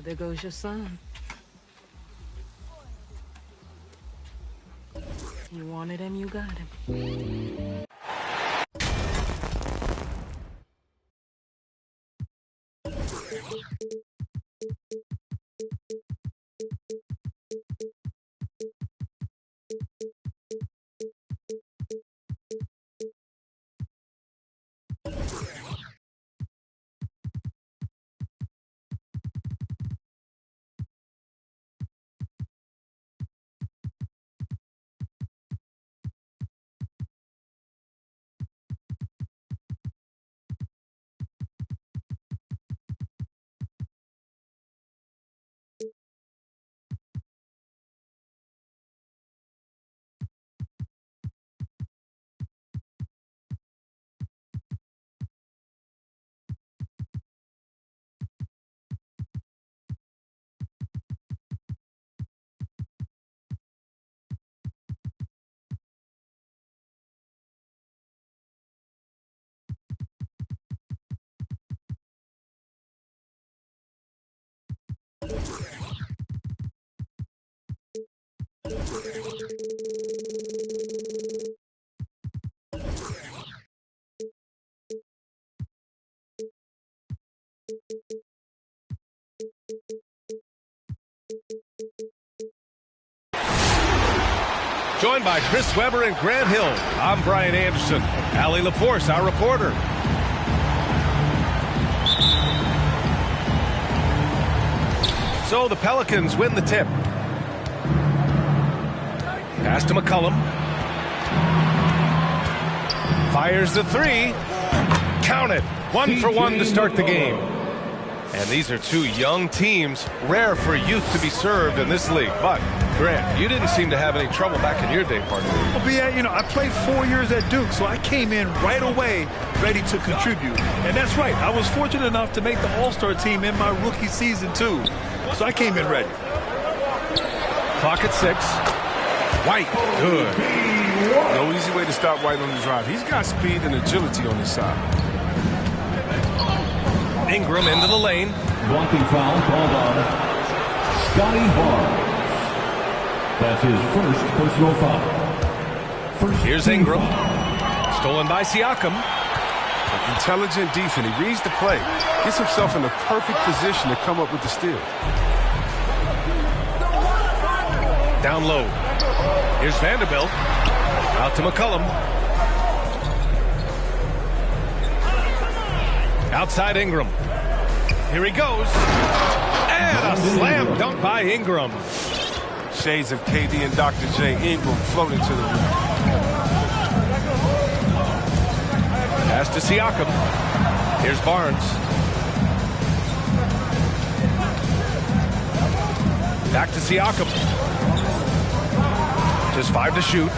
There goes your son. You wanted him, you got him. Joined by Chris Webber and Grant Hill, I'm Brian Anderson. Allie LaForce, our reporter. So the Pelicans win the tip. Pass to McCollum. Fires the three. Count it. 1 for 1 to start the game. And these are two young teams. Rare for youth to be served in this league. But, Grant, you didn't seem to have any trouble back in your day, partner. Well, B.A., I played 4 years at Duke, so I came in right away ready to contribute. And that's right. I was fortunate enough to make the All-Star team in my rookie season, too. So I came in ready. Clock at 6. White, good. No easy way to stop White on the drive. He's got speed and agility on his side. Ingram into the lane. Blocking foul called on Scotty Barnes. That's his first personal foul. Here's Ingram. Stolen by Siakam. Intelligent defense. He reads the play. Gets himself in the perfect position to come up with the steal. Down low. Here's Vanderbilt. Out to McCollum. Outside Ingram. Here he goes. And a slam dunk by Ingram. Shades of KD and Dr. J. Ingram floating to the rim. Pass to Siakam. Here's Barnes. Back to Siakam. Just 5 to shoot.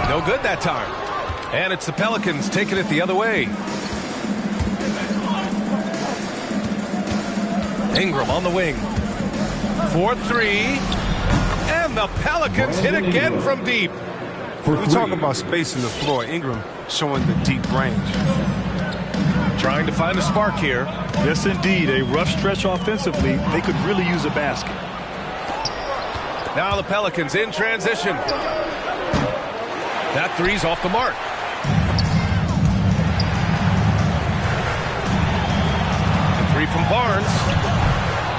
No good that time. And it's the Pelicans taking it the other way. Ingram on the wing. 4-3. And the Pelicans hit again from deep. We talk about spacing the floor. Ingram showing the deep range. Trying to find a spark here. Yes, indeed. A rough stretch offensively. They could really use a basket. Now the Pelicans in transition. That three's off the mark. The three from Barnes.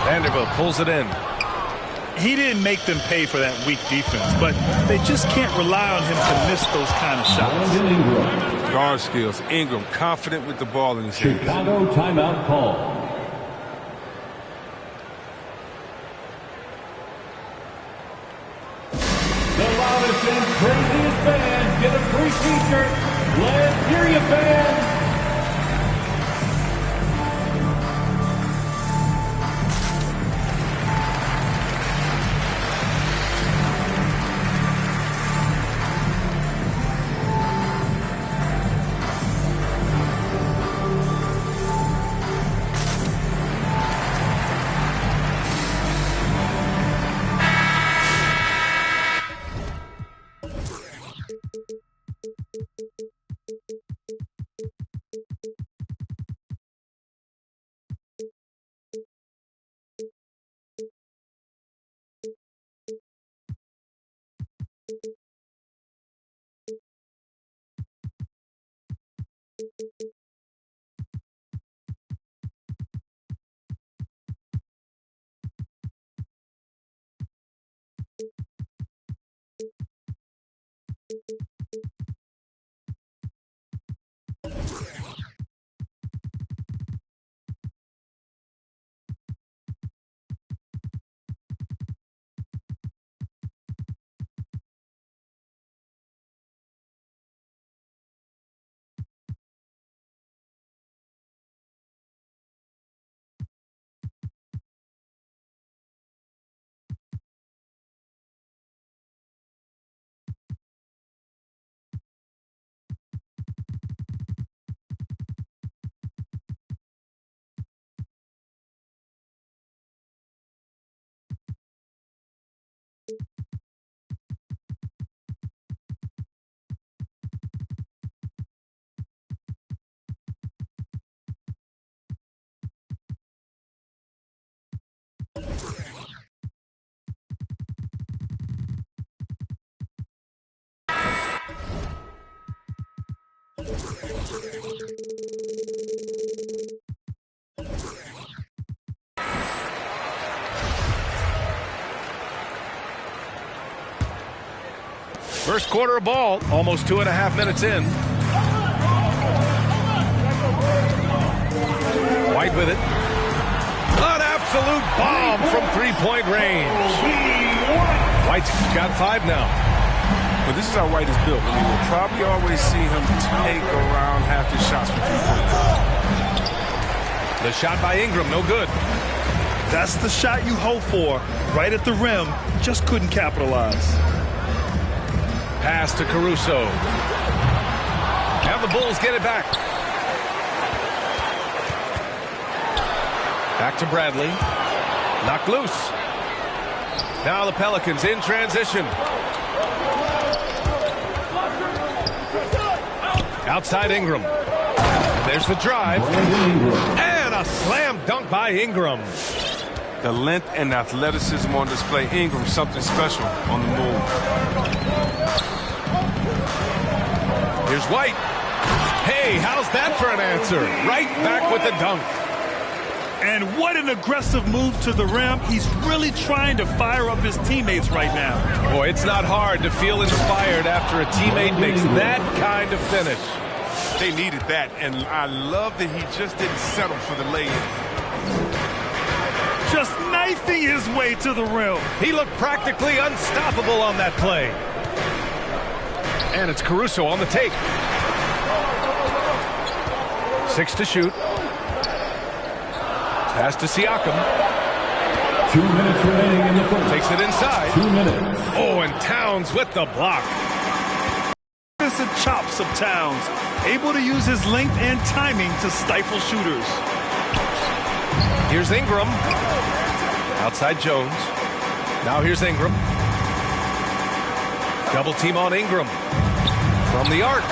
Vanderbilt pulls it in. He didn't make them pay for that weak defense, but they just can't rely on him to miss those kind of shots. Guard skills. Ingram confident with the ball in his hands. Chicago timeout call. The loudest and craziest band free t-shirt. Let's hear you, fans. First quarter of ball, almost 2.5 minutes in. White with it. An absolute bomb from three-point range. White's got 5 now. But this is how White is built. I mean, we'll probably always see him take around half his shots for 3 points. The shot by Ingram, no good. That's the shot you hope for. Right at the rim, just couldn't capitalize. Pass to Caruso. Now the Bulls get it back. Back to Bradley. Knocked loose. Now the Pelicans in transition. Outside Ingram. There's the drive. And a slam dunk by Ingram. The length and athleticism on display. Ingram, something special on the move. Here's White. Hey, how's that for an answer? Right back with the dunk. And what an aggressive move to the rim. He's really trying to fire up his teammates right now. Boy, it's not hard to feel inspired after a teammate makes that kind of finish. They needed that, and I love that he just didn't settle for the lay-in. Just knifing his way to the rim. He looked practically unstoppable on that play. And it's Caruso on the take. 6 to shoot. Pass to Siakam. 2 minutes remaining in the first. Takes it inside. 2 minutes. Oh, and Towns with the block. Innocent chops of Towns. Able to use his length and timing to stifle shooters. Here's Ingram. Outside Jones. Now here's Ingram. Double team on Ingram. From the arc.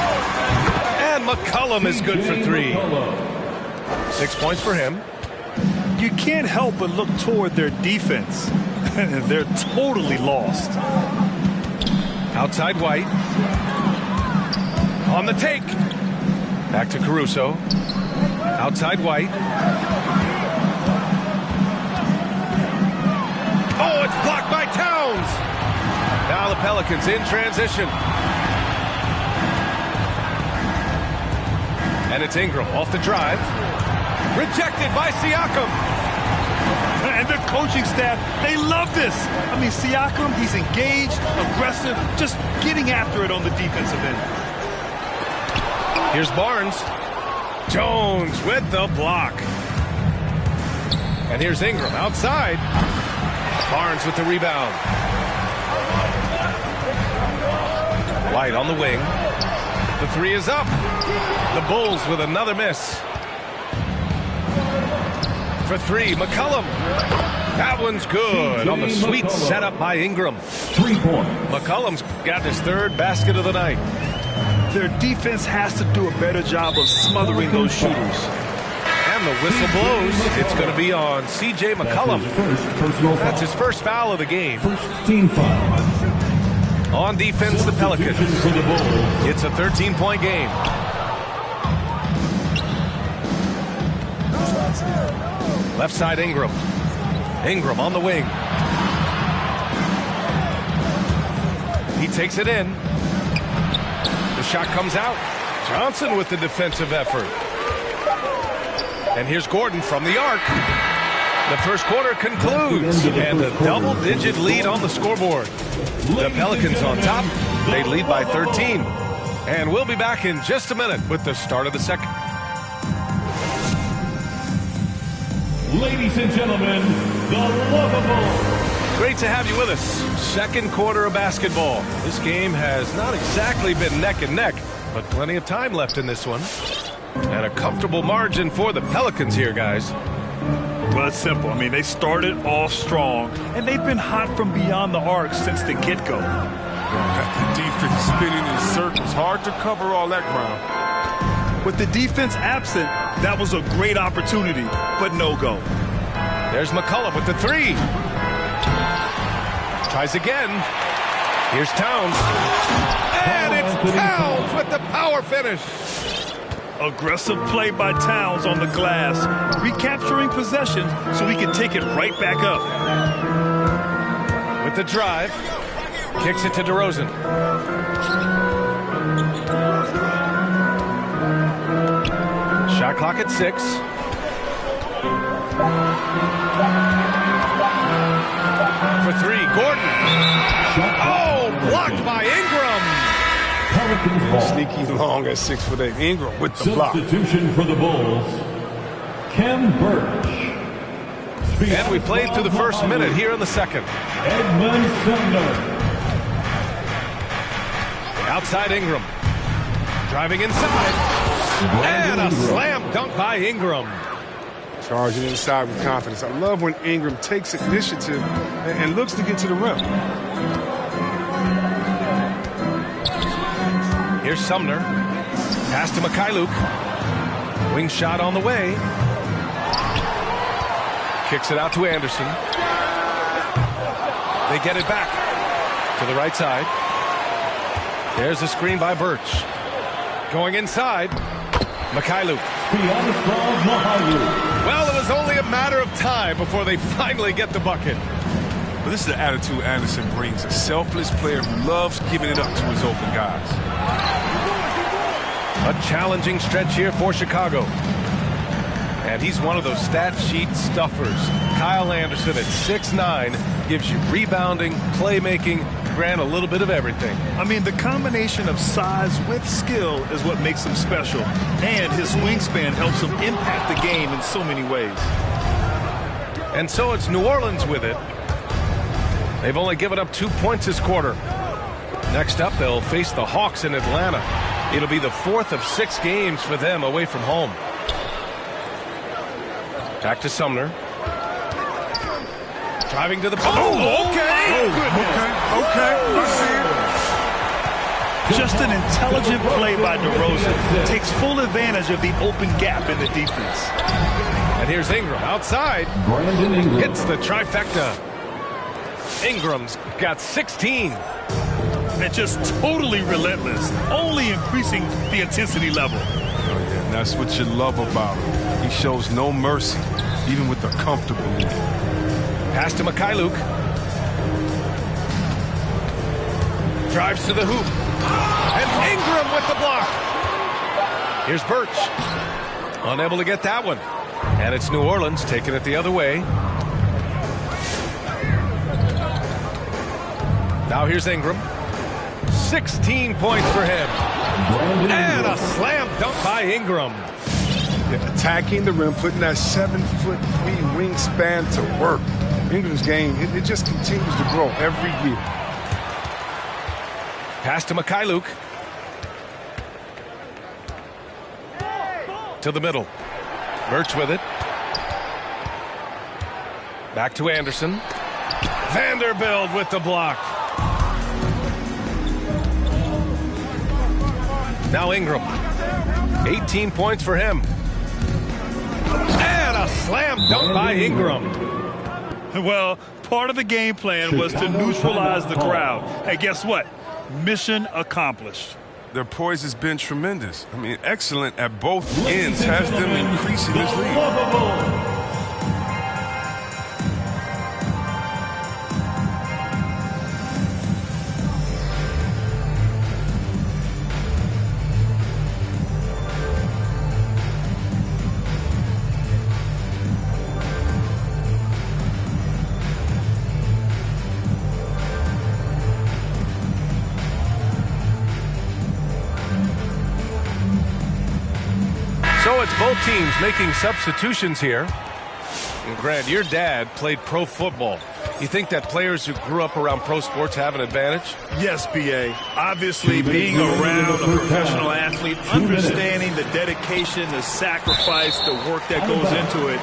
And McCollum is good for 3. 6 points for him. You can't help but look toward their defense. They're totally lost. Outside White. On the take. Back to Caruso. Outside White. Oh, it's blocked by Towns. Now the Pelicans in transition. And it's Ingram off the drive. Rejected by Siakam. And the coaching staff, they love this. I mean, Siakam, he's engaged, aggressive, just getting after it on the defensive end. Here's Barnes. Jones with the block. And here's Ingram outside. Barnes with the rebound. White on the wing. The three is up. The Bulls with another miss. For three, McCollum. That one's good on the sweet setup by Ingram. 3 points. McCollum's got his third basket of the night. Their defense has to do a better job of smothering those shooters. And the whistle blows. It's going to be on C.J. McCollum. That's his first foul of the game. First team foul. On defense, the Pelicans. For the Bulls. It's a 13-point game. Left side, Ingram. Ingram on the wing. He takes it in. The shot comes out. Johnson with the defensive effort. And here's Gordon from the arc. The first quarter concludes. And a double-digit lead on the scoreboard. The Pelicans on top. They lead by 13. And we'll be back in just a minute with the start of the second. Ladies and gentlemen, the lovable. Great to have you with us. Second quarter of basketball. This game has not exactly been neck and neck, but plenty of time left in this one. And a comfortable margin for the Pelicans here, guys. Well, it's simple. I mean, they started off strong, and they've been hot from beyond the arc since the get-go. Got the defense spinning in circles. Hard to cover all that ground. With the defense absent, that was a great opportunity, but no go. There's McCollum with the three. Tries again. Here's Towns. And it's Towns with the power finish. Aggressive play by Towns on the glass, recapturing possession so he can take it right back up. With the drive. Kicks it to DeRozan. Shot clock at 6. For three, Gordon. Oh, blocked by Ingram. Sneaky long at 6'8". Ingram with the block. Substitution for the Bulls, Khem Birch. And we played through the first minute here in the second. Edmund Sumner. Outside Ingram. Driving inside. And a slam dunk by Ingram. Charging inside with confidence. I love when Ingram takes initiative and looks to get to the rim. Here's Sumner. Pass to Mikhailuk. Wing shot on the way. Kicks it out to Anderson. They get it back to the right side. There's a screen by Birch. Going inside. Mikhailuk. Well, it was only a matter of time before they finally get the bucket. But this is the attitude Anderson brings. A selfless player who loves giving it up to his open guys. A challenging stretch here for Chicago. And he's one of those stat sheet stuffers. Kyle Anderson at 6'9" gives you rebounding, playmaking, Grant, a little bit of everything. I mean, the combination of size with skill is what makes him special. And his wingspan helps him impact the game in so many ways. And so it's New Orleans with it. They've only given up 2 points this quarter. Next up, they'll face the Hawks in Atlanta. It'll be the 4th of 6 games for them away from home. Back to Sumner. Driving to the... Oh, okay! Okay. I see it. Just an intelligent play by DeRozan. Takes full advantage of the open gap in the defense. And here's Ingram outside. Brandon Ingram. Hits the trifecta. Ingram's got 16. And just totally relentless, only increasing the intensity level. Oh, yeah, and that's what you love about him. He shows no mercy, even with a comfortable lead. Pass to Mikhailuk. Drives to the hoop. And Ingram with the block. Here's Birch. Unable to get that one. And it's New Orleans taking it the other way. Now here's Ingram. 16 points for him. And a slam dunk by Ingram. Yeah, attacking the rim, putting that 7'3" wingspan to work. Ingram's game, it just continues to grow every year. Pass to Mikhailuk. To the middle. Birch with it. Back to Anderson. Vanderbilt with the block. Now Ingram. 18 points for him. And a slam dunk by Ingram. Well, part of the game plan was to neutralize the crowd. Hey, guess what? Mission accomplished. Their poise has been tremendous. I mean, excellent at both ends, has them increasing this lead. So it's both teams making substitutions here. And Grant, your dad played pro football. You think that players who grew up around pro sports have an advantage? Yes, B.A. Obviously, being around a professional athlete, understanding the dedication, the sacrifice, the work that goes into it,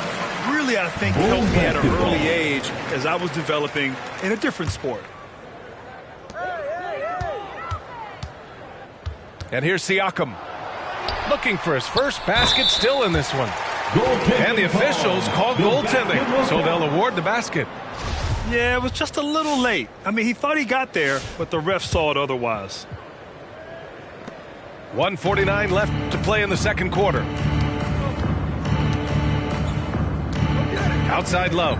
really, I think, helped me at an early age as I was developing in a different sport. And here's Siakam. Looking for his first basket, still in this one. And the officials called goaltending, so they'll award the basket. Yeah, it was just a little late. I mean, he thought he got there, but the ref saw it otherwise. 1:49 left to play in the second quarter. Outside Love.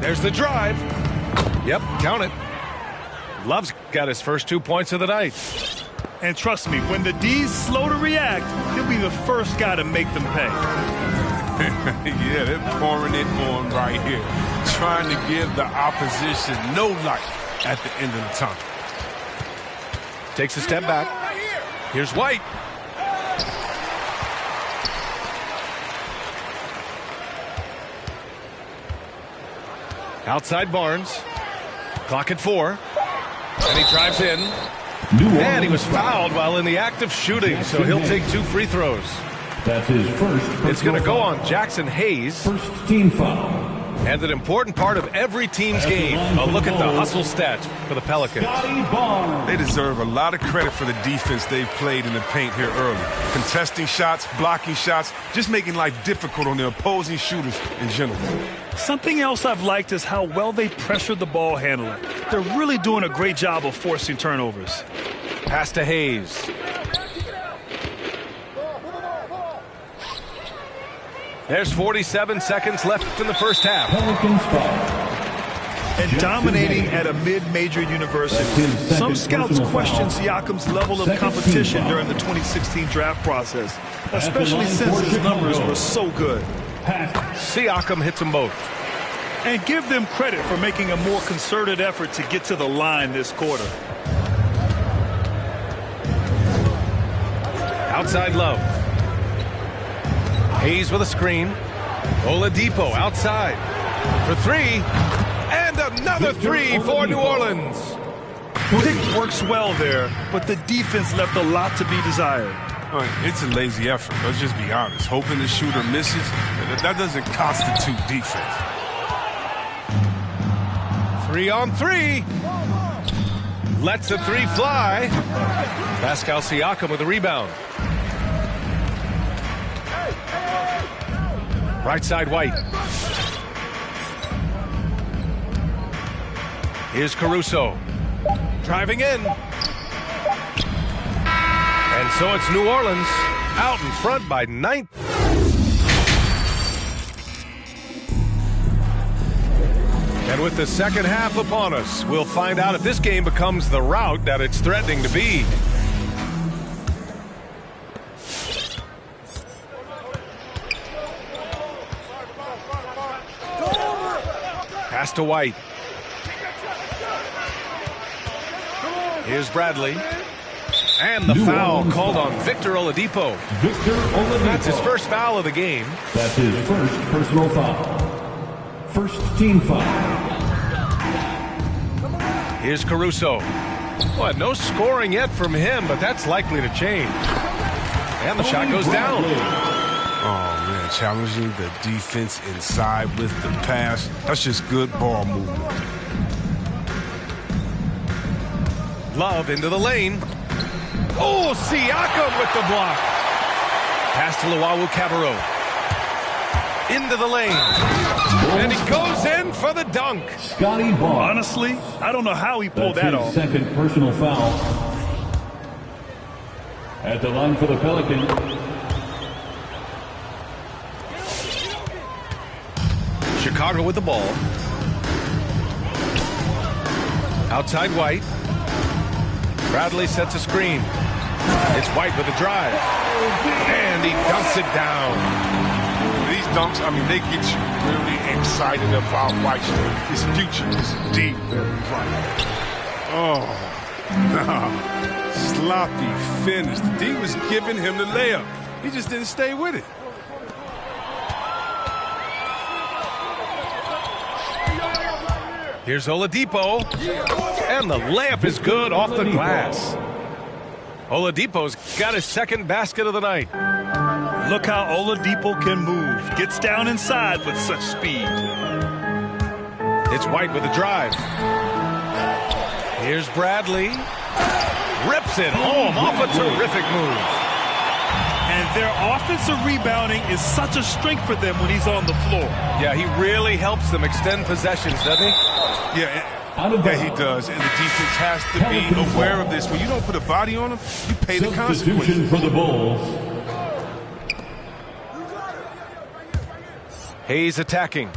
There's the drive. Yep, count it. Love's got his first 2 points of the night. And trust me, when the D's slow to react, he'll be the first guy to make them pay. Yeah, they're pouring it on right here. Trying to give the opposition no light at the end of the tunnel. Takes a step back. Here's White. Outside Barnes. Clock at 4. And he drives in. And he was fouled while in the act of shooting, so he'll take 2 free throws. That's his first. It's going to go on Jackson Hayes. First team foul. And an important part of every team's game. A look at the hustle stats for the Pelicans. They deserve a lot of credit for the defense they've played in the paint here early. Contesting shots, blocking shots, just making life difficult on the opposing shooters in general. Something else I've liked is how well they pressured the ball handler. They're really doing a great job of forcing turnovers. Pass to Hayes. There's 47 seconds left in the first half. Pelicans foul. And dominating at a mid-major university. Some scouts question Siakam's level of competition during the 2016 draft process, especially since his numbers were so good. Siakam hits them both. And give them credit for making a more concerted effort to get to the line this quarter. Outside Love. Hayes with a screen. Oladipo outside for 3. And another 3 for New Orleans. Pick works well there, but the defense left a lot to be desired. It's a lazy effort. Let's just be honest. Hoping the shooter misses, that doesn't constitute defense. 3 on 3. Lets the 3 fly. Pascal Siakam with a rebound. Right side White. Here's Caruso. Driving in. And so it's New Orleans out in front by 9. And with the second half upon us, we'll find out if this game becomes the rout that it's threatening to be. Pass to White. Here's Bradley. And the foul called on Victor Oladipo. Victor Oladipo. That's his first foul of the game. That's his first personal foul. First team foul. Here's Caruso. Well, no scoring yet from him, but that's likely to change. And the shot goes down. Oh, man, challenging the defense inside with the pass. That's just good ball movement. Love into the lane. Oh, Siakam with the block. Pass to Luwawu-Cabarrot. Into the lane. And he goes in for the dunk. Scotty Barnes. Honestly, I don't know how he pulled that off. Second personal foul. At the line for the Pelicans. Chicago with the ball. Outside White. Bradley sets a screen. It's White with a drive. And he dunks it down. These dunks, I mean, they get you really excited about White. His future is deep, very bright. Oh, sloppy finish. The D was giving him the layup. He just didn't stay with it. Here's Oladipo. And the layup is good off the glass. Oladipo's got his second basket of the night. Look how Oladipo can move. Gets down inside with such speed. It's White with a drive. Here's Bradley. Rips it home off a terrific move. And their offensive rebounding is such a strength for them when he's on the floor. Yeah, he really helps them extend possessions, doesn't he? Yeah, he does. And the defense has to be aware of this. When you don't put a body on him, you pay the consequences. Substitution for the Bulls. Hayes attacking.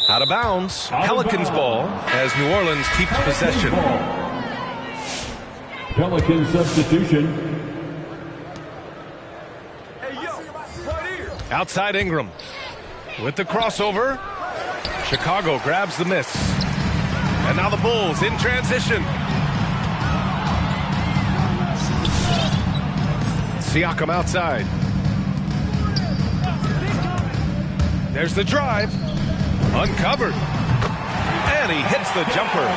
Out of bounds. Pelicans ball as New Orleans keeps possession. Pelican substitution. Outside Ingram. With the crossover. Chicago grabs the miss. And now the Bulls in transition. Siakam outside. There's the drive. Uncovered. And he hits the jumper.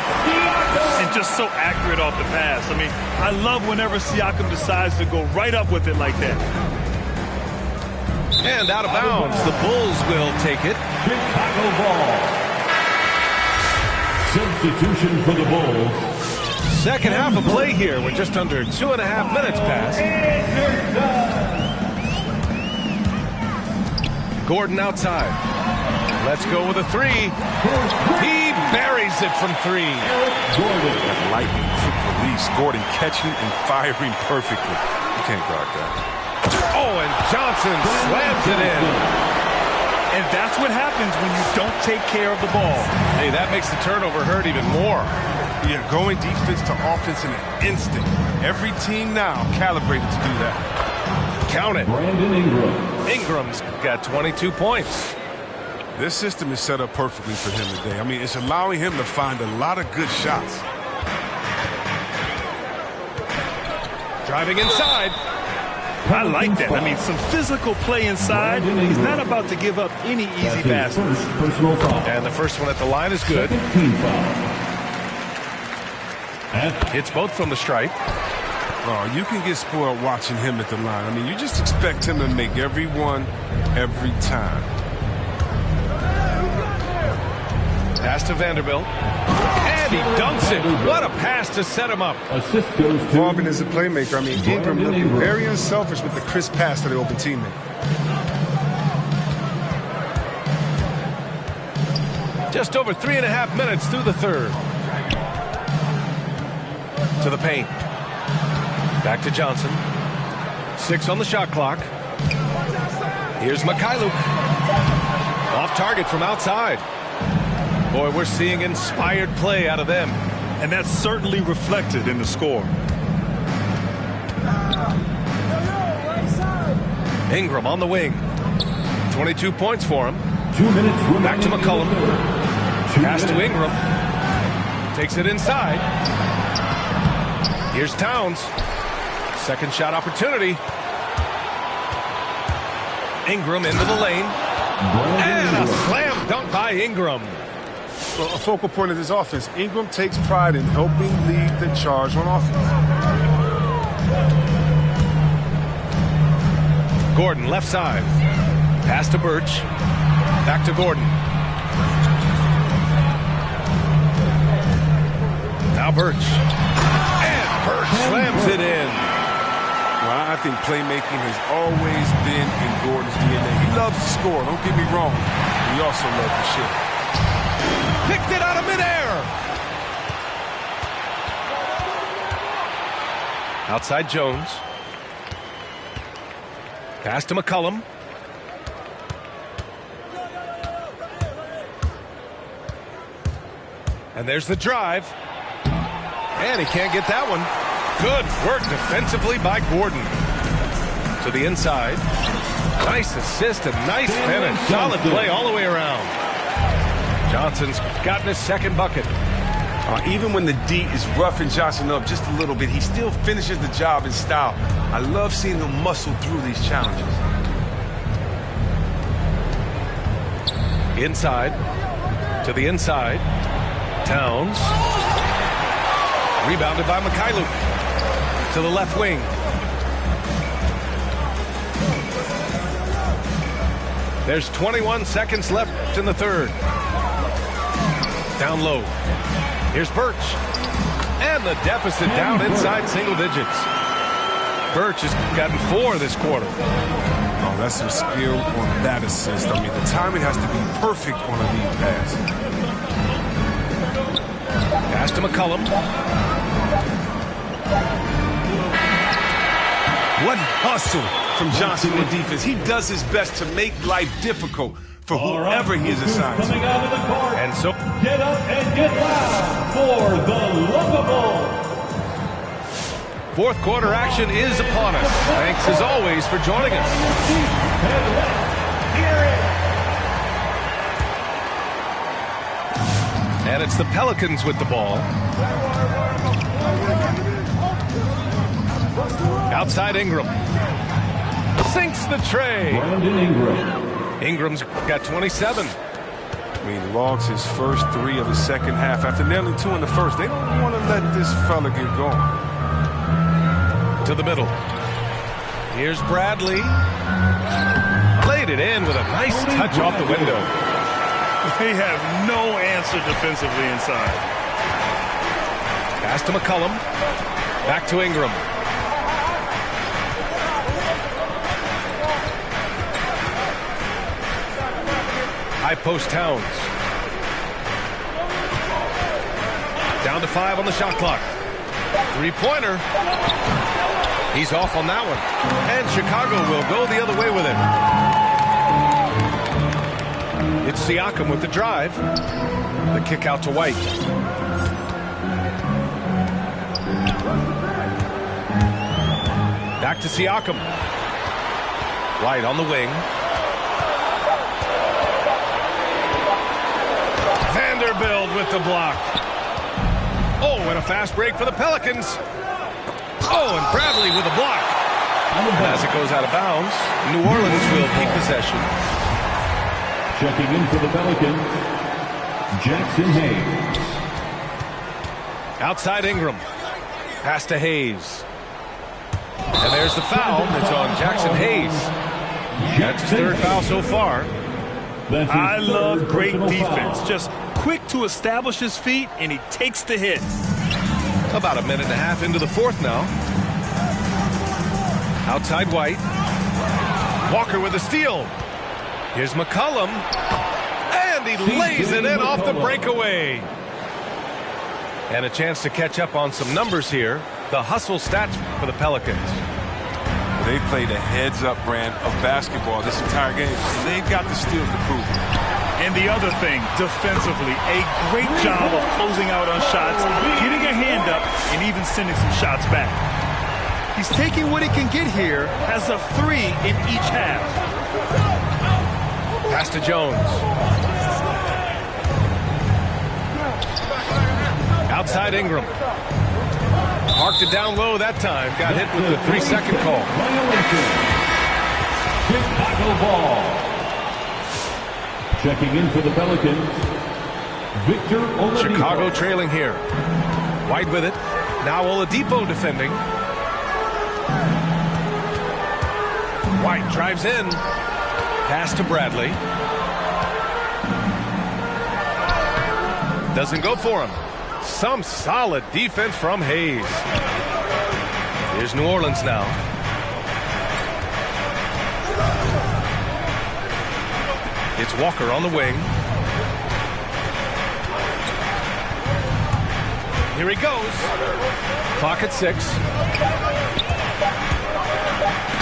And just so accurate off the pass. I mean, I love whenever Siakam decides to go right up with it like that. And out of bounds. The Bulls will take it. Chicago ball. Substitution for the Bulls. Second half of play here with just under 2.5 minutes passed. Gordon outside. Let's go with a three. He buries it from three. Gordon. That lightning quick release. Gordon catching and firing perfectly. You can't guard that. Oh, and Johnson slams it in. And that's what happens when you don't take care of the ball. Hey, that makes the turnover hurt even more. Yeah, going defense to offense in an instant. Every team now calibrated to do that. Count it. Brandon Ingram. Ingram's got 22 points. This system is set up perfectly for him today. I mean, it's allowing him to find a lot of good shots. Driving inside. I like that. I mean, some physical play inside. He's not about to give up any easy That's his baskets. first personal foul. And the first one at the line is good. Second team foul. Hits both from the stripe. Oh, you can get spoiled watching him at the line. I mean, you just expect him to make every one, every time. Pass to Vanderbilt. And he dunks it. What a pass to set him up. Assist goes to Marvin is a playmaker. I mean, Ingram looking very unselfish with the crisp pass to the open teammate. Just over 3.5 minutes through the third. To the paint. Back to Johnson. 6 on the shot clock. Here's Mikhailuk. Off target from outside. Boy, we're seeing inspired play out of them. And that's certainly reflected in the score. Ingram on the wing. 22 points for him. 2 minutes remaining. Back to McCollum. Pass to Ingram. Takes it inside. Here's Towns. Second shot opportunity. Ingram into the lane. And a slam dunk by Ingram. Well, a focal point of this offense. Ingram takes pride in helping lead the charge on offense. Gordon, left side. Pass to Birch. Back to Gordon. Now Birch. And Birch slams it in. Well, I think playmaking has always been in Gordon's DNA. He loves to score, don't get me wrong. He also loves to shoot. Picked it out of midair. Outside Jones. Pass to McCollum. And there's the drive. And he can't get that one. Good work defensively by Gordon. To the inside. Nice assist and nice finish. Solid play all the way around. Johnson's gotten his second bucket. Even when the D is roughing Johnson up just a little bit, he still finishes the job in style. I love seeing him muscle through these challenges. Inside. To the inside. Towns. Rebounded by Mikhailuk. To the left wing. There's 21 seconds left in the third. Down low. Here's Birch. And the deficit down inside single digits. Birch has gotten 4 this quarter. Oh, that's some skill on that assist. I mean, the timing has to be perfect on a lead pass. Pass to McCollum. What hustle from Johnson in defense. He does his best to make life difficult for whoever he is assigned to. And so, Get up and get loud for the Lovable. fourth quarter action is upon us. Thanks as always for joining us. And it's the Pelicans with the ball. Outside Ingram. Sinks the tray. Brandon Ingram. Ingram's got 27. I mean, logs his first 3 of the second half. After nailing 2 in the first, they don't want to let this fella get going. To the middle. Here's Bradley. Laid it in with a nice touch off the window. They have no answer defensively inside. Pass to McCollum. Back to Ingram. High post Towns. Down to 5 on the shot clock. Three-pointer. He's off on that one. And Chicago will go the other way with it. It's Siakam with the drive. The kick out to White. Back to Siakam. White on the wing. Vanderbilt with the block. Oh, and a fast break for the Pelicans. Oh, and Bradley with a block. As it goes out of bounds, New Orleans will keep possession. Checking in for the Pelicans, Jackson Hayes. Outside Ingram. Pass to Hayes. And there's the foul. It's on Jackson Hayes. That's his third foul so far. I love great defense. Just quick to establish his feet, and he takes the hit. About a minute and a half into the fourth now. Outside White. Walker with a steal. Here's McCollum. And he lays it in off the breakaway. And a chance to catch up on some numbers here. The hustle stats for the Pelicans. They played a heads-up brand of basketball this entire game. They've got the steals to prove it. And the other thing, defensively, a great job of closing out on shots, getting a hand up, and even sending some shots back. He's taking what he can get here, has a 3 in each half. Pass to Jones. Outside Ingram. Marked it down low that time. Got hit with the 3-second call. Chicago ball. Checking in for the Pelicans, Victor Oladipo. Chicago trailing here. White with it. Now Oladipo defending. White drives in. Pass to Bradley. Doesn't go for him. Some solid defense from Hayes. Here's New Orleans now. It's Walker on the wing. Here he goes. Clock at 6.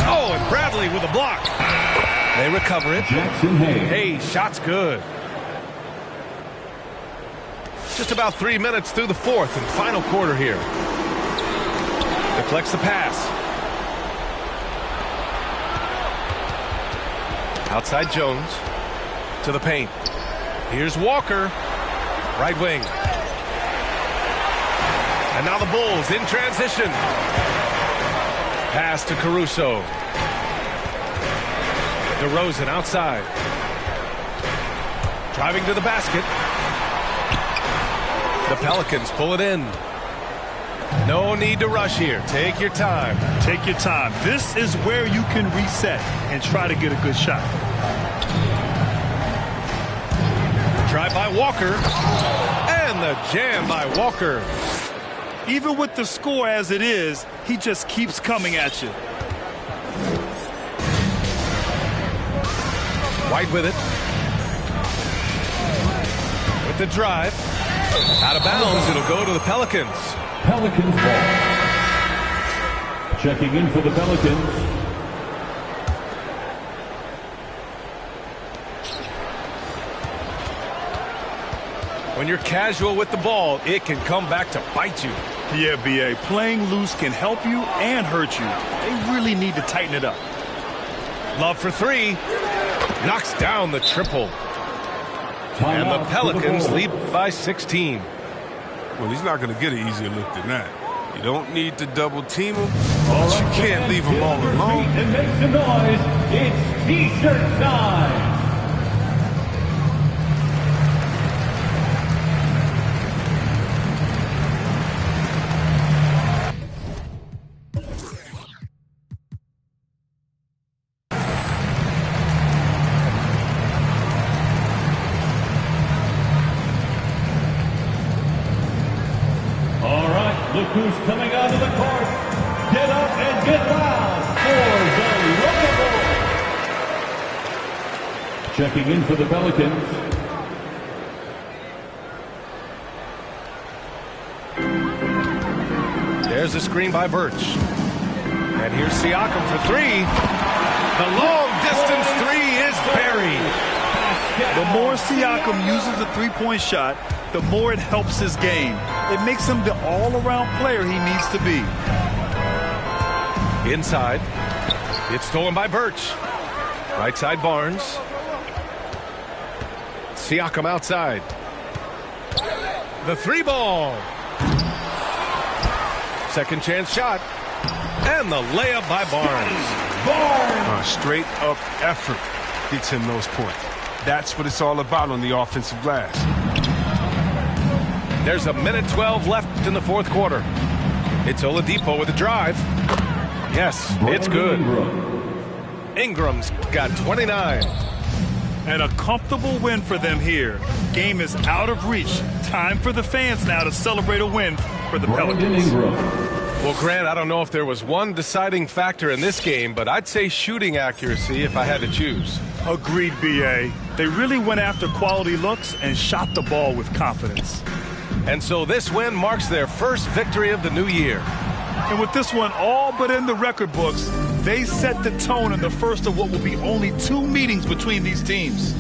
Oh, and Bradley with a block. They recover it. Jackson Hayes. Hayes, shot's good. Just about 3 minutes through the fourth and final quarter here. Deflects the pass. Outside Jones. To the paint. Here's Walker. Right wing. And now the Bulls in transition. Pass to Caruso. DeRozan outside. Driving to the basket. The Pelicans pull it in. No need to rush here. Take your time. Take your time. This is where you can reset and try to get a good shot. Drive by Walker. And the jam by Walker. Even with the score as it is, he just keeps coming at you. White with it. With the drive. Out of bounds. It'll go to the Pelicans. Pelicans ball. Checking in for the Pelicans, When you're casual with the ball, it can come back to bite you. Yeah, B.A. Playing loose can help you and hurt you. They really need to tighten it up. Love for 3. Knocks down the triple. And the Pelicans lead by 16. Well, he's not going to get an easier look than that. You don't need to double team him, but you can't leave him all alone. And make some noise. It's T-shirt time. Look who's coming out of the court. Get up and get loud for the Rockable. Checking in for the Pelicans, There's a screen by Birch. And here's Siakam for 3. The long distance 3 is buried. The more Siakam uses the three-point shot, the more it helps his game. It makes him the all-around player he needs to be. Inside. It's stolen by Birch. Right side Barnes. Siakam outside. The 3 ball. Second chance shot. And the layup by Barnes. Straight up effort gets him those points. That's what it's all about on the offensive glass. There's a minute 12 left in the fourth quarter. It's Oladipo with a drive. Yes, it's good. Ingram's got 29. And a comfortable win for them here. Game is out of reach. Time for the fans now to celebrate a win for the Pelicans. Well, Grant, I don't know if there was one deciding factor in this game, but I'd say shooting accuracy if I had to choose. Agreed, B.A. They really went after quality looks and shot the ball with confidence. And so this win marks their first victory of the new year. And with this one all but in the record books, they set the tone in the first of what will be only 2 meetings between these teams.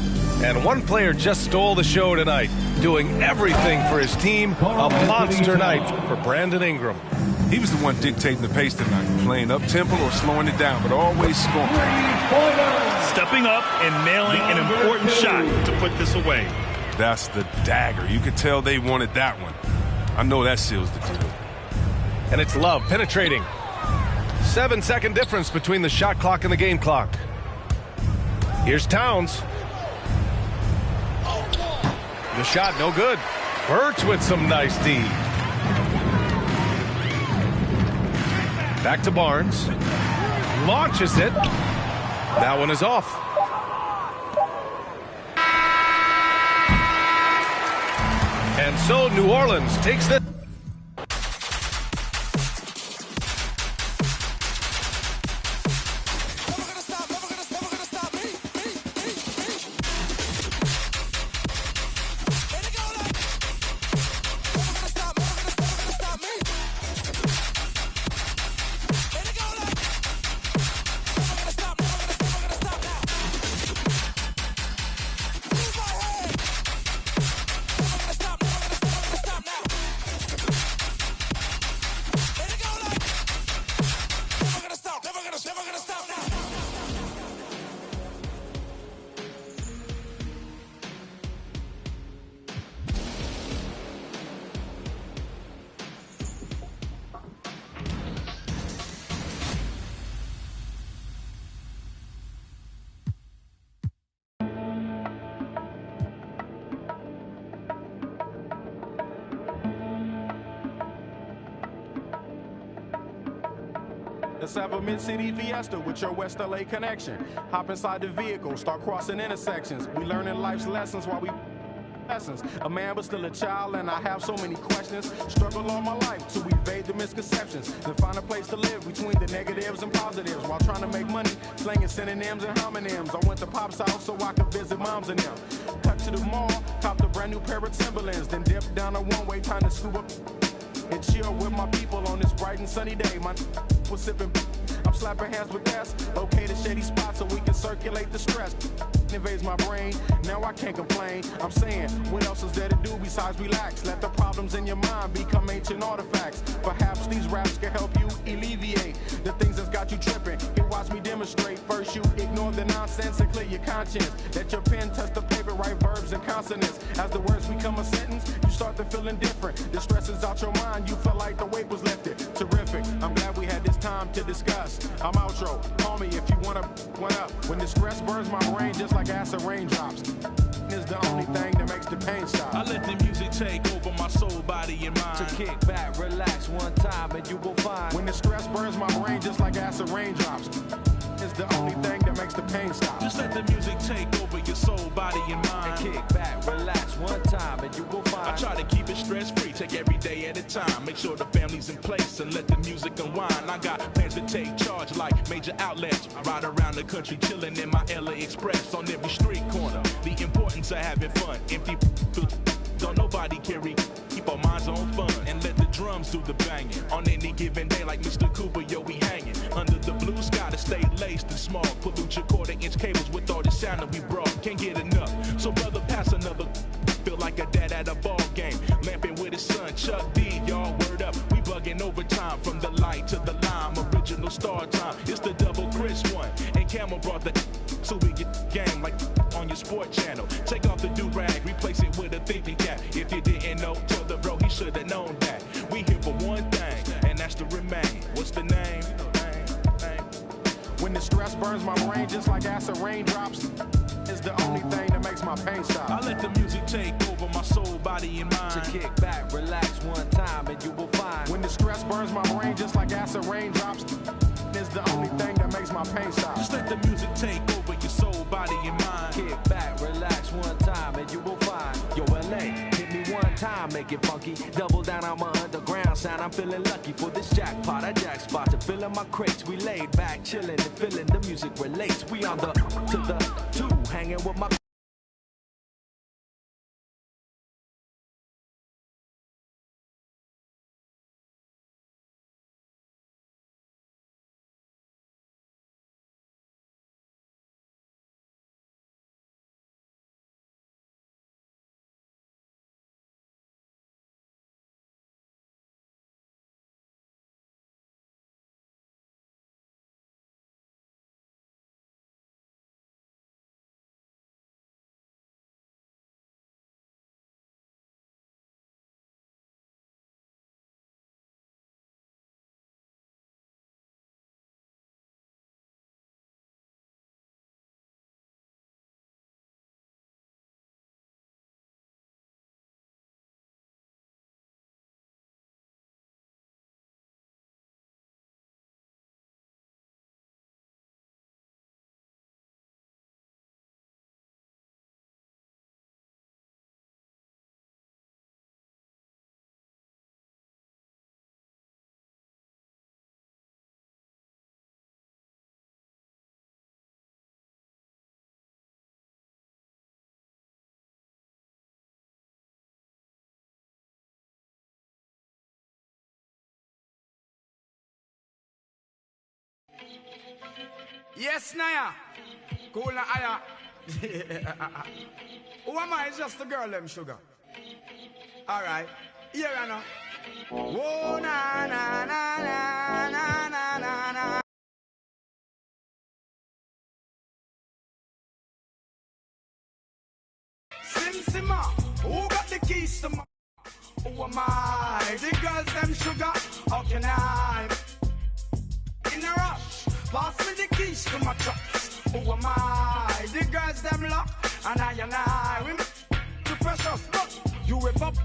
And one player just stole the show tonight, doing everything for his team. A monster night for Brandon Ingram. He was the one dictating the pace tonight, playing up-tempo or slowing it down, but always scoring. Stepping up and nailing an important shot to put this away. That's the dagger. You could tell they wanted that one. I know that seals the deal. And it's Love penetrating. 7-second difference between the shot clock and the game clock. Here's Towns. The shot, no good. Burks with some nice D. Back to Barnes. Launches it. That one is off. And so New Orleans takes the... Let's have a mid-city fiesta with your West LA connection. Hop inside the vehicle, start crossing intersections. We learning life's lessons while we lessons. A man but still a child, and I have so many questions. Struggle all my life to evade the misconceptions. Then find a place to live between the negatives and positives. While trying to make money, slinging synonyms and homonyms. I went to Pop's house so I could visit moms and them. Cut to the mall, copped a brand new pair of Timberlands. Then dipped down a one-way, time to scoop up and chill with my people on this bright and sunny day. My was sipping, I'm slapping hands with gas. Locate a shady spot so we can circulate the stress. Invades my brain, now I can't complain. I'm saying, what else is there to do besides relax? Let the problems in your mind become ancient artifacts. Perhaps these raps can help you alleviate the things that's got you tripping. Here, watch me demonstrate. First, you ignore the nonsense and clear your conscience. Let your pen touch the paper, write verbs and consonants. As the words become a sentence, you start to feel indifferent. The stress is out your mind, you feel like the weight was lifted. Terrific, I'm glad we had this time to discuss. I'm outro, call me if you wanna one up. When the stress burns my brain just like acid raindrops, is the only thing that makes the pain stop. I let the music take over my soul, body, and mind. To kick back, relax one time, and you will find. When the stress burns my brain just like acid raindrops, is the only thing that makes the pain stop. Just let the music take over your soul, body, and mind. And kick back, relax one time, and you will find. I try to keep it stress-free, take every day at a time. Make sure the family's in place and let the music unwind. I got plans to take charge like major outlets. I ride around the country chilling in my LA Express on every street corner. The importance of having fun. Empty don't nobody carry. Keep our minds on fun and let the drums do the banging. On any given day like Mr. Cooper, yo, we hanging. Under the blue sky to stay laced and small. Pollute your quarter-inch cables with all the sound that we brought. Can't get enough. So brother, pass another. Feel like a dad at a ball game. Lamping with his son, Chuck D, y'all word up. We bugging overtime from the light to the lime. Original star time. It's the double Chris one. And Camel brought the so we get game like on your sport channel. Take off the do-rag, replace it with a thinking cap. If you didn't know, tell the bro he should have known that. We here for one thing, and that's to remain. What's the name? When the stress burns my brain just like acid raindrops, is the only thing that makes my pain stop. I let the music take over my soul, body, and mind. To kick back, relax one time, and you will find. When the stress burns my brain just like acid raindrops, is the only thing that makes my pain stop. Just let the music take over your soul, body, and mind. Kick back, relax one time, and you will find. Yo, LA, hit me one time, make it funky. Double down on my underground sound. I'm feeling lucky for this jackpot. I jack spots are filling my crates. We laid back, chilling and feeling the music relates. We on the to the two, hanging with my Yes, Naya. Cool na aya. Who am I? It's just the girl, them sugar. Alright. Here I know. Whoa, na na na na na na na na. Sim Simma, who got the keys to my? Who am I? The girls, them sugar. How can I? In a rush, pass me the keys to my trucks. Who am I? The girls, them lock. And I, we too precious, but you whip up.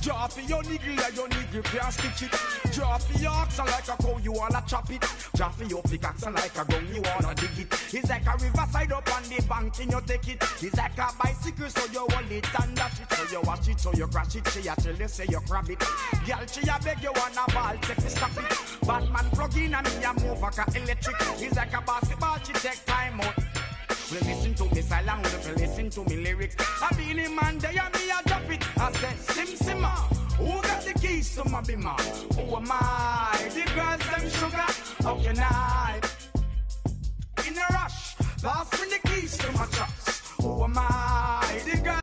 Draw for your niggle like your niggle can't stitch it. Draw for your oxen like a cow, you wanna chop it. Draw for your pickaxe like a gun, you wanna dig it. It's like a riverside up on the bank and you take it. It's like a bicycle, so you hold it and dash it. So you watch it, so you crash it. She a tell you, say you grab it. Girl, she a beg you wanna ball, take it, stop it. Batman plug in and me a move like a electric. It's like a basketball, she take time out. Well, listen to me silent, well, listen to me lyrics. I be the man there, me a drop it. I said, Sim Simma, who got the keys to my bimmer? Who am I? The girls, them sugar, how can I? In a rush, pass me the keys to my trucks. Who am I? The girls.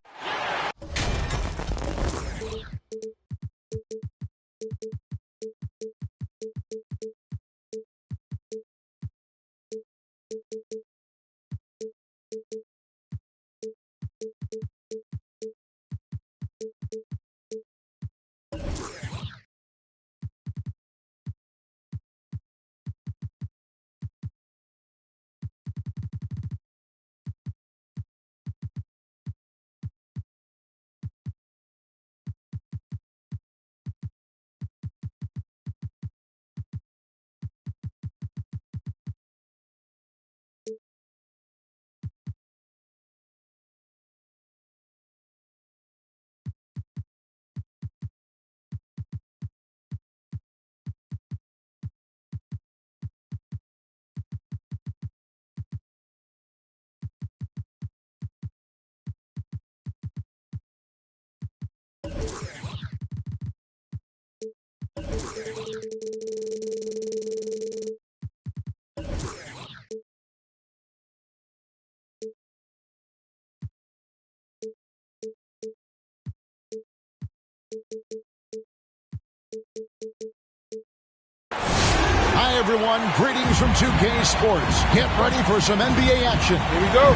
Hi, everyone. Greetings from 2K Sports. Get ready for some NBA action. Here we go.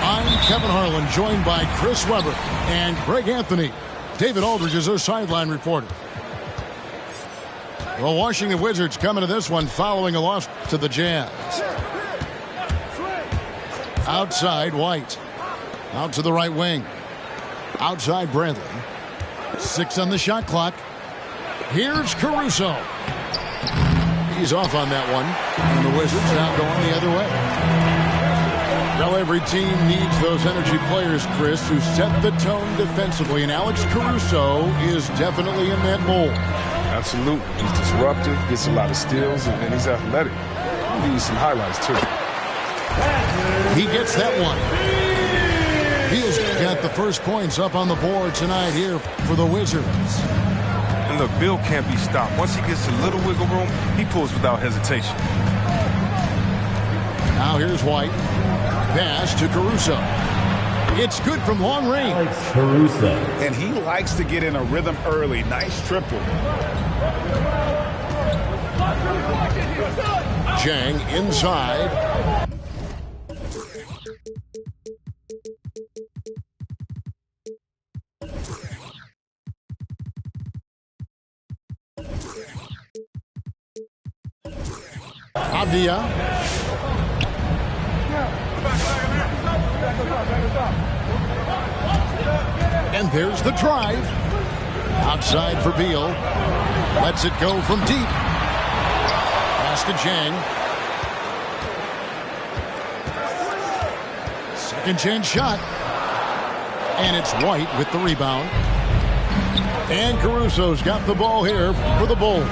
I'm Kevin Harlan, joined by Chris Webber and Greg Anthony. David Aldridge is our sideline reporter. Well, Washington Wizards coming to this one following a loss to the Jazz. Outside, White. Out to the right wing. Outside, Bradley. 6 on the shot clock. Here's Caruso. He's off on that one. And the Wizards now going the other way. Now every team needs those energy players, Chris, who set the tone defensively. And Alex Caruso is definitely in that mold. Absolutely. He's disruptive, gets a lot of steals, and he's athletic. I'll give you some highlights, too. He gets that one. He's got the first points up on the board tonight here for the Wizards. And look, Bill can't be stopped. Once he gets a little wiggle room, he pulls without hesitation. Now here's White. Pass to Caruso. It's good from long range. Alex Caruso. And he likes to get in a rhythm early. Nice triple. Jang inside. Avdia. And there's the drive. Outside for Beal. Lets it go from deep. Pass to Jang. Second chance shot. And it's White with the rebound. And Caruso's got the ball here for the Bulls.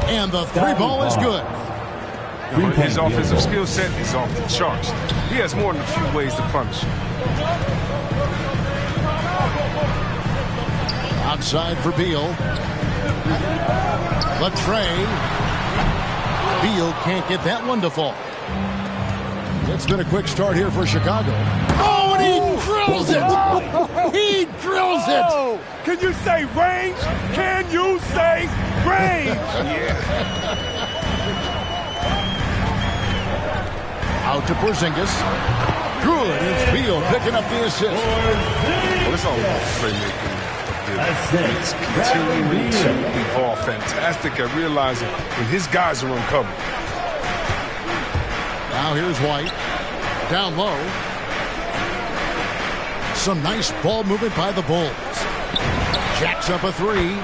And the three ball is good. His offensive skill set is off the charts. He has more than a few ways to punish. Outside for Beal. Latrey. Beal can't get that one to fall. It's been a quick start here for Chicago. Oh, and he drills it! He drills it! Can you say range? Can you say range? Out to Porzingis. Good. It's Beal picking up the assist. Well, it's all about playmaking. He's continuing to evolve. Fantastic at realizing when his guys are uncovered. Now here's White. Down low. Some nice ball movement by the Bulls. Jacks up a three.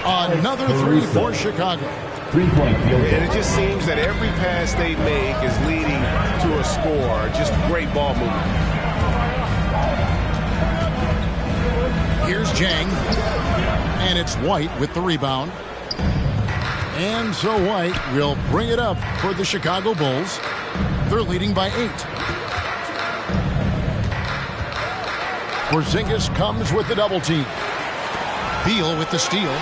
Another three for Chicago. Three-point field. And it just seems that every pass they make is leading to a score. Just great ball movement. Here's Jang. And it's White with the rebound. And so White will bring it up for the Chicago Bulls. They're leading by 8. Porzingis comes with the double team. Beal with the steal.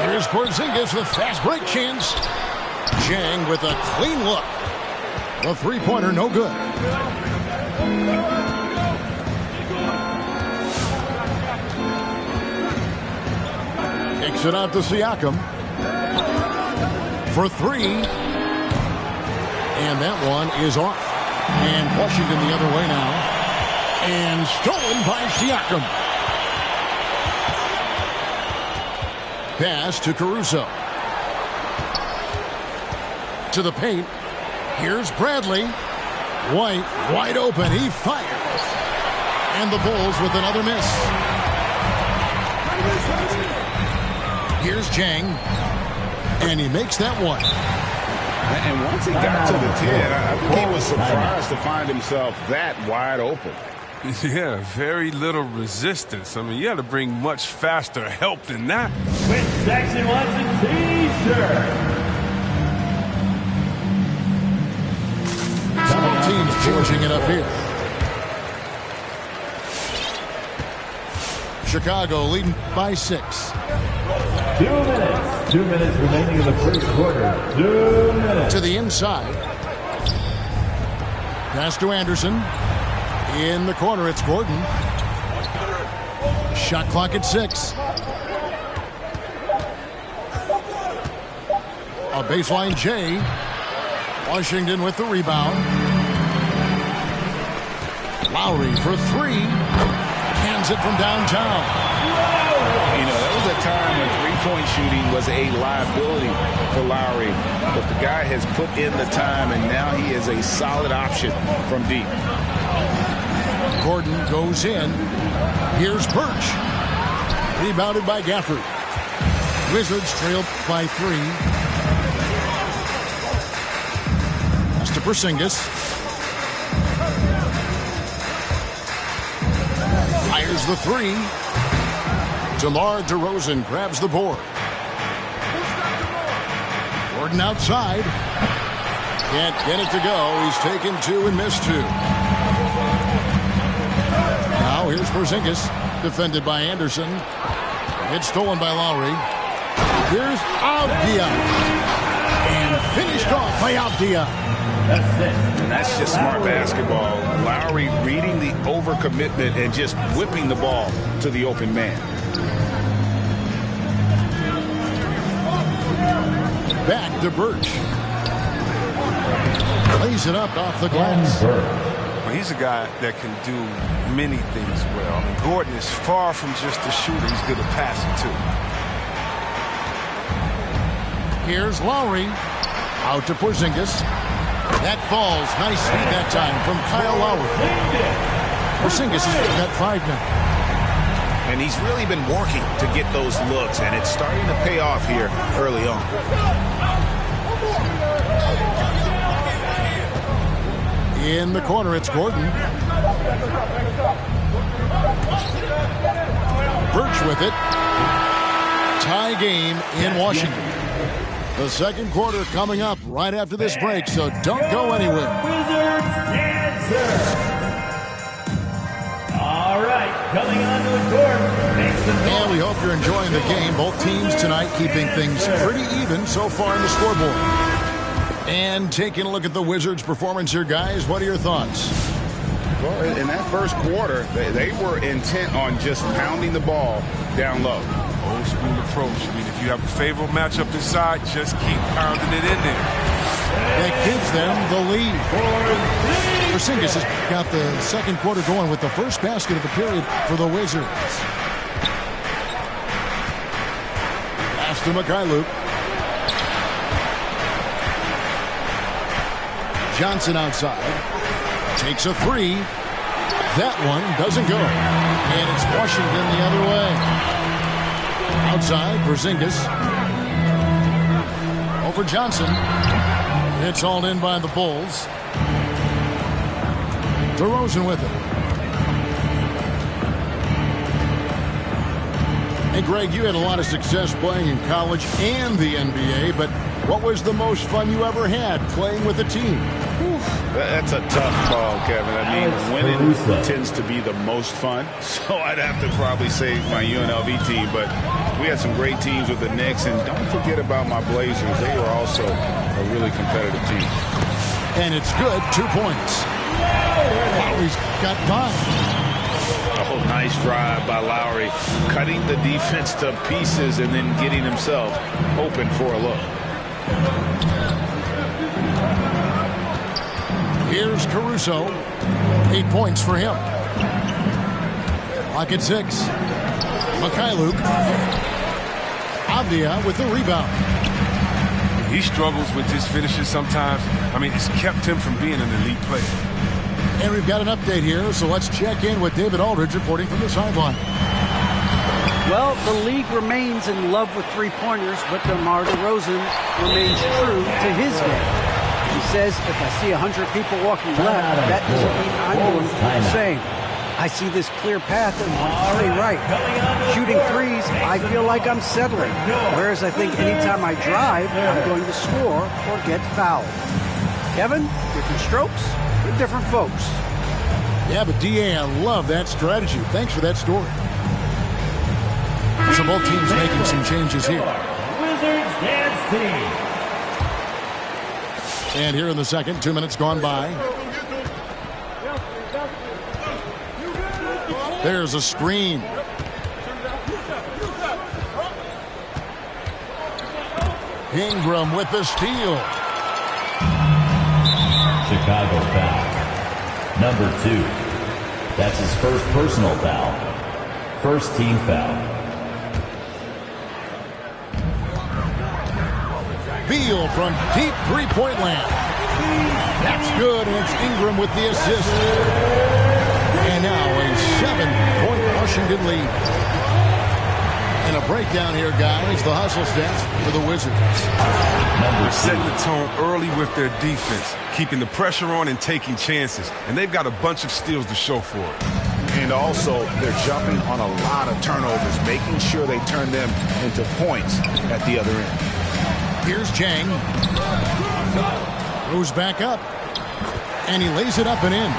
Here's Porzingis with fast break chance. Jang with a clean look. The three-pointer no good. Kicks it out to Siakam. For 3. And that one is off. And Washington the other way now. And stolen by Siakam. Pass to Caruso. To the paint. Here's Bradley. White wide open. He fires. And the Bulls with another miss. Here's Jang. And he makes that one. And once he got to the 10, I think he was surprised to find himself that wide open. Yeah, very little resistance. I mean, you had to bring much faster help than that. Quinn Sexton wants a T-shirt. Double teams changing it up here. Chicago leading by 6. 2 minutes. 2 minutes remaining in the first quarter. 2 minutes. To the inside. Pass to Anderson. In the corner, it's Gordon. Shot clock at 6. A baseline J. Washington with the rebound. Lowry for 3. Cans it from downtown. You know, that was a time when three-point shooting was a liability for Lowry. But the guy has put in the time, and now he is a solid option from deep. Gordon goes in. Here's Birch. Rebounded by Gafford. Wizards trail by 3. That's to Porzingis. Fires the 3. DeMar DeRozan grabs the board. Gordon outside. Can't get it to go. He's taken 2 and missed 2. Now here's Porzingis, defended by Anderson. It's stolen by Lowry. Here's Avdia. And finished off by Avdia. And that's just smart basketball. Lowry reading the overcommitment and just whipping the ball to the open man. Back to Birch. Lays it up off the glass. Well, he's a guy that can do many things well. I mean, Gordon is far from just a shooter. He's good at passing, too. Here's Lowry. Out to Porzingis. That falls. Nice feed that time from Kyle Lowry. Porzingis is at 5 now. And he's really been working to get those looks, and it's starting to pay off here early on. In the corner, it's Gordon. Birch with it. Tie game in Washington. The second quarter coming up right after this break, so don't go anywhere. Wizards dancer. All right, coming onto the court. And we hope you're enjoying the game. Both teams tonight keeping things pretty even so far in the scoreboard. And taking a look at the Wizards' performance here, guys, what are your thoughts? Well, in that first quarter, they were intent on just pounding the ball down low. Old school approach. I mean, if you have a favorable matchup inside, just keep pounding it in there. That gives them the lead. Porzingis has got the second quarter going with the first basket of the period for the Wizards. Pass to Mikhailuk. Johnson outside. Takes a three. That one doesn't go. And it's Washington the other way. Outside, Porzingis. Over Johnson. It's hauled in by the Bulls. DeRozan with it. Hey, Greg, you had a lot of success playing in college and the NBA, but what was the most fun you ever had playing with a team? That's a tough call, Kevin. I mean, winning tends to be the most fun, so I'd have to probably say my UNLV team, but we had some great teams with the Knicks, and don't forget about my Blazers. They were also a really competitive team. And it's good, 2 points. Lowry's got 5. Oh, nice drive by Lowry, cutting the defense to pieces and then getting himself open for a look. Here's Caruso. 8 points for him. Clock at 6. Mikhailuk. Avdia with the rebound. He struggles with his finishes sometimes. I mean, it's kept him from being an elite player. And we've got an update here, so let's check in with David Aldridge reporting from the sideline. Well, the league remains in love with three-pointers, but DeMar DeRozan remains true to his game. He says, if I see 100 people walking left, that doesn't mean I'm going to do the same. I see this clear path and want to play right. Shooting threes, I feel like I'm settling. Whereas I think anytime I drive, I'm going to score or get fouled. Kevin, different strokes for different folks. Yeah, but DA, I love that strategy. Thanks for that story. So both teams making some changes here. Wizards dance team. And here in the second, 2 minutes gone by. There's a screen. Ingram with the steal. Chicago foul. Number 2. That's his first personal foul. First team foul. Beal from deep three-point land. That's good, and it's Ingram with the assist. And now a 7-point Washington lead. And a breakdown here, guys. The hustle stats for the Wizards. They're setting the tone early with their defense, keeping the pressure on and taking chances. And they've got a bunch of steals to show for it. And also, they're jumping on a lot of turnovers, making sure they turn them into points at the other end. Here's Jang. Goes back up. And he lays it up and in.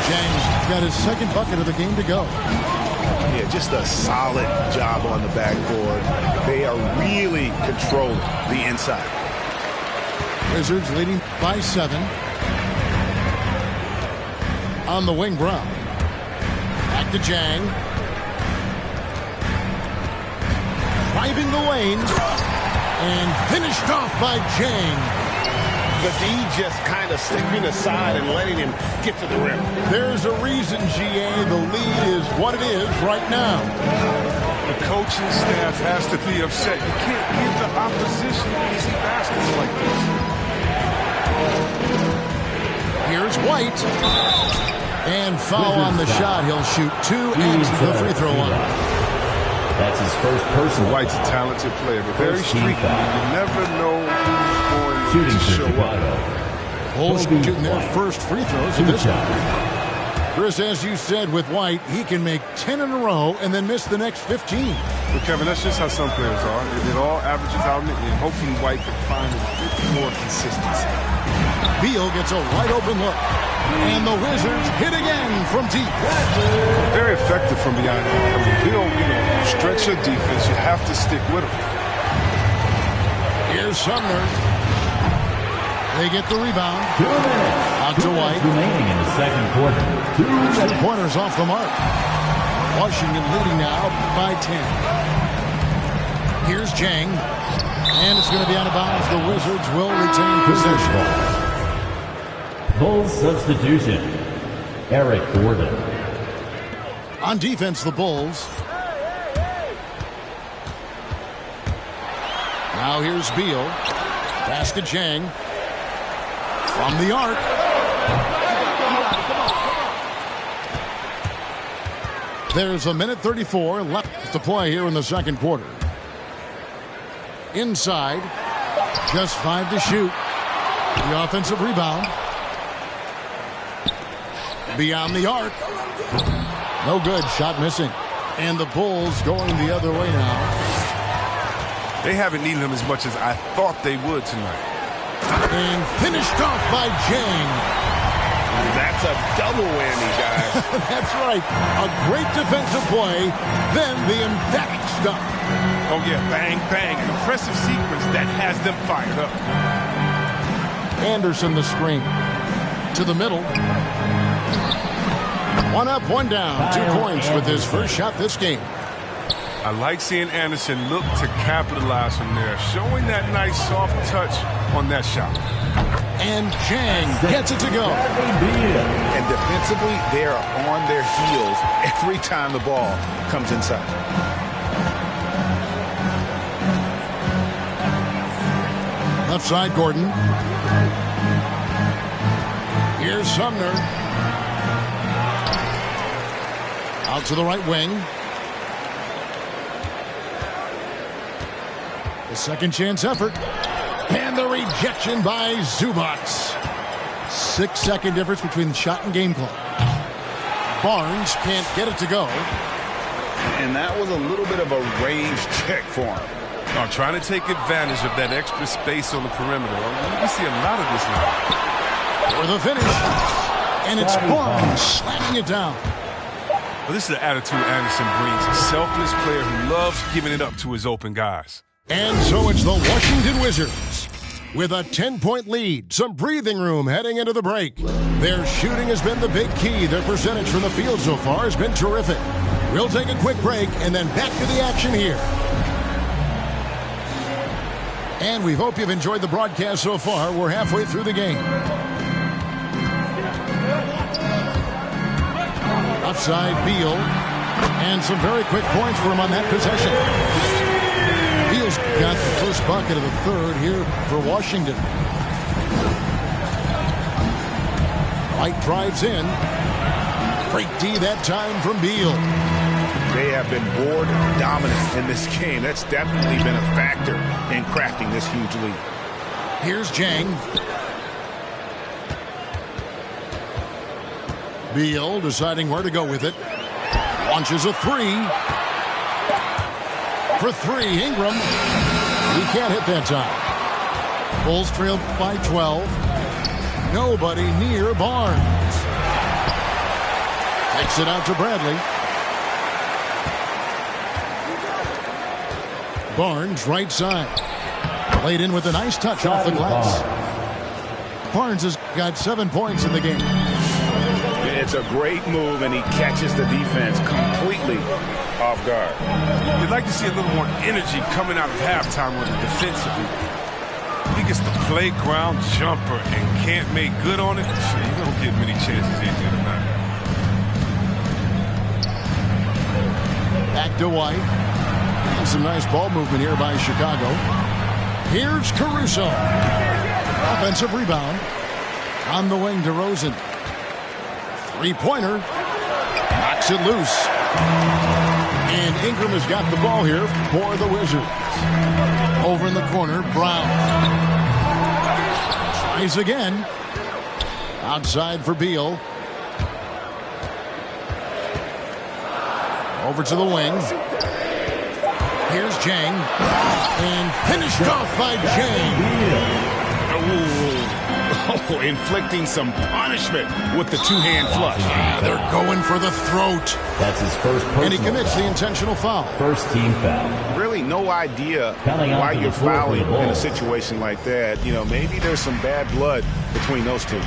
Jang's got his second bucket of the game to go. Yeah, just a solid job on the backboard. They are really controlling the inside. Wizards leading by 7. On the wing, Brown. Back to Jang. Driving the lane. And finished off by Jang. The D just kind of stepping aside and letting him get to the rim. There's a reason, GA, the lead is what it is right now. The coaching staff has to be upset. You can't give the opposition easy baskets like this. Here's White. And foul on the shot. He'll shoot 2 at the free throw line. That's his first personal. White's a talented player, but very streaky. You never know who's going to show up. Bulls shooting their first free throws in this one. Chris, as you said with White, he can make 10 in a row and then miss the next 15. But Kevin, that's just how some players are. It all averages out, and hopefully White can find a bit more consistency. Beal gets a wide open look. And the Wizards hit again from deep. Very effective from behind. I mean, Beal, stretch your defense. You have to stick with him. Here's Sumner. They get the rebound. 2 minutes. Out to White. Remaining in the second quarter. 2 minutes. 2 pointers off the mark. Washington leading now by 10. Here's Jang. And it's going to be out of bounds. The Wizards will retain possession. Bulls substitution. Eric Gordon. On defense, the Bulls. Now here's Beal. Pass to Jang. From the arc. There's a minute 34 left to play here in the second quarter. Inside. Just 5 to shoot. The offensive rebound. Beyond the arc. No good. Shot missing. And the Bulls going the other way now. They haven't needed him as much as I thought they would tonight. And finished off by Jang. That's a double whammy, guys. That's right. A great defensive play, then the emphatic stuff. Oh, yeah, bang, bang. An impressive sequence that has them fired up. Anderson the screen. To the middle. 1 up, 1 down. 2 points with his first shot this game. I like seeing Anderson look to capitalize from there, showing that nice soft touch on that shot. And Jang gets it to go. And defensively, they are on their heels every time the ball comes inside. Left side, Gordon. Here's Sumner. Out to the right wing. The second chance effort. And the rejection by Zubac. 6-second difference between the shot and game clock. Barnes can't get it to go. And that was a little bit of a range check for him. Trying to take advantage of that extra space on the perimeter. We see a lot of this now. For the finish. And it's Barnes slamming it down. Well, this is the attitude Anderson brings. A selfless player who loves giving it up to his open guys. And so it's the Washington Wizards with a 10-point lead. Some breathing room heading into the break. Their shooting has been the big key. Their percentage from the field so far has been terrific. We'll take a quick break and then back to the action here. And we hope you've enjoyed the broadcast so far. We're halfway through the game. Upside Beal. And some very quick points for him on that possession. Beal's got the first bucket of the third here for Washington. White drives in. Great D that time from Beal. They have been board dominant in this game. That's definitely been a factor in crafting this huge lead. Here's Jang. Beal deciding where to go with it. Launches a three. For 3, Ingram. He can't hit that time. Bulls trailed by 12. Nobody near Barnes. Takes it out to Bradley. Barnes, right side. Played in with a nice touch off the glass. Barnes has got 7 points in the game. It's a great move, and he catches the defense completely off guard. You'd like to see a little more energy coming out of halftime with it defensively. He gets the playground jumper and can't make good on it. You don't get many chances easier than that. Back to White. And some nice ball movement here by Chicago. Here's Caruso. Offensive rebound. On the wing to Rosen. 3-pointer. Knocks it loose. And Ingram has got the ball here for the Wizards. Over in the corner, Brown. Tries again. Outside for Beal. Over to the wing. Here's Jang. And finished off by Jang. Oh, inflicting some punishment with the two-hand flush. Yeah, they're going for the throat. That's his first personal And he commits foul. the intentional foul. First team foul. Really no idea why you're fouling in a situation like that. You know, maybe there's some bad blood between those two.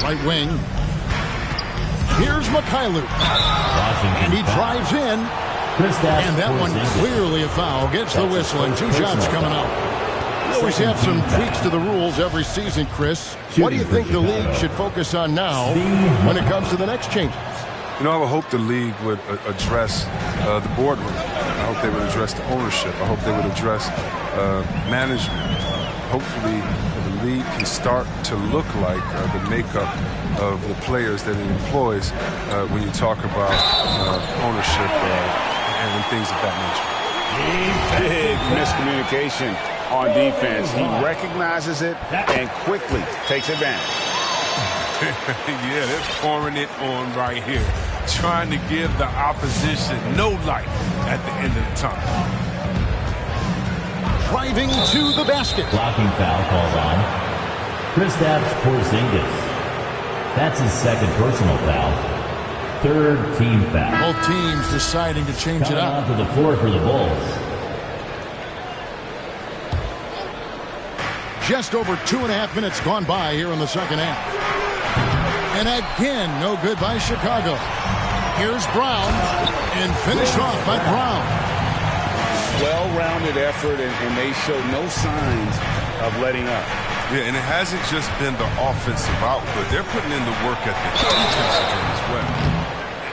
Right wing. Here's Mikhailuk. And he drives in. And that one clearly a foul. Gets the whistle and 2 shots coming up. We always have some tweaks to the rules every season, Chris. What do you think the league should focus on now when it comes to the next changes? You know, I would hope the league would address the boardroom. I hope they would address the ownership. I hope they would address management. Hopefully, the league can start to look like the makeup of the players that it employs when you talk about ownership and things of that nature. Big miscommunication on defense. He recognizes it and quickly takes advantage. Yeah, they're pouring it on right here, trying to give the opposition no light at the end of the tunnel. Driving to the basket. Blocking foul called on Kristaps Porzingis. That's his second personal foul. Third team foul. Both teams deciding to change it up. Onto the floor for the Bulls. Just over 2.5 minutes gone by here in the second half. And again, no good by Chicago. Here's Brown, and finished off by Brown. Well-rounded effort, and they show no signs of letting up. Yeah, and it hasn't just been the offensive output. They're putting in the work at the defensive end as well.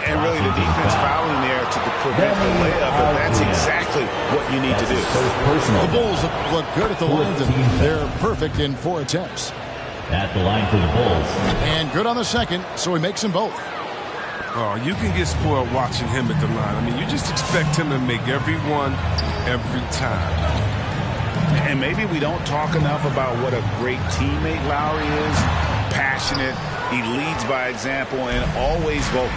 And really, the defense fouling there to prevent the layup, but that's exactly what you need to do. The Bulls look good at the line, and they're perfect in 4 attempts. At the line for the Bulls. And good on the second, so he makes them both. Oh, you can get spoiled watching him at the line. I mean, you just expect him to make every one, every time. And maybe we don't talk enough about what a great teammate Lowry is. Passionate, he leads by example, and always vocal.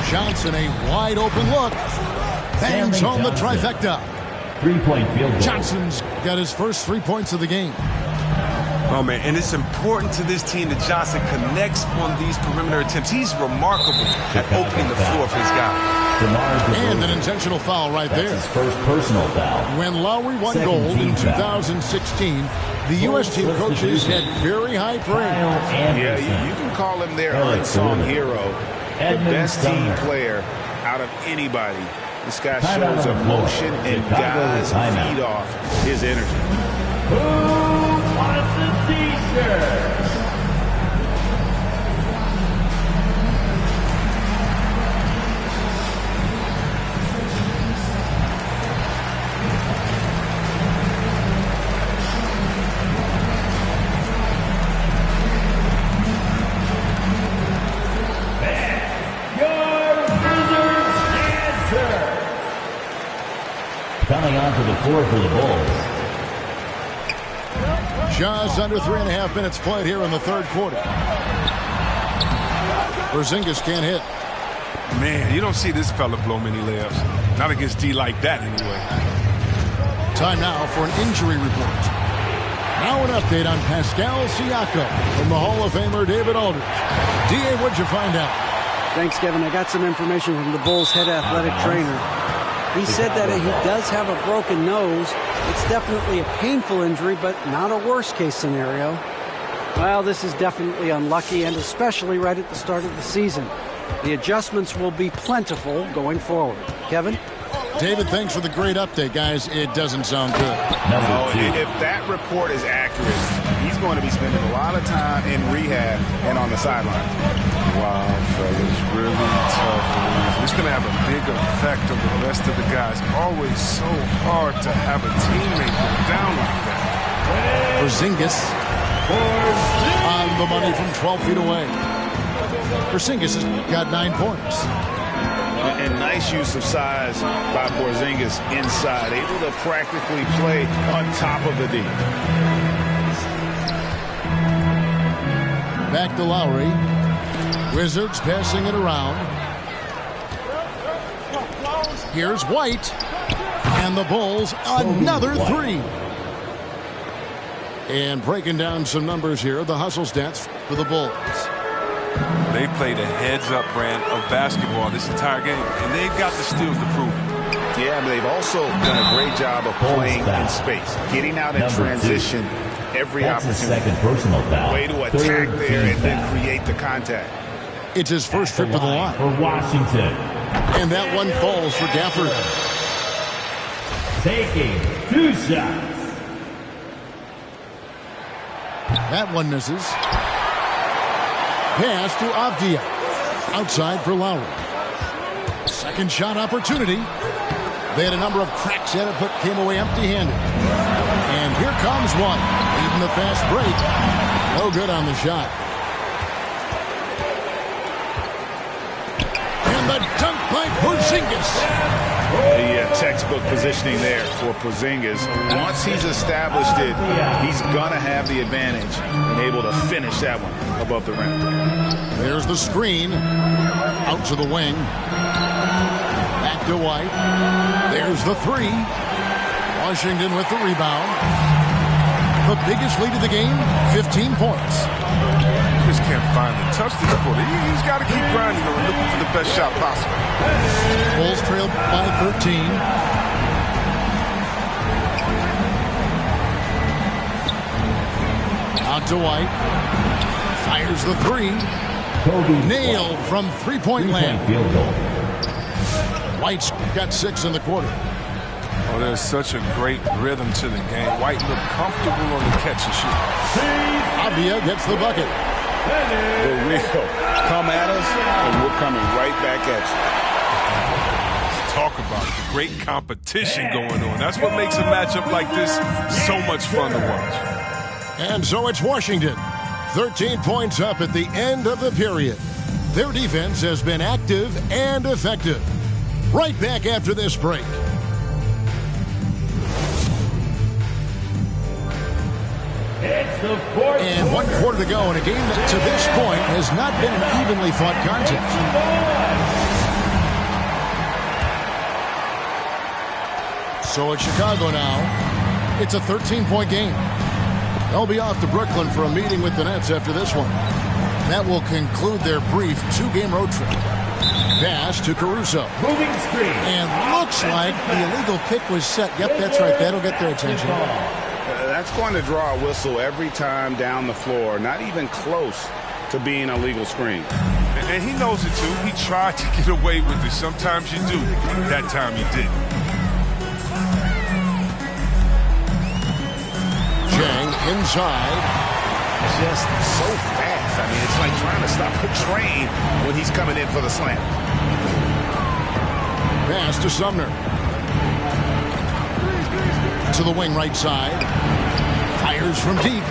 Johnson, a wide open look. Bangs home the trifecta. 3-point field goal. Johnson's got his first 3 points of the game. Oh, man, and it's important to this team that Johnson connects on these perimeter attempts. He's remarkable at opening the floor for his guy. And an intentional foul right there. That's his first personal foul. When Lowry won gold in 2016, the U.S. team coaches had very high praise. Yeah, you can call him their unsung hero. The best team player out of anybody. This guy shows emotion and guys feed off his energy. Who wants a t-shirt? Coming onto the floor for the Bulls. Just under 3.5 minutes played here in the third quarter. Porzingis can't hit. Man, you don't see this fella blow many layups. Not against D like that, anyway. Time now for an injury report. Now an update on Pascal Siakam from the Hall of Famer David Aldridge. D.A., what'd you find out? Thanks, Kevin. I got some information from the Bulls' head athletic trainer. He said that he does have a broken nose. It's definitely a painful injury, but not a worst-case scenario. Well, this is definitely unlucky, and especially right at the start of the season. The adjustments will be plentiful going forward. Kevin? David, thanks for the great update, guys. It doesn't sound good. No, if that report is accurate, he's going to be spending a lot of time in rehab and on the sideline. Wow, fellas, really tough news. It's going to have a big effect on the rest of the guys. Always so hard to have a teammate go down like that. Porzingis on the money from 12 feet away. Porzingis has got 9 points. And nice use of size by Porzingis inside, able to practically play on top of the D. Back to Lowry. Wizards passing it around. Here's White. And the Bulls, another three. And breaking down some numbers here, the hustle stats for the Bulls. They played a heads-up brand of basketball this entire game, and they've got the steals to prove it. Yeah, but they've also done a great job of playing in space, getting out in transition every opportunity. Second personal foul. Way to attack there and then create the contact. It's his first trip to the line. For Washington. And that one falls for Gafford. Taking 2 shots. That one misses. Pass to Avdia. Outside for Lowry. Second shot opportunity. They had a number of cracks at it, but came away empty-handed. And here comes one. Even the fast break. No good on the shot. And the dunk by Porzingis. The textbook positioning there for Porzingis. Once he's established it, he's going to have the advantage and able to finish that one above the rim. There's the screen. Out to the wing. Back to White. There's the three. Washington with the rebound. The biggest lead of the game, 15 points. Just can't find the touch this quarter. He's got to keep grinding and looking for the best shot possible. Bulls trailed by 13. Out to White. Fires the three. Nailed from three-point land. Field goal. White's got 6 in the quarter. Oh, there's such a great rhythm to the game. White looked comfortable on the catch and shoot. Avdia gets the bucket. The real come at us, and we're coming right back at you. Talk about the great competition going on. That's what makes a matchup like this so much fun to watch. And so it's Washington. 13 points up at the end of the period. Their defense has been active and effective. Right back after this break. It's the fourth. And 1 quarter to go in a game that to this point has not been an evenly fought contest. So it's Chicago now. It's a 13-point game. They'll be off to Brooklyn for a meeting with the Nets after this one. That will conclude their brief 2-game road trip. Pass to Caruso. Moving screen. And looks like the illegal pick was set. Yep, that's right. That'll get their attention. That's going to draw a whistle every time down the floor. Not even close to being a legal screen. And he knows it too. He tried to get away with it. Sometimes you do. That time he didn't. Jang inside. Just so fast. I mean, it's like trying to stop a train when he's coming in for the slam. Pass to Sumner. To the wing right side. Fires from deep.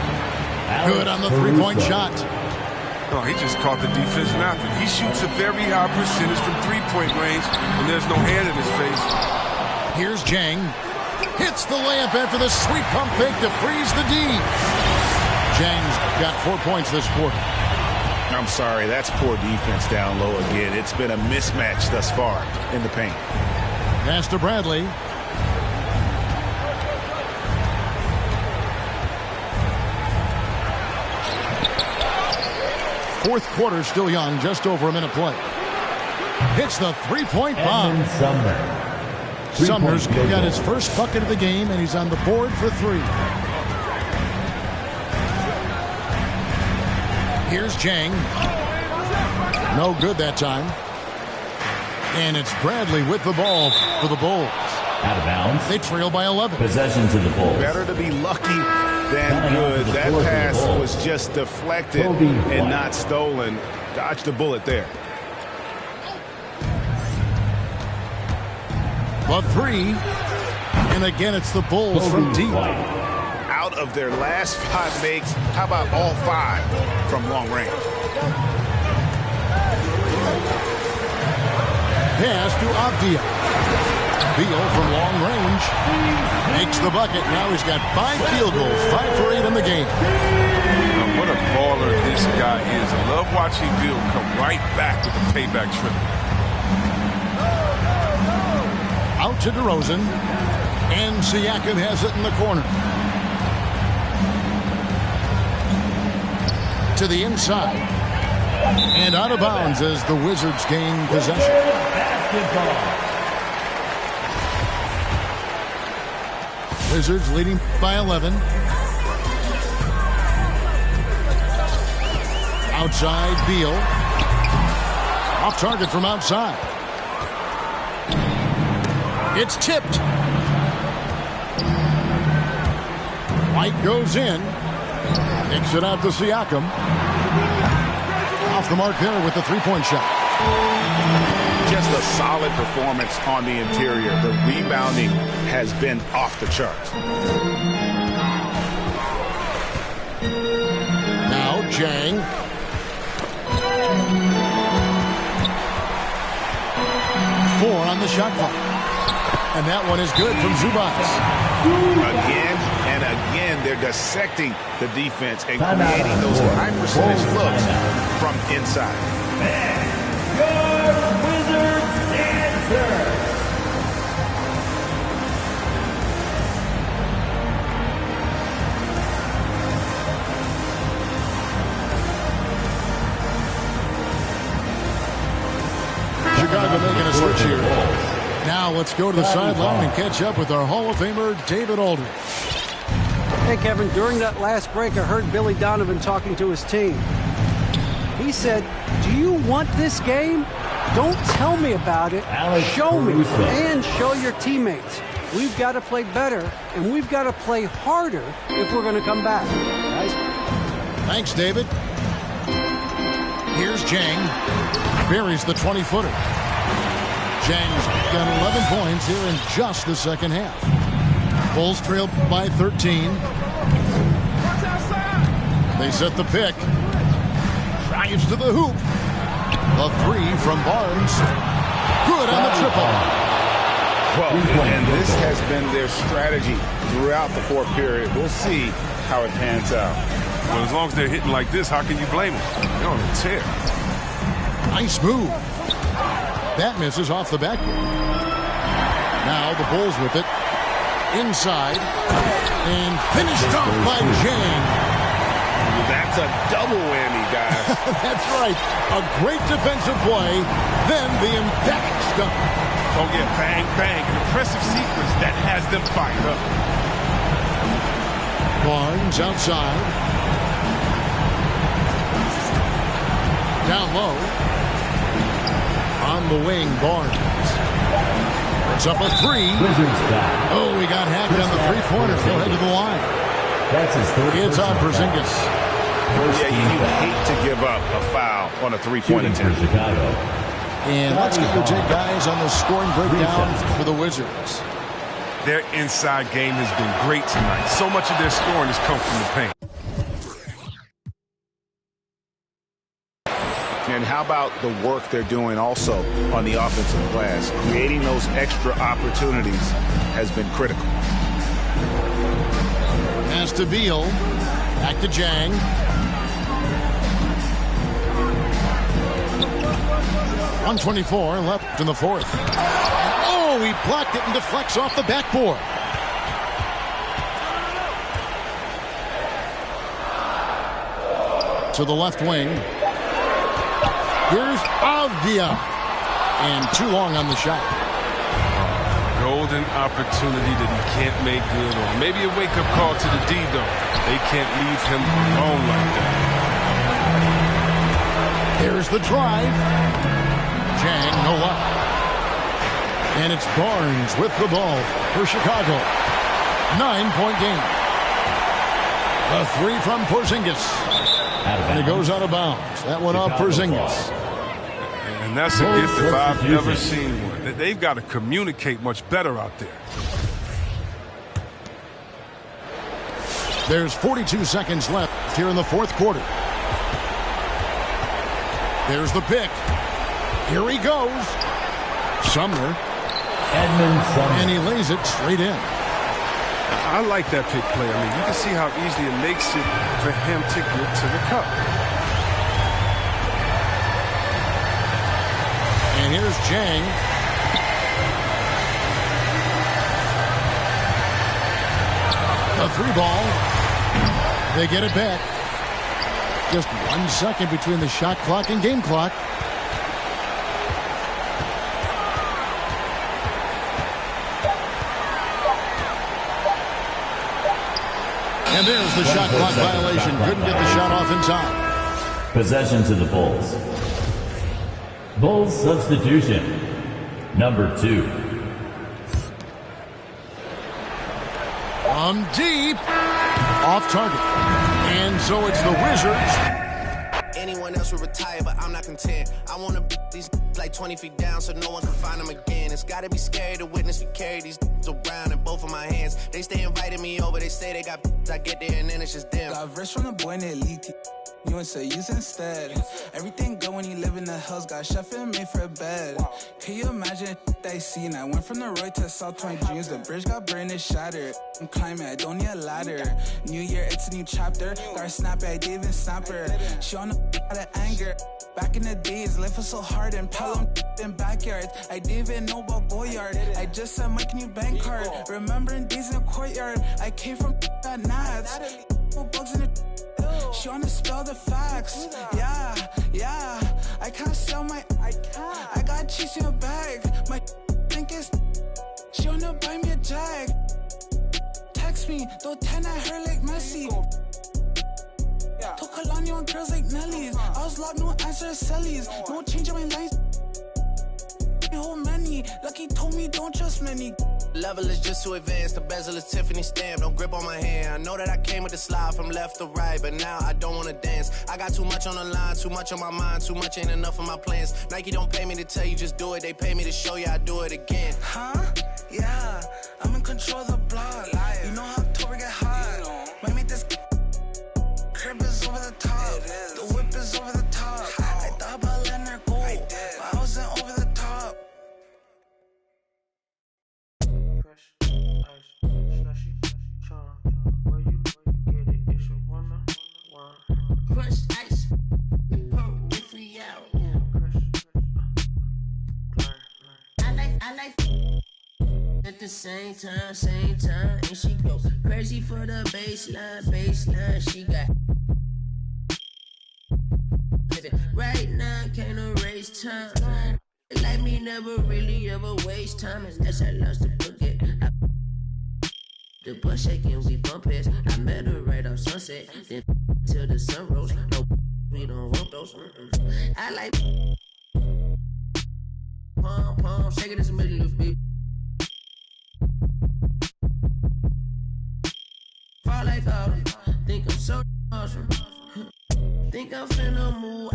Good on the three-point shot. No, he just caught the defense napping. He shoots a very high percentage from three-point range, and there's no hand in his face. Here's Jang. Hits the layup after the sweet pump fake to freeze the D. Jang's got 4 points this quarter. I'm sorry, that's poor defense down low again. It's been a mismatch thus far in the paint. Pass to Bradley. Fourth quarter still young, just over a minute play. Hits the three-point bomb. Sumner's got his first bucket of the game, and he's on the board for 3. Here's Jang. No good that time. And it's Bradley with the ball for the Bulls. Out of bounds. They trail by 11. Possession to the Bulls. Better to be lucky than good. That pass was just deflected and not stolen. Dodged the bullet there. The 3. And again, it's the Bulls from deep. Out of their last 5 makes, how about all 5 from long range? Pass to Avdia. Beal from long range. Makes the bucket. Now he's got 5 field goals. 5 for 8 in the game. What a baller this guy is. I love watching Beal come right back with the payback triple. Out to DeRozan. And Siakam has it in the corner. to the inside. And out of bounds as the Wizards gain possession. Wizards leading by 11. Outside, Beal. Off target from outside. It's tipped. White goes in. Kicks it out to Siakam. Off the mark there with the three-point shot. Just a solid performance on the interior. The rebounding has been off the charts. Now Jang. Four on the shot clock. And that one is good from Zubac. Again and again, they're dissecting the defense and creating those high percentage looks from inside. Your Wizards answer. Chicago making a switch here. Now let's go to the sideline and catch up with our Hall of Famer, David Aldridge. Hey, Kevin, during that last break, I heard Billy Donovan talking to his team. He said, do you want this game? Don't tell me about it. Show me and show your teammates. We've got to play better, and we've got to play harder if we're going to come back. Guys? Thanks, David. Here's Jang. Buries the 20-footer. Jang's got 11 points here in just the second half. Bulls trail by 13. They set the pick. Drives to the hoop. A three from Barnes. Good on the triple. Well, and this has been their strategy throughout the fourth period. We'll see how it pans out. Well, as long as they're hitting like this, how can you blame them? They're on a tear. Nice move. That misses off the backboard. Now the Bulls with it. Inside. And finished off by Jang. That's a double whammy, guys. That's right. A great defensive play. Then the emphatic stuff. Oh, yeah, bang, bang. An impressive sequence that has them fired up. Barnes outside. Down low. On the wing, Barnes. It's up a three. Oh, he got hacked on the three-pointer. He'll head to the line. That's his third. It's on Porzingis. Yeah, you hate to give up a foul on a three-point attempt. And let's get your take, guys, on the scoring breakdown for the Wizards. Their inside game has been great tonight. So much of their scoring has come from the paint. And how about the work they're doing also on the offensive glass? Creating those extra opportunities has been critical. Pass to Beal. Back to Jang. .124 left in the fourth. Oh, he blocked it and deflects off the backboard. To the left wing. Here's Avdia. And too long on the shot. Golden opportunity that he can't make good on. Maybe a wake-up call to the D, though. They can't leave him alone like that. Here's the drive. Jang, no luck. And it's Barnes with the ball for Chicago. 9-point game. A three from Porzingis. And it goes out of bounds. That one off Porzingis. And that's a gift if I've never seen one. They've got to communicate much better out there. There's 42 seconds left here in the fourth quarter. There's the pick. Here he goes. Sumner. Edmund Sumner. And he lays it straight in. I like that pick play. I mean, you can see how easily it makes it for him to get to the cup. And here's Jang. A three ball. They get it back. Just 1 second between the shot clock and game clock. And there's the shot clock violation. Couldn't get the shot off in time. Possession to the Bulls. Bulls substitution. Number 2. From deep. Off target. And so it's the Wizards. Anyone else would retire, but I'm not content. I want to these like 20 feet down so no one can find them again. It's got to be scary to witness me carry these around in both of my hands. They stay inviting me over. They say they got I get there and then it's just them. Got rich from the boy in the elite. You and say use instead. Everything good when you live in the hills. Got chef and made for a bed. Can you imagine that I seen? I went from the Roy to South Point Dreams. The bridge got burned and shattered. I'm climbing, I don't need a ladder. New year, it's a new chapter. Got her snap it, I didn't even snap her. She on the out of anger. Back in the days, life was so hard and Pelham in backyards. I didn't even know about Goyard. I just sent my new bank card. Remembering days in the courtyard. I came from that Nats. No bugs in the. She wanna spell the facts. Yeah. I can't sell my. I got cheese in a bag. My think is. She wanna buy me a jag. Text me, throw 10 at her like Messi. Took Kalani on girls like Nelly's. I was locked, no answer to Sally's. No change in my lines. Whole many. Lucky told me don't trust many. Level is just too advanced. The bezel is Tiffany stamp. Don't grip on my hand. I know that I came with the slide from left to right, but now I don't wanna dance. I got too much on the line, too much on my mind, too much ain't enough of my plans. Nike don't pay me to tell you just do it. They pay me to show you I do it again. Huh? Yeah. I'm in control of the block. You know how October get hot. Might make this crib is over the top. The whip is over the top. I thought about letting her go, but I wasn't over the top. Crushed ice, pump if we out. I like at the same time, and she go crazy for the baseline. She got right now, can't erase time. Like me, never really ever waste time, unless I lost the bucket. The butt shaking, we bump heads. I met her right off Sunset, then till the sun rose. No, we don't want those. I like pom, shake it in the middle of it. Fall like all, think I'm so awesome. Think I'm finna move.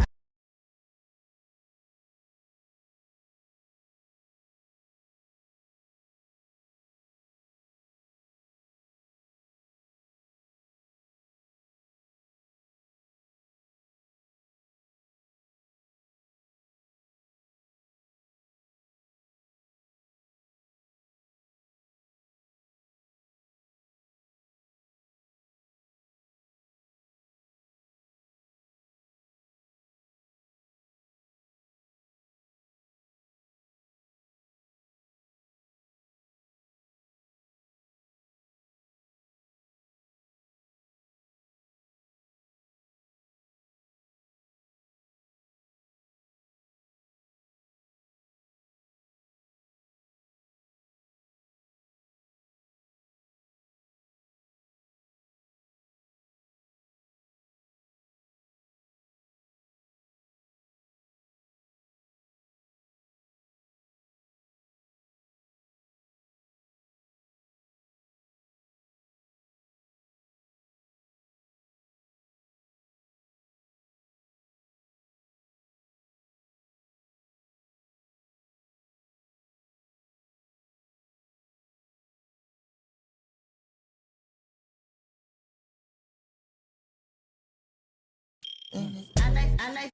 I like.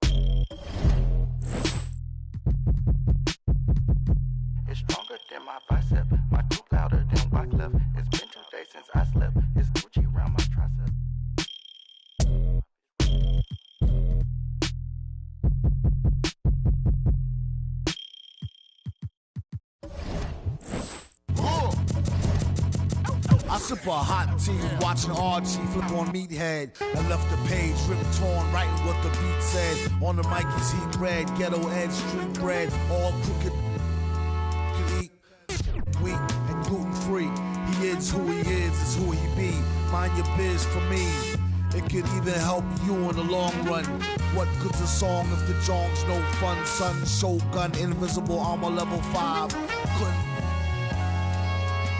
It's stronger than my bicep. My coupe louder than Wyclef. It's been 2 days since I slept. It's Gucci around my tricep. I sip a hot tea, watching Archie flip on Meathead. I left the page ripped torn, writing what the beat said. On the mic is heat red, ghetto edge, street bread, all crooked. Can eat wheat and gluten free. He is who he is who he be. Mind your biz for me. It could even help you in the long run. What good's a song if the jong's no fun? Son, Shogun, invisible armor level 5. Couldn't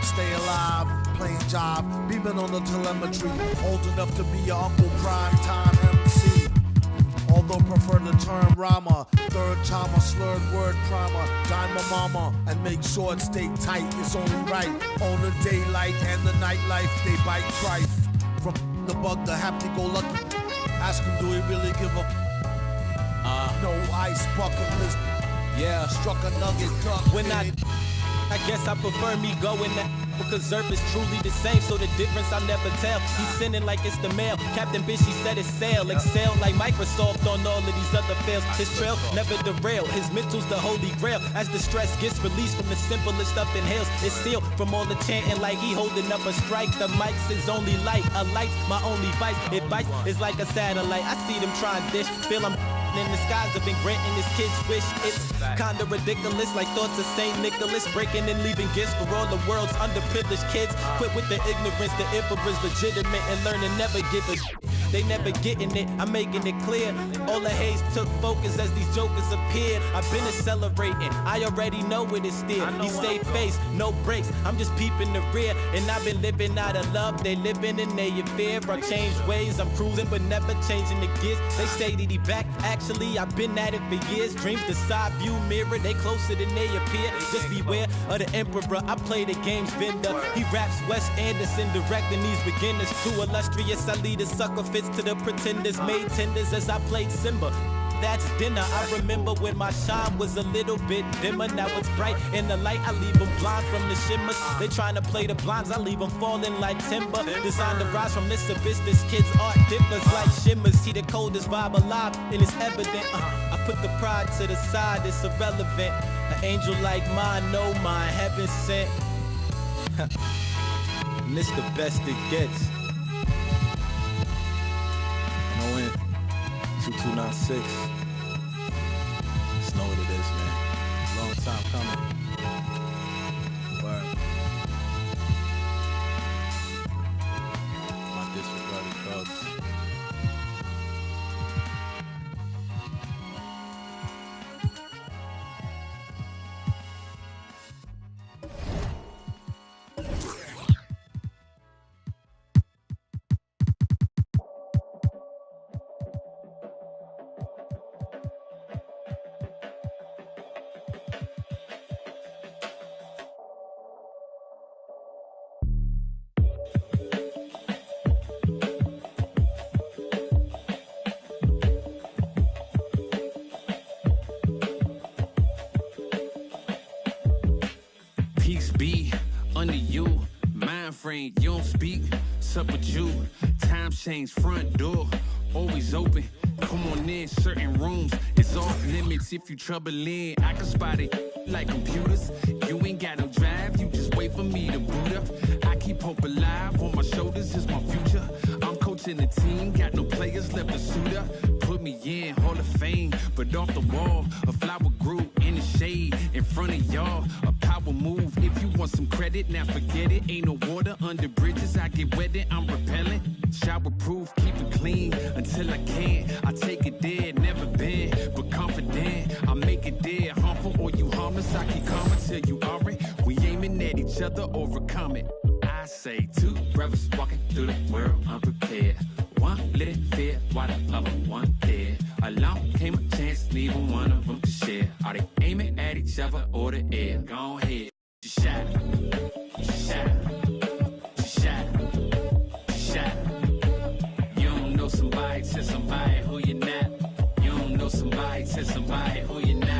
stay alive, playing job, beaming on the telemetry. Old enough to be your uncle, prime time MC. Although prefer the term rama, third time a slurred word primer. Dime my mama and make sure it stay tight. It's only right on the daylight and the nightlife. They bite trife. From the bug to happy-go-lucky. Ask him, do he really give a no ice bucket list? Yeah, struck a nugget duck. When I guess I prefer me going that because Zerp is truly the same, so the difference I'll never tell. He's sending like it's the mail. Captain Bishy said it's sail. Excel like Microsoft on all of these other fails. His trail never derail. His mental's the holy grail. As the stress gets released from the simplest stuff inhales, it's sealed from all the chanting like he holding up a strike. The mic's his only light. A light's my only vice. Advice is like a satellite. I see them trying dish. Feel I'm in the skies have been granting his kids wish. It's kinda ridiculous, like thoughts of St. Nicholas, breaking and leaving gifts for all the world's underprivileged kids. Quit with the ignorance, the emperor's legitimate, and learn to never give a shit. They never getting it, I'm making it clear. All the haze took focus as these jokers appeared. I've been accelerating, I already know it is still. He stay face, no brakes, I'm just peeping the rear. And I've been living out of love, they living in their fear. I changed ways, I'm cruising but never changing the gears. They say that he back, actually I've been at it for years. Dreams the side view mirror, they closer than they appear. Just beware of the emperor, I play the game's vendor. He raps Wes Anderson, directing these beginners. Too illustrious, I lead a sucker fits to the pretenders. Made tenders as I played Simba. That's dinner. I remember when my shine was a little bit dimmer. Now it's bright in the light. I leave them blind from the shimmers. They trying to play the blinds. I leave them falling like timber. Designed to rise from this abyss. This kid's art differs like shimmers. He the coldest vibe alive, and it's evident. I put the pride to the side. It's irrelevant. An angel like mine, no mine, heaven sent. And it's the best it gets. And ON 2296. Just know what it is, man. Long time coming. Word. My disregarded thugs. You don't speak, sup with you. Time change, front door, always open. Come on in, certain rooms, it's off limits. If you trouble in, I can spot it like computers. You ain't got no drive, you just wait for me to boot up. I keep hope alive, on my shoulders is my future. I'm coaching the team, got no players left to suit up. Put me in, Hall of Fame, but off the wall, a flower grew in the shade in front of y'all. A power move, if you want some credit, now forget it. Ain't no water under bridges, I get wetted, I'm repellent. Shower proof, keep it clean until I can. I take it there, never been, but confident. I make it there, harmful or you harmless. I keep calm until you aren't. We aiming at each other, overcome it. I say two brothers walking through the world unprepared. One lit fear, while the other one dead. Along came a chance, neither one of them to share. Are they aiming at each other or the air? Go ahead, just shot, just shot, just shot, just shot. You don't know somebody, tell somebody who you're not. You don't know somebody, tell somebody who you're not.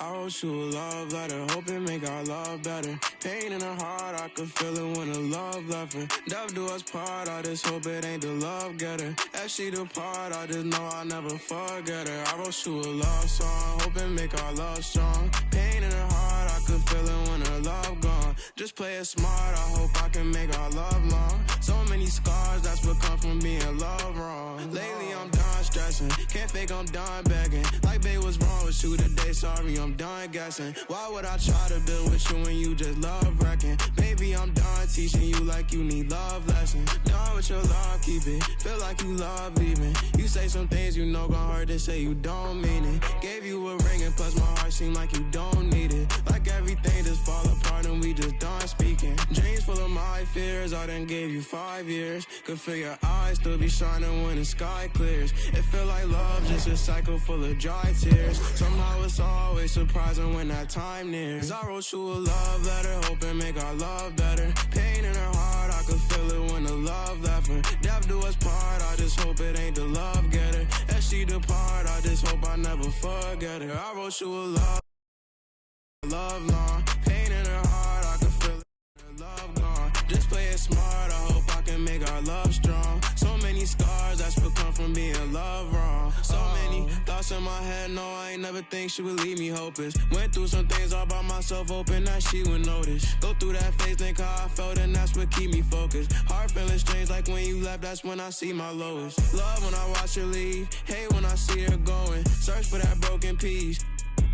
I wrote you a love letter, hoping make our love better. Pain in her heart, I could feel it when the love left her. Death do us part, I just hope it ain't the love getter. As she depart, I just know I'll never forget her. I wrote you a love song, hoping make our love strong. Pain in her heart, I could feel it when her love gone. Just play it smart, I hope I can make our love long. So many scars, that's what come from being loved wrong. Lately I'm done stressing, can't fake I'm done begging. Like babe, what's wrong with you today? Sorry, I'm done guessing. Why would I try to build with you when you just love wrecking? Baby, I'm done teaching you like you need love lessons. Done with your love, keep it. Feel like you love leaving. You say some things you know gon' hurt, they say you don't mean it. Gave you a ring and plus my heart seem like you don't need it. Like everything just fall apart and we just done speaking. Dreams full of my fears, I done gave you 5 years. Could feel your eyes still be shining when the sky clears. It feel like love, just a cycle full of dry tears. Somehow it's always surprising when that time nears. I wrote you a love letter, hoping make our love better. Pain in her heart, I could feel it when the love left her. Death do us part, I just hope it ain't the love getter. As she depart, I just hope I never forget her. I wrote you a love long. Pain in her heart, I could feel it when her love gone. Just play it smart, I hope I can make our love strong. So many scars, that's what come from being loved wrong. So many thoughts in my head, no, I ain't never think she would leave me hopeless. Went through some things all by myself, hoping that she would notice. Go through that phase, think how I felt, and that's what keep me focused. Heart feeling strange, like when you left, that's when I see my lowest. Love when I watch her leave, hate when I see her going. Search for that broken piece,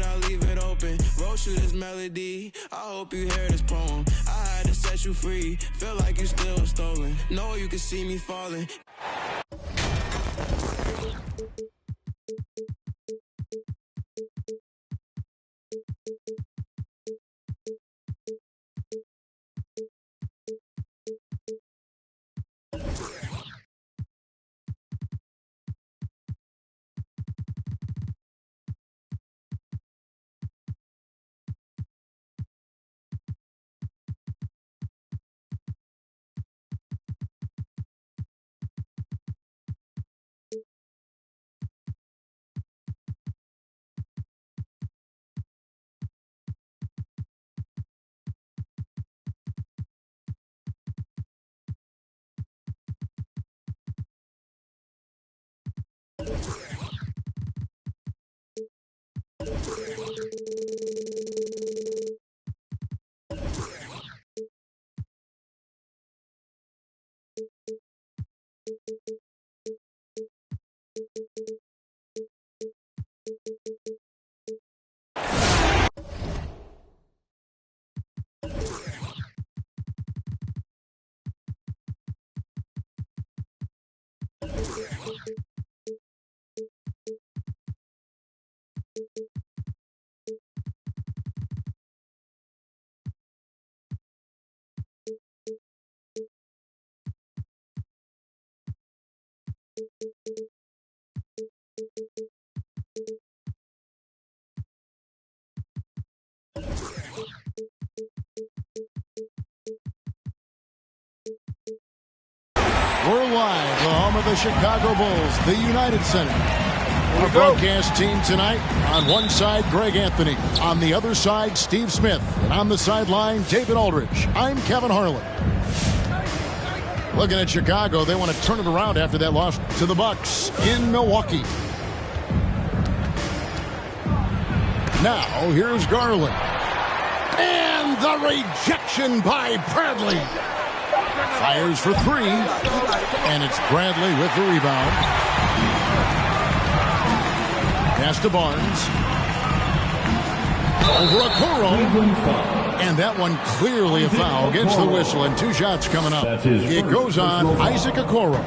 I leave it open. Wrote you this melody, I hope you hear this poem. I had to set you free, feel like you still stolen. Know you can see me falling. We're live, the home of the Chicago Bulls, the United Center. Our broadcast team tonight, on one side, Greg Anthony. On the other side, Steve Smith. And on the sideline, David Aldridge. I'm Kevin Harlan. Looking at Chicago, they want to turn it around after that loss to the Bucks in Milwaukee. Now, here's Garland. And the rejection by Bradley. Fires for three, and it's Bradley with the rebound. Pass to Barnes. Over Okoro. And that one clearly a foul. Gets the whistle, and 2 shots coming up. It goes on Isaac Okoro.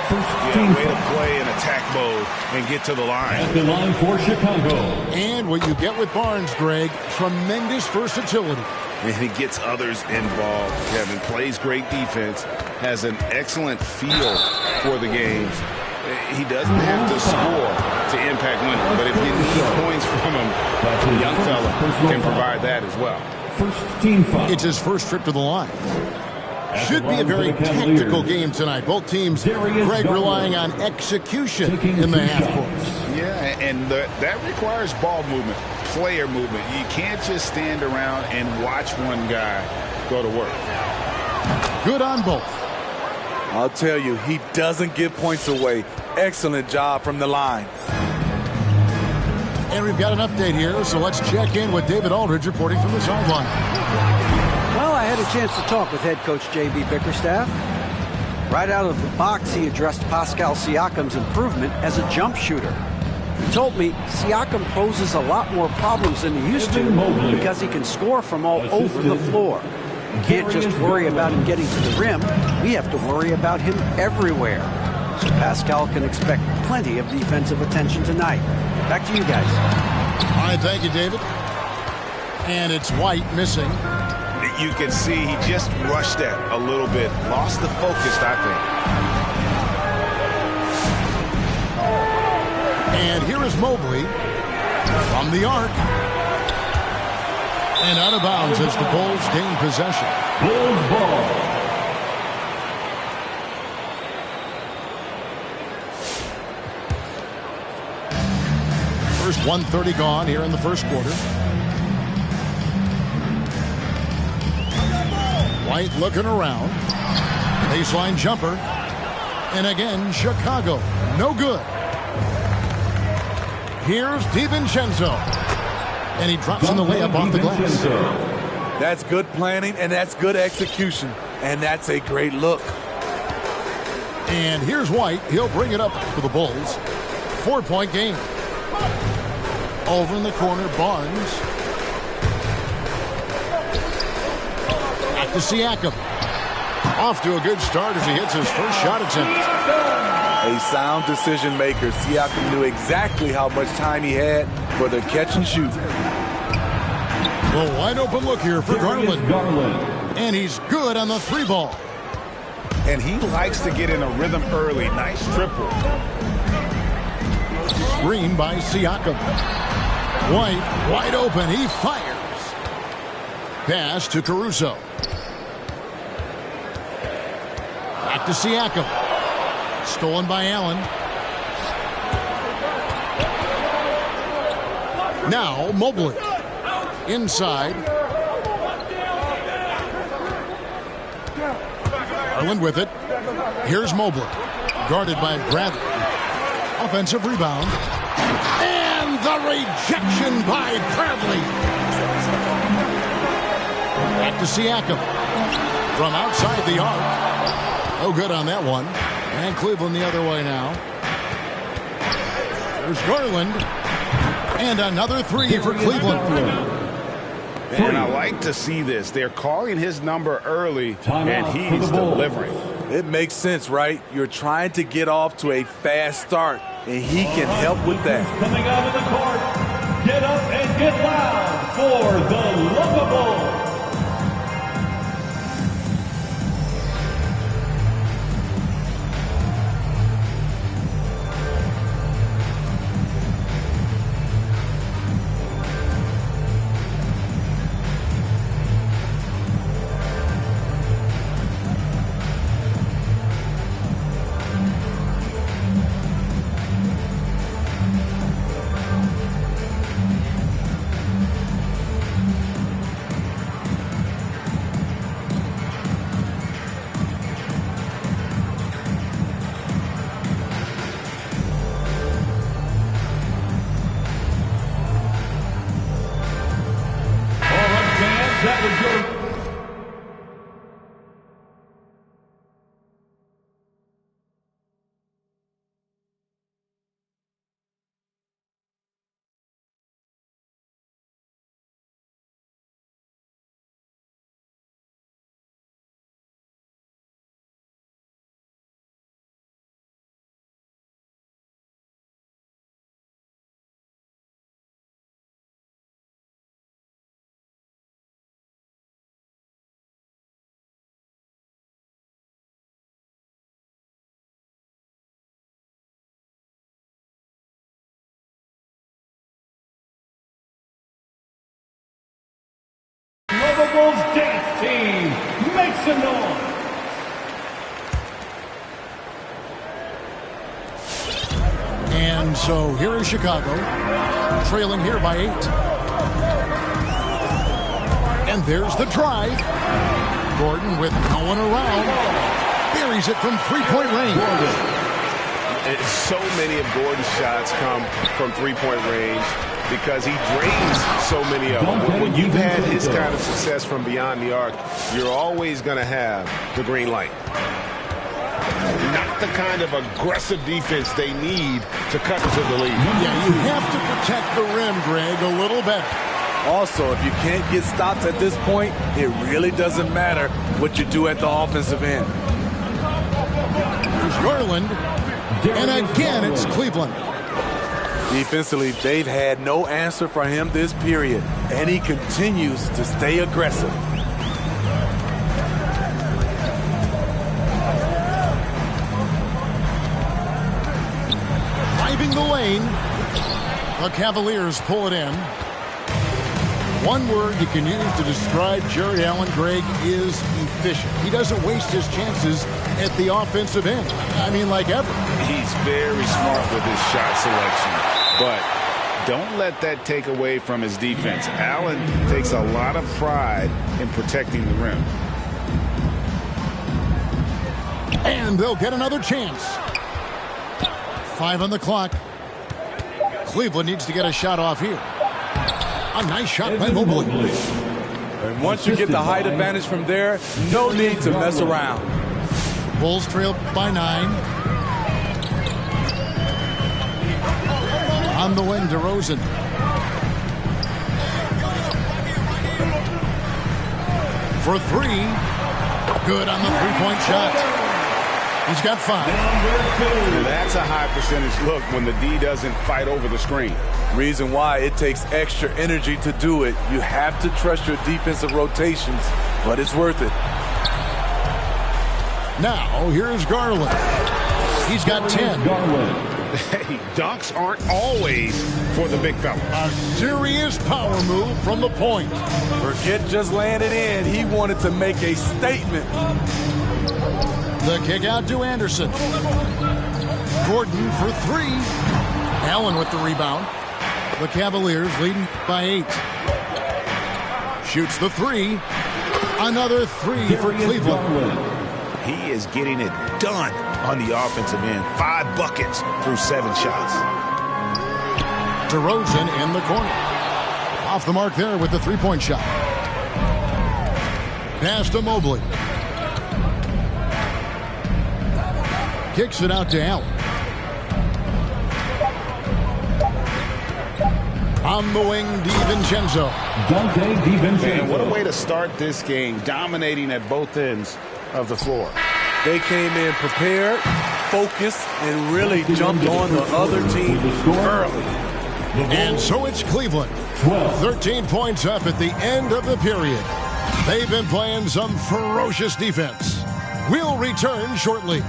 Yeah, way to play in attack mode and get to the line. At the line for Chicago. And what you get with Barnes, Greg, tremendous versatility. And he gets others involved. Kevin plays great defense, has an excellent feel for the games. He doesn't have to score to impact winning, but if you need points from him, the young fella can provide that as well. First team foul. It's his first trip to the line. Should be a very tactical game tonight. Both teams, Greg, relying on execution in the half court. Yeah, And that requires ball movement, player movement. You can't just stand around and watch one guy go to work. Good on both. I'll tell you, he doesn't give points away. Excellent job from the line. And we've got an update here, so let's check in with David Aldridge reporting from the sideline. Well, I had a chance to talk with head coach J.B. Bickerstaff. Right out of the box, he addressed Pascal Siakam's improvement as a jump shooter. He told me Siakam poses a lot more problems than he used to because he can score from all over the floor. You can't just worry about him getting to the rim. We have to worry about him everywhere. So Pascal can expect plenty of defensive attention tonight. Back to you guys. All right, thank you, David. And it's White missing. You can see he just rushed that a little bit. Lost the focus, I think. And here is Mobley from the arc. And out of bounds as the Bulls gain possession. Bulls ball. First 1:30 gone here in the first quarter. White looking around. Baseline jumper. And again, Chicago. No good. Here's DiVincenzo. And he drops in the layup off the glass. That's good planning, and that's good execution. And that's a great look. And here's White. He'll bring it up for the Bulls. 4-point game. Over in the corner, Barnes. Back to Siakam. Off to a good start as he hits his first shot attempt. A sound decision maker. Siakam knew exactly how much time he had for the catch and shoot. A wide open look here for Garland. And he's good on the three ball. And he likes to get in a rhythm early. Nice triple. Screen by Siakam. White wide open. He fires. Pass to Caruso. Back to Siakam. Stolen by Allen. Now Mobley. Inside. Garland with it. Here's Mobley. Guarded by Bradley. Offensive rebound. And the rejection by Bradley. Back to Siakam. From outside the arc. No good on that one. And Cleveland the other way now. There's Garland. And another three for Cleveland. And I like to see this. They're calling his number early, and he's delivering. It makes sense, right? You're trying to get off to a fast start, and he can help with that. Coming out of the court, get up and get loud for the Lovable. And so here is Chicago, trailing here by 8. And there's the drive. Gordon with no one around. Buries it from three-point range. So many of Gordon's shots come from three-point range because he drains so many of them. When you've had his kind of success from beyond the arc, you're always going to have the green light. Not the kind of aggressive defense they need to cut into the lead. Yeah, you have to protect the rim, Greg, a little better. Also, if you can't get stops at this point, it really doesn't matter what you do at the offensive end. There's Garland, and again it's Cleveland. Defensively, they've had no answer for him this period, and he continues to stay aggressive. Driving the lane, the Cavaliers pull it in. One word you can use to describe Jarrett Allen, Greg, is efficient. He doesn't waste his chances at the offensive end. I mean, like ever. He's very smart with his shot selection, but don't let that take away from his defense. Allen takes a lot of pride in protecting the rim. And they'll get another chance. 5 on the clock. Cleveland needs to get a shot off here. A nice shot by Mobley. And once you get the height advantage from there, no need to mess around. Bulls trail by 9. On the wing, DeRozan. For 3. Good on the three-point shot. He's got 5. That's a high percentage look when the D doesn't fight over the screen. Reason why it takes extra energy to do it. You have to trust your defensive rotations, but it's worth it. Now, here's Garland. He's got 10. Hey, dunks aren't always for the big fella. A serious power move from the point. Forget just laying it in. He wanted to make a statement. The kick out to Anderson. Gordon for 3. Allen with the rebound. The Cavaliers leading by 8. Shoots the 3. Another 3 for Cleveland. He is getting it done on the offensive end. 5 buckets through 7 shots. DeRozan in the corner. Off the mark there with the three-point shot. Pass to Mobley. Kicks it out to Allen. On the wing, DiVincenzo. Dante DiVincenzo. Man, what a way to start this game, dominating at both ends of the floor. They came in prepared, focused, and really jumped on the other team early. And so it's Cleveland. 13 points up at the end of the period. They've been playing some ferocious defense. We'll return shortly.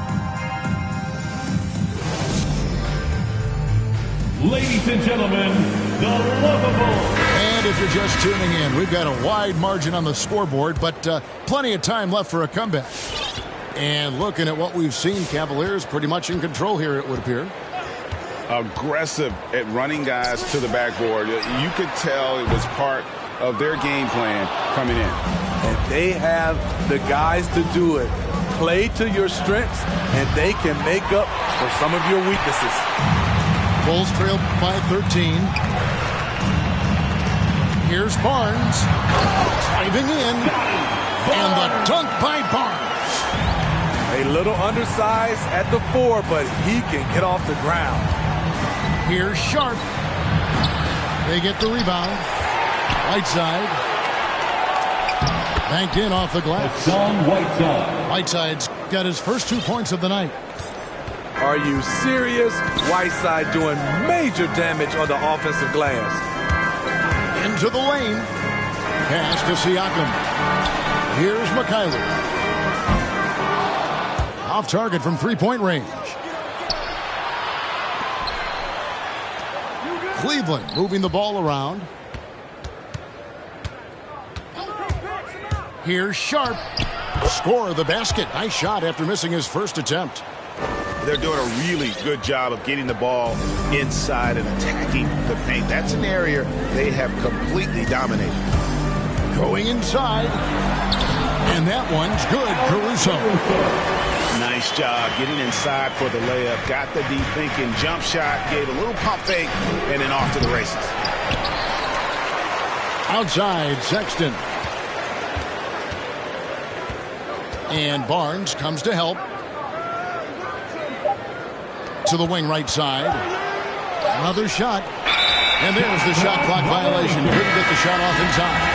Ladies and gentlemen, the Lovable. And if you're just tuning in, we've got a wide margin on the scoreboard, but plenty of time left for a comeback. And looking at what we've seen, Cavaliers pretty much in control here, it would appear. Aggressive at running guys to the backboard. You could tell it was part of their game plan coming in. And they have the guys to do it. Play to your strengths, and they can make up for some of your weaknesses. Bulls trail by 13. Here's Barnes. Driving in. And the dunk by Barnes. A little undersized at the 4, but he can get off the ground. Here's Sharp. They get the rebound. Whiteside. Banked in off the glass. Whiteside's got his first 2 points of the night. Are you serious? Whiteside doing major damage on the offensive glass. Into the lane. Pass to Siakam. Here's McKaylee. Off target from three-point range. Cleveland moving the ball around. Here's Sharp. Score of the basket. Nice shot after missing his first attempt. they're doing a really good job of getting the ball inside and attacking the paint. That's an area they have completely dominated. Going inside, and that one's good. Caruso. Nice job getting inside for the layup. Got the deep thinking jump shot, gave a little pump fake, and then off to the races. Outside, Sexton. And Barnes comes to help. To the wing right side. Another shot. And there's the shot clock violation. Couldn't get the shot off in time.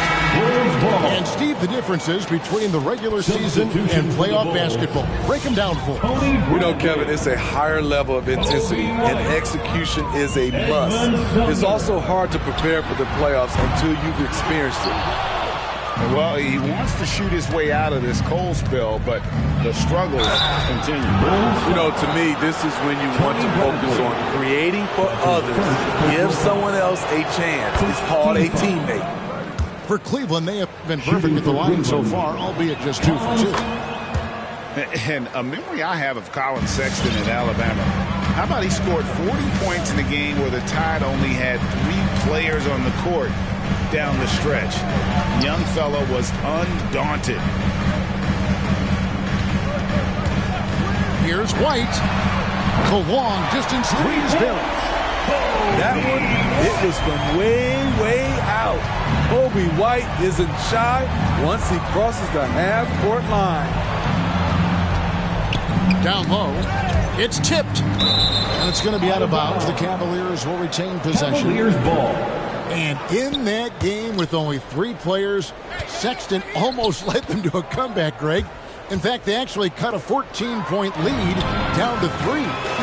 And Steve, the differences between the regular season and playoff basketball. Break them down for us. You know, Kevin, it's a higher level of intensity, and execution is a must. It's also hard to prepare for the playoffs until you've experienced it. Well, he wants to shoot his way out of this cold spell, but the struggles continue. You know, to me, this is when you want to focus on creating for others. Give someone else a chance. It's called a teammate. For Cleveland, they have been perfect at the line so far, albeit just 2 for 2. And a memory I have of Colin Sexton at Alabama. How about he scored 40 points in a game where the Tide only had 3 players on the court down the stretch. Young fella was undaunted. Here's White. The long distance three is there. That one, it was from way, way out. Kobe White isn't shy once he crosses the half-court line. Down low. It's tipped. And it's going to be out of bounds. The Cavaliers will retain possession. Cavaliers ball. And in that game with only 3 players, Sexton almost led them to a comeback, Greg. In fact, they actually cut a 14-point lead down to 3.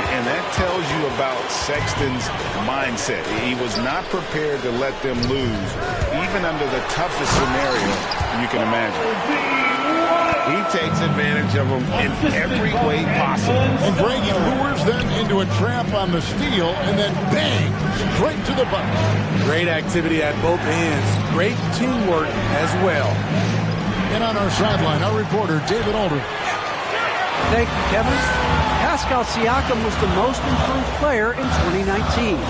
And that tells you about Sexton's mindset. He was not prepared to let them lose, even under the toughest scenario you can imagine. He takes advantage of them in every way possible. And Greg, he lures them into a trap on the steal, and then bang, straight to the bucket. Great activity at both ends. Great teamwork as well. And on our sideline, our reporter, David Aldridge. Thank you, Kevin. Pascal Siakam was the most improved player in 2019.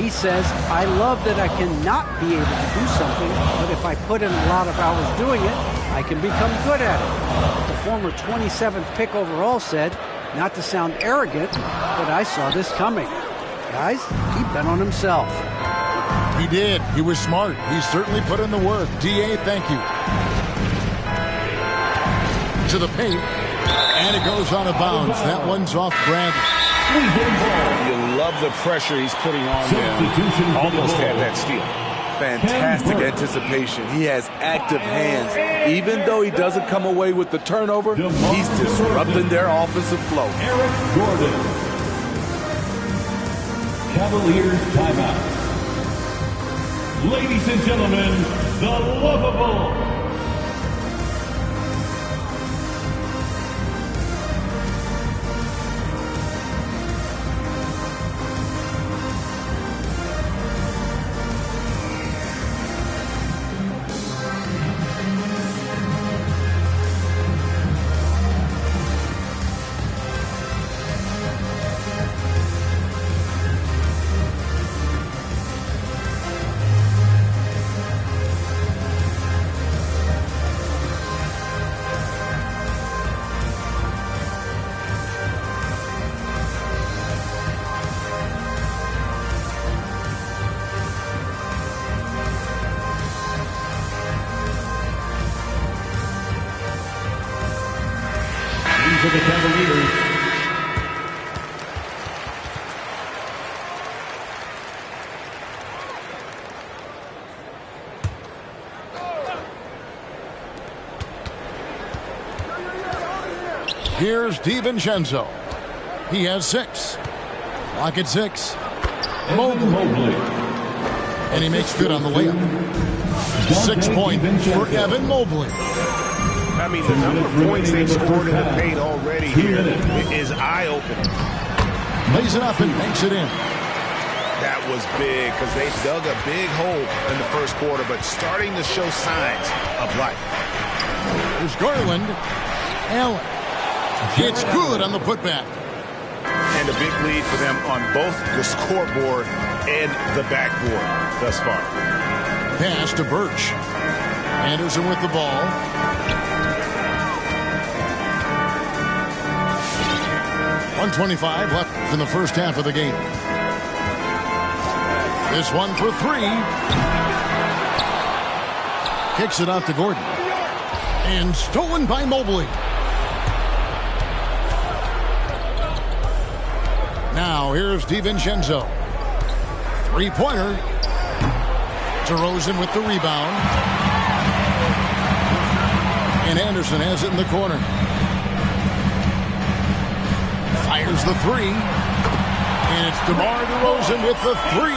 He says, I love that I cannot be able to do something, but if I put in a lot of hours doing it, I can become good at it. The former 27th pick overall said, not to sound arrogant, but I saw this coming. Guys, he bet on himself. He did. He was smart. He certainly put in the work. D.A., thank you. To the paint, and it goes out of bounds. That one's off Bradley. You love the pressure he's putting on them. Almost had that steal. Fantastic anticipation. He has active hands. Even though he doesn't come away with the turnover, he's disrupting their offensive flow. Eric Gordon. Cavaliers timeout. Ladies and gentlemen, the lovable for the Cavaliers. Here's DiVincenzo. He has 6. Lock at 6. Mobley. And he makes good on the layup. 6 points for Evan Mobley. I mean, the number of points they've scored in the paint already here is eye-opening. Lays it up and makes it in. That was big because they dug a big hole in the first quarter, but starting to show signs of life. There's Garland. Allen. It's good on the putback. and a big lead for them on both the scoreboard and the backboard thus far. Pass to Birch. Anderson with the ball. .125 left in the first half of the game. This one for three. Kicks it out to Gordon. And stolen by Mobley. Now here's DiVincenzo. Three-pointer. DeRozan with the rebound. And Anderson has it in the corner. Fires the three. And it's DeMar DeRozan with the three.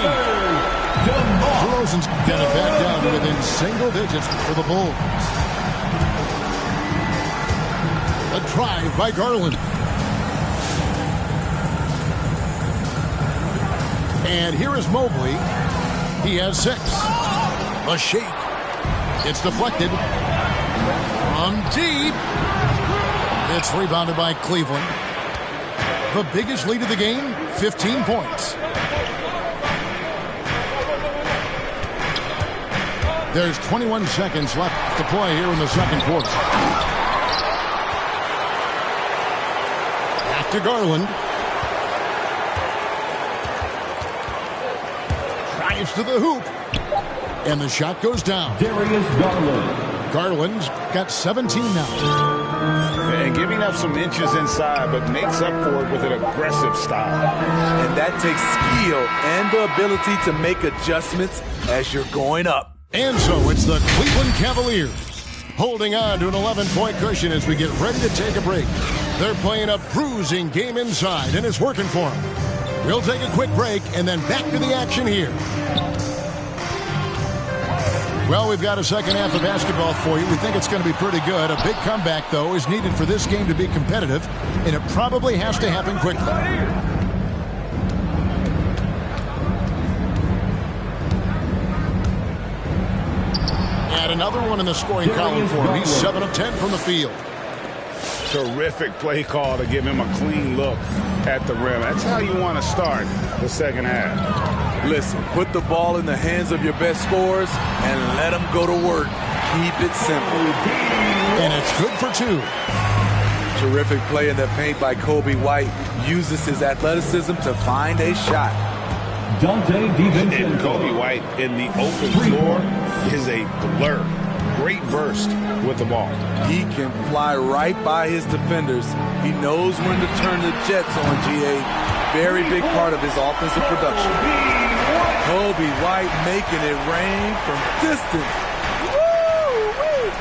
DeRozan's got it back down to within single digits for the Bulls. A drive by Garland. And here is Mobley. He has 6. A shake. It's deflected. From deep. It's rebounded by Cleveland. The biggest lead of the game, 15 points. There's 21 seconds left to play here in the second quarter. Back to Garland. Drives to the hoop. And the shot goes down. Darius Garland. Garland's got 17 now. And giving up some inches inside, but makes up for it with an aggressive style. And that takes skill and the ability to make adjustments as you're going up. And so it's the Cleveland Cavaliers holding on to an 11-point cushion as we get ready to take a break. They're playing a bruising game inside, and it's working for them. We'll take a quick break and then back to the action here. Well, we've got a second half of basketball for you. We think it's going to be pretty good. A big comeback, though, is needed for this game to be competitive, and it probably has to happen quickly. And another one in the scoring column for him. He's 7 of 10 from the field. Terrific play call to give him a clean look at the rim. That's how you want to start the second half. Listen, put the ball in the hands of your best scorers and let them go to work. Keep it simple. And it's good for 2. Terrific play in the paint by Kobe White. Uses his athleticism to find a shot. Dante DiVincenzo. And Kobe White in the open floor is a blur. Great burst with the ball. He can fly right by his defenders. He knows when to turn the jets on, GA. Very big part of his offensive production. Kobe White making it rain from distance. Woo-wee.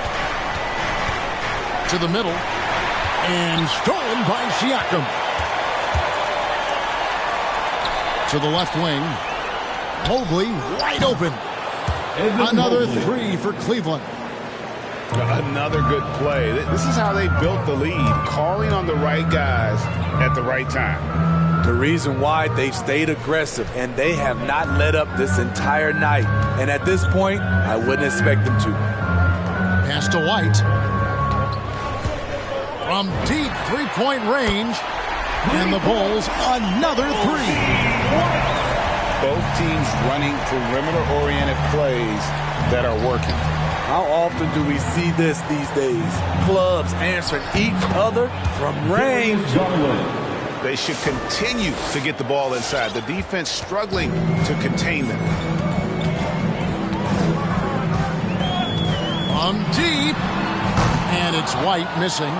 To the middle. And stolen by Siakam. To the left wing. Mobley wide open. Another three for Cleveland. Another good play. This is how they built the lead. Calling on the right guys at the right time. The reason why they've stayed aggressive and they have not let up this entire night. And at this point, I wouldn't expect them to. Pass to White. From deep three-point range. And the Bulls, another three. Both teams running perimeter-oriented plays that are working. How often do we see this these days? Clubs answering each other from range. They should continue to get the ball inside. The defense struggling to contain them. From deep. And it's White missing.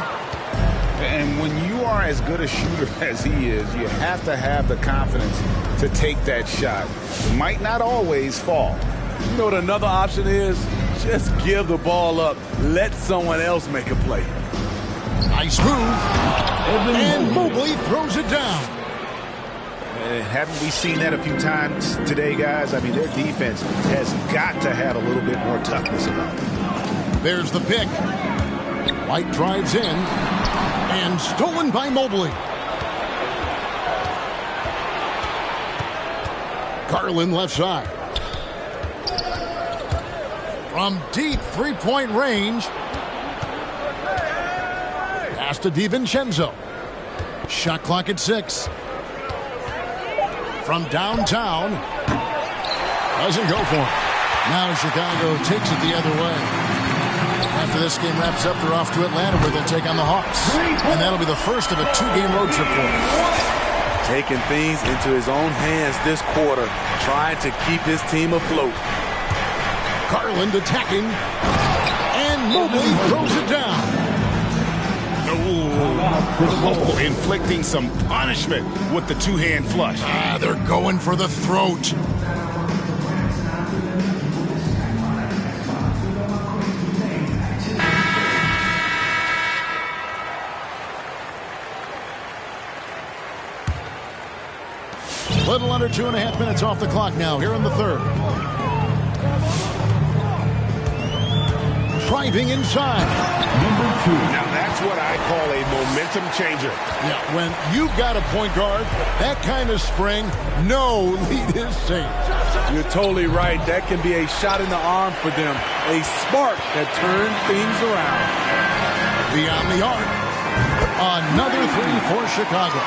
And when you are as good a shooter as he is, you have to have the confidence to take that shot. It might not always fall. You know what another option is? Just give the ball up. Let someone else make a play. Nice move. And Mobley throws it down. Haven't we seen that a few times today, guys? I mean, their defense has got to have a little bit more toughness about it. There's the pick. White drives in. And stolen by Mobley. Garland left side. From deep three-point range. Pass to DiVincenzo. Shot clock at 6. from downtown. Doesn't go for it. Now Chicago takes it the other way. After this game wraps up, they're off to Atlanta where they'll take on the Hawks. And that'll be the first of a 2-game road trip for them. Taking things into his own hands this quarter, trying to keep his team afloat. Garland attacking, and Mobley throws it down. Oh, inflicting some punishment with the two-hand flush. They're going for the throat. Little under 2.5 minutes off the clock now here in the third. Driving inside. Number 2. Now that's what I call a momentum changer. Yeah, when you've got a point guard, that kind of spring, no lead is safe. You're totally right. That can be a shot in the arm for them. A spark that turns things around. Beyond the arc. Another 3 for Chicago.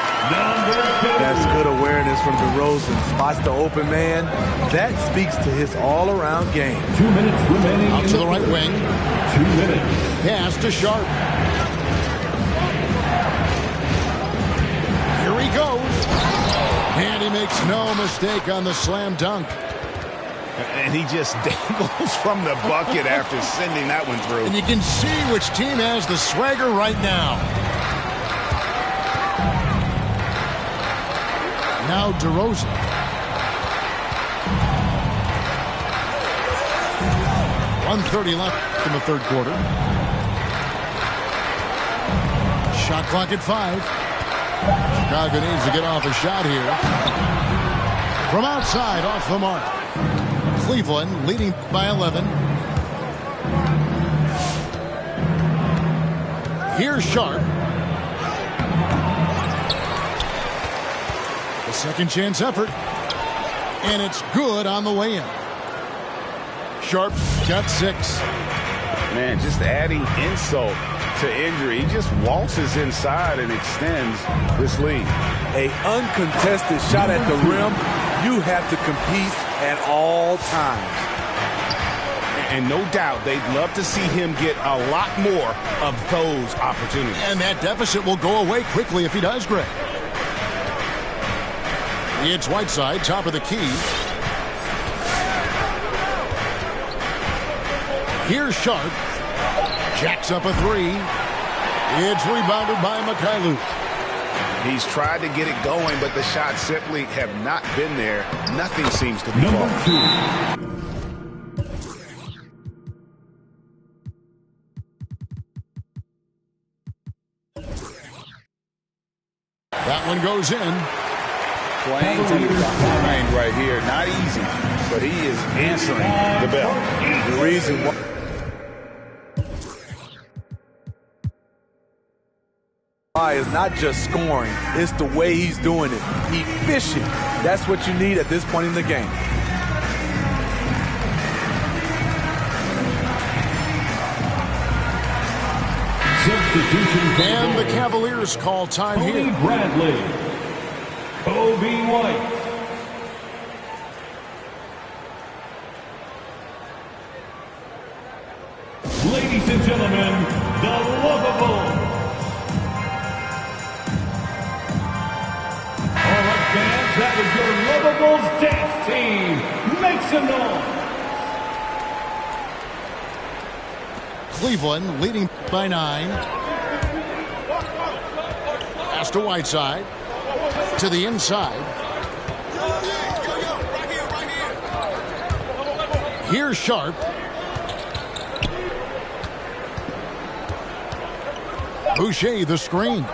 That's good awareness from DeRozan. Spots the open man. That speaks to his all-around game. 2 minutes remaining. Out to the right wing. 2 minutes. Pass to Sharp. Here he goes. And he makes no mistake on the slam dunk. And he just dangles from the bucket after sending that one through. And you can see which team has the swagger right now. Now DeRozan. .130 left in the third quarter. Shot clock at 5. Chicago needs to get off a shot here. From outside, off the mark. Cleveland leading by 11. Here's Sharp. A second chance effort. And it's good on the way in. Sharp got 6. Man, just adding insult to injury. He just waltzes inside and extends this lead. A uncontested shot at the rim. You have to compete at all times. And no doubt they'd love to see him get a lot more of those opportunities. And that deficit will go away quickly if he does, Greg. It's Whiteside, top of the key. Here's Sharp. Jacks up a 3. It's rebounded by Mikhailuk. He's tried to get it going, but the shots simply have not been there. Nothing seems to be Number falling. 2. That one goes in. Playing from behind right here. Not easy, but he is answering the bell. The reason why is not just scoring, it's the way he's doing it. Efficient. That's what you need at this point in the game. Substitution. And the Cavaliers call time Tony here. Bradley. Kobe White. Ladies and gentlemen, the Lovables. All right, fans, that was your Lovables dance team. Make some noise. Cleveland leading by 9. Pass to Whiteside. To the inside. Here's Sharp. Boucher the screen.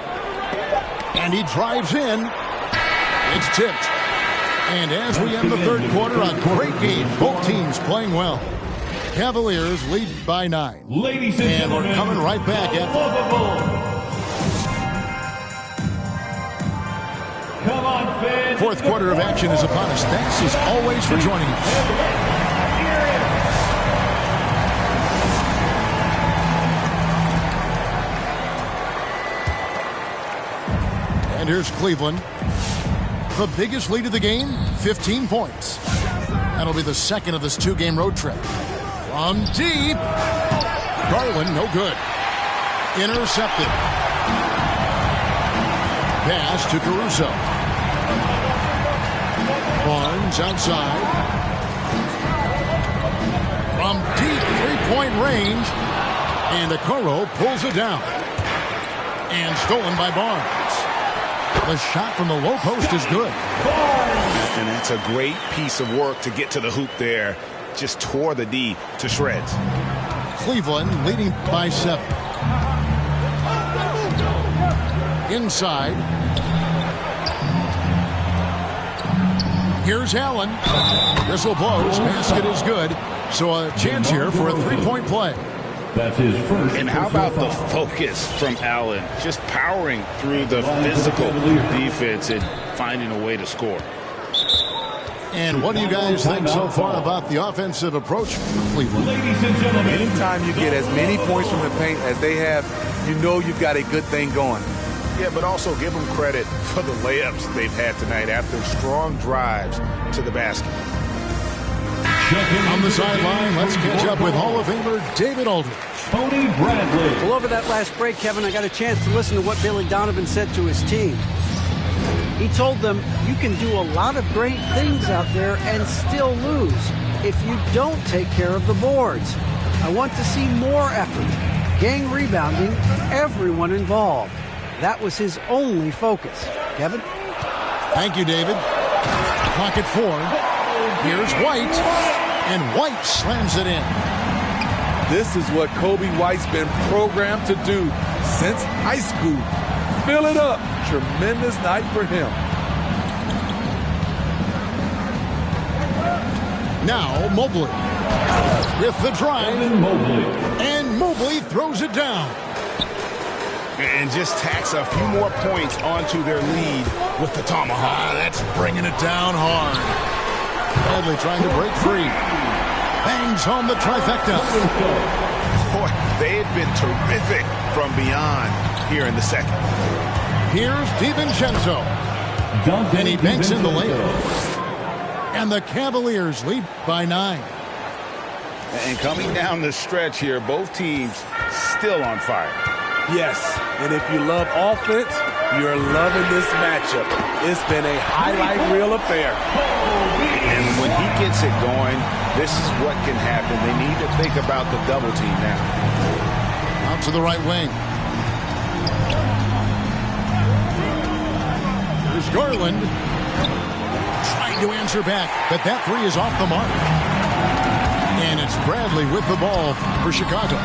And he drives in. It's tipped. And as we end the third quarter, a great game. Both teams playing well. Cavaliers lead by 9. Ladies and gentlemen, we're coming right back at Come on, fans. fourth quarter of action is upon us. Thanks as always for joining us. And here's Cleveland. The biggest lead of the game, 15 points. That'll be the second of this 2-game road trip. From deep. Garland, no good. Intercepted. Pass to Caruso. Barnes outside. From deep three-point range. And Okoro pulls it down. And stolen by Barnes. The shot from the low post is good. And that's a great piece of work to get to the hoop there. Just tore the D to shreds. Cleveland leading by 7. Inside. Here's Allen. Whistle blows. Basket is good. So a chance here for a three-point play. That's his first. And how about the focus from Allen? Just powering through the physical defense and finding a way to score. And what do you guys think so far about the offensive approach from Cleveland? Ladies and gentlemen, anytime you get as many points from the paint as they have, you know you've got a good thing going. Yeah, but also give them credit for the layups they've had tonight after strong drives to the basket. On the sideline, let's catch up with Hall of Famer David Aldridge. Tony Bradley. Well, over that last break, Kevin, I got a chance to listen to what Billy Donovan said to his team. He told them, you can do a lot of great things out there and still lose if you don't take care of the boards. I want to see more effort, gang rebounding, everyone involved. That was his only focus. Kevin? Thank you, David. Clock at 4. Here's White, and White slams it in. This is what Kobe White's been programmed to do since high school. Fill it up. Tremendous night for him. Now Mobley with the drive. And Mobley throws it down. And just tacks a few more points onto their lead with the tomahawk. That's bringing it down hard. Bradley trying to break free. Bangs home the trifecta. Boy, they had been terrific from beyond here in the second. Here's DiVincenzo. And he banks in the layup. And the Cavaliers lead by 9. And coming down the stretch here, both teams still on fire. Yes, and if you love offense, you're loving this matchup. It's been a highlight reel affair. And when he gets it going, this is what can happen. They need to think about the double team now. Out to the right wing. Here's Garland. Trying to answer back, but that three is off the mark. And it's Bradley with the ball for Chicago.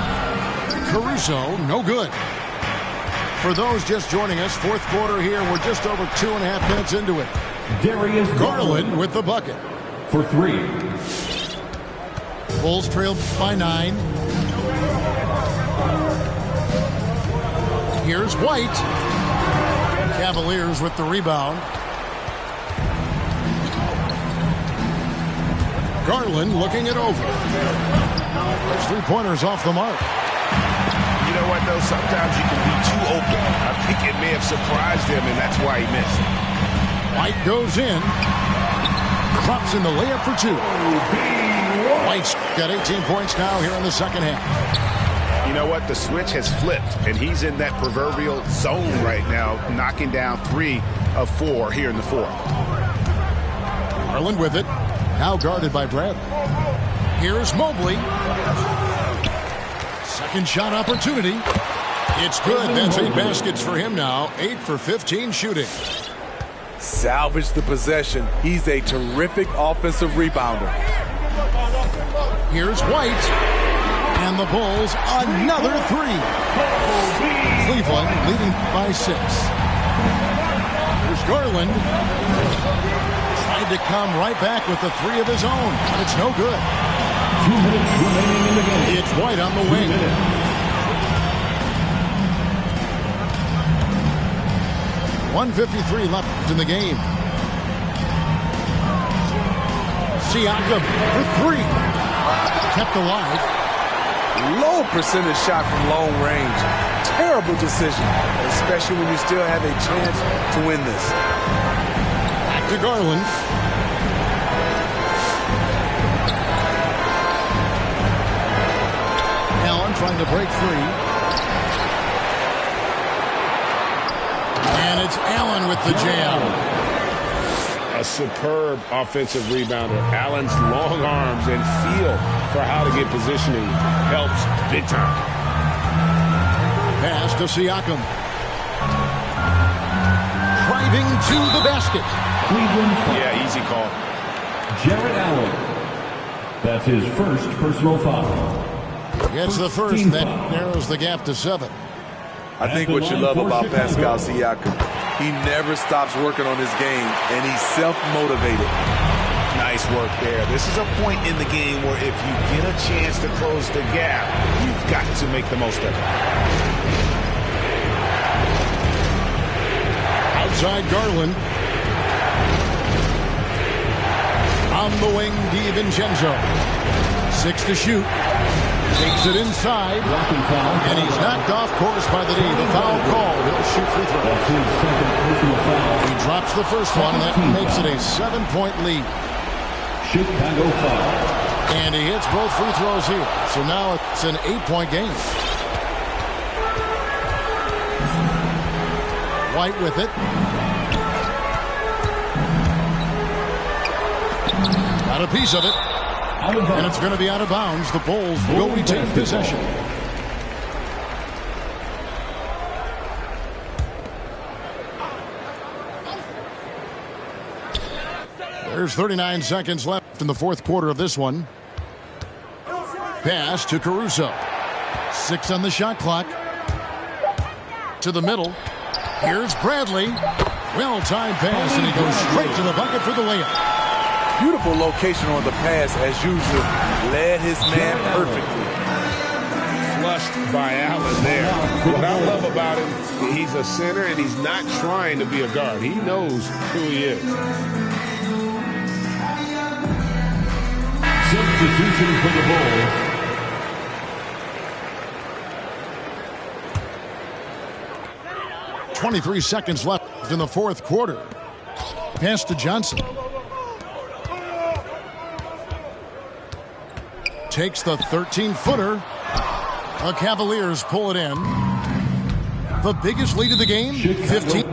Caruso, no good. For those just joining us, fourth quarter here. We're just over 2.5 minutes into it. Darius Garland with the bucket. For 3. Bulls trail by 9. Here's White. Cavaliers with the rebound. Garland looking it over. Those three-pointers off the mark. You know what, though? Sometimes you can be too open. I think it may have surprised him, and that's why he missed. White goes in. Drops in the layup for 2. White's got 18 points now here in the second half. You know what? The switch has flipped, and he's in that proverbial zone right now, knocking down 3 of 4 here in the fourth. Garland with it. Now guarded by Bradley. Here's Mobley. Second shot opportunity. It's good. That's 8 baskets for him now. 8 for 15 shooting. Salvage the possession. He's a terrific offensive rebounder. Here's White. And the Bulls, another 3. Cleveland leading by 6. Here's Garland. Tried to come right back with the 3 of his own, but it's no good. 2 minutes remaining in the game. It's White on the wing. 1:53 left in the game. Siakam for 3. Kept alive. Low percentage shot from long range. Terrible decision, especially when you still have a chance to win this. Back to Garland. Allen trying to break free. And it's Allen with the jam. A superb offensive rebounder. Allen's long arms and feel for how to get positioning helps big time. Pass to Siakam. Driving to the basket. Yeah, easy call. Jarrett Allen. That's his first personal foul. Gets the first. That narrows the gap to 7. I think what you love about Pascal Siakam, he never stops working on his game, and he's self-motivated. Nice work there. This is a point in the game where if you get a chance to close the gap, you've got to make the most of it. Outside Garland. On the wing, DiVincenzo. 6 to shoot. Takes it inside. And he's knocked off course by the D. The foul call. He'll shoot free throw. He drops the first one, and that makes it a 7-point lead. Chicago foul. And he hits both free throws here. So now it's an 8-point game. White with it. Got a piece of it. And it's going to be out of bounds. The Bulls will retain possession. There's 39 seconds left in the fourth quarter of this one. Pass to Caruso. 6 on the shot clock. To the middle. Here's Bradley. Well-timed pass, and he goes straight to the bucket for the layup. Beautiful location on the pass, as usual. Led his man perfectly. Flushed by Allen there. What I love about him, he's a center, and he's not trying to be a guard. He knows who he is. Substitution for the Bulls. 23 seconds left in the fourth quarter. Pass to Johnson. Takes the 13-footer. The Cavaliers pull it in. The biggest lead of the game, 15.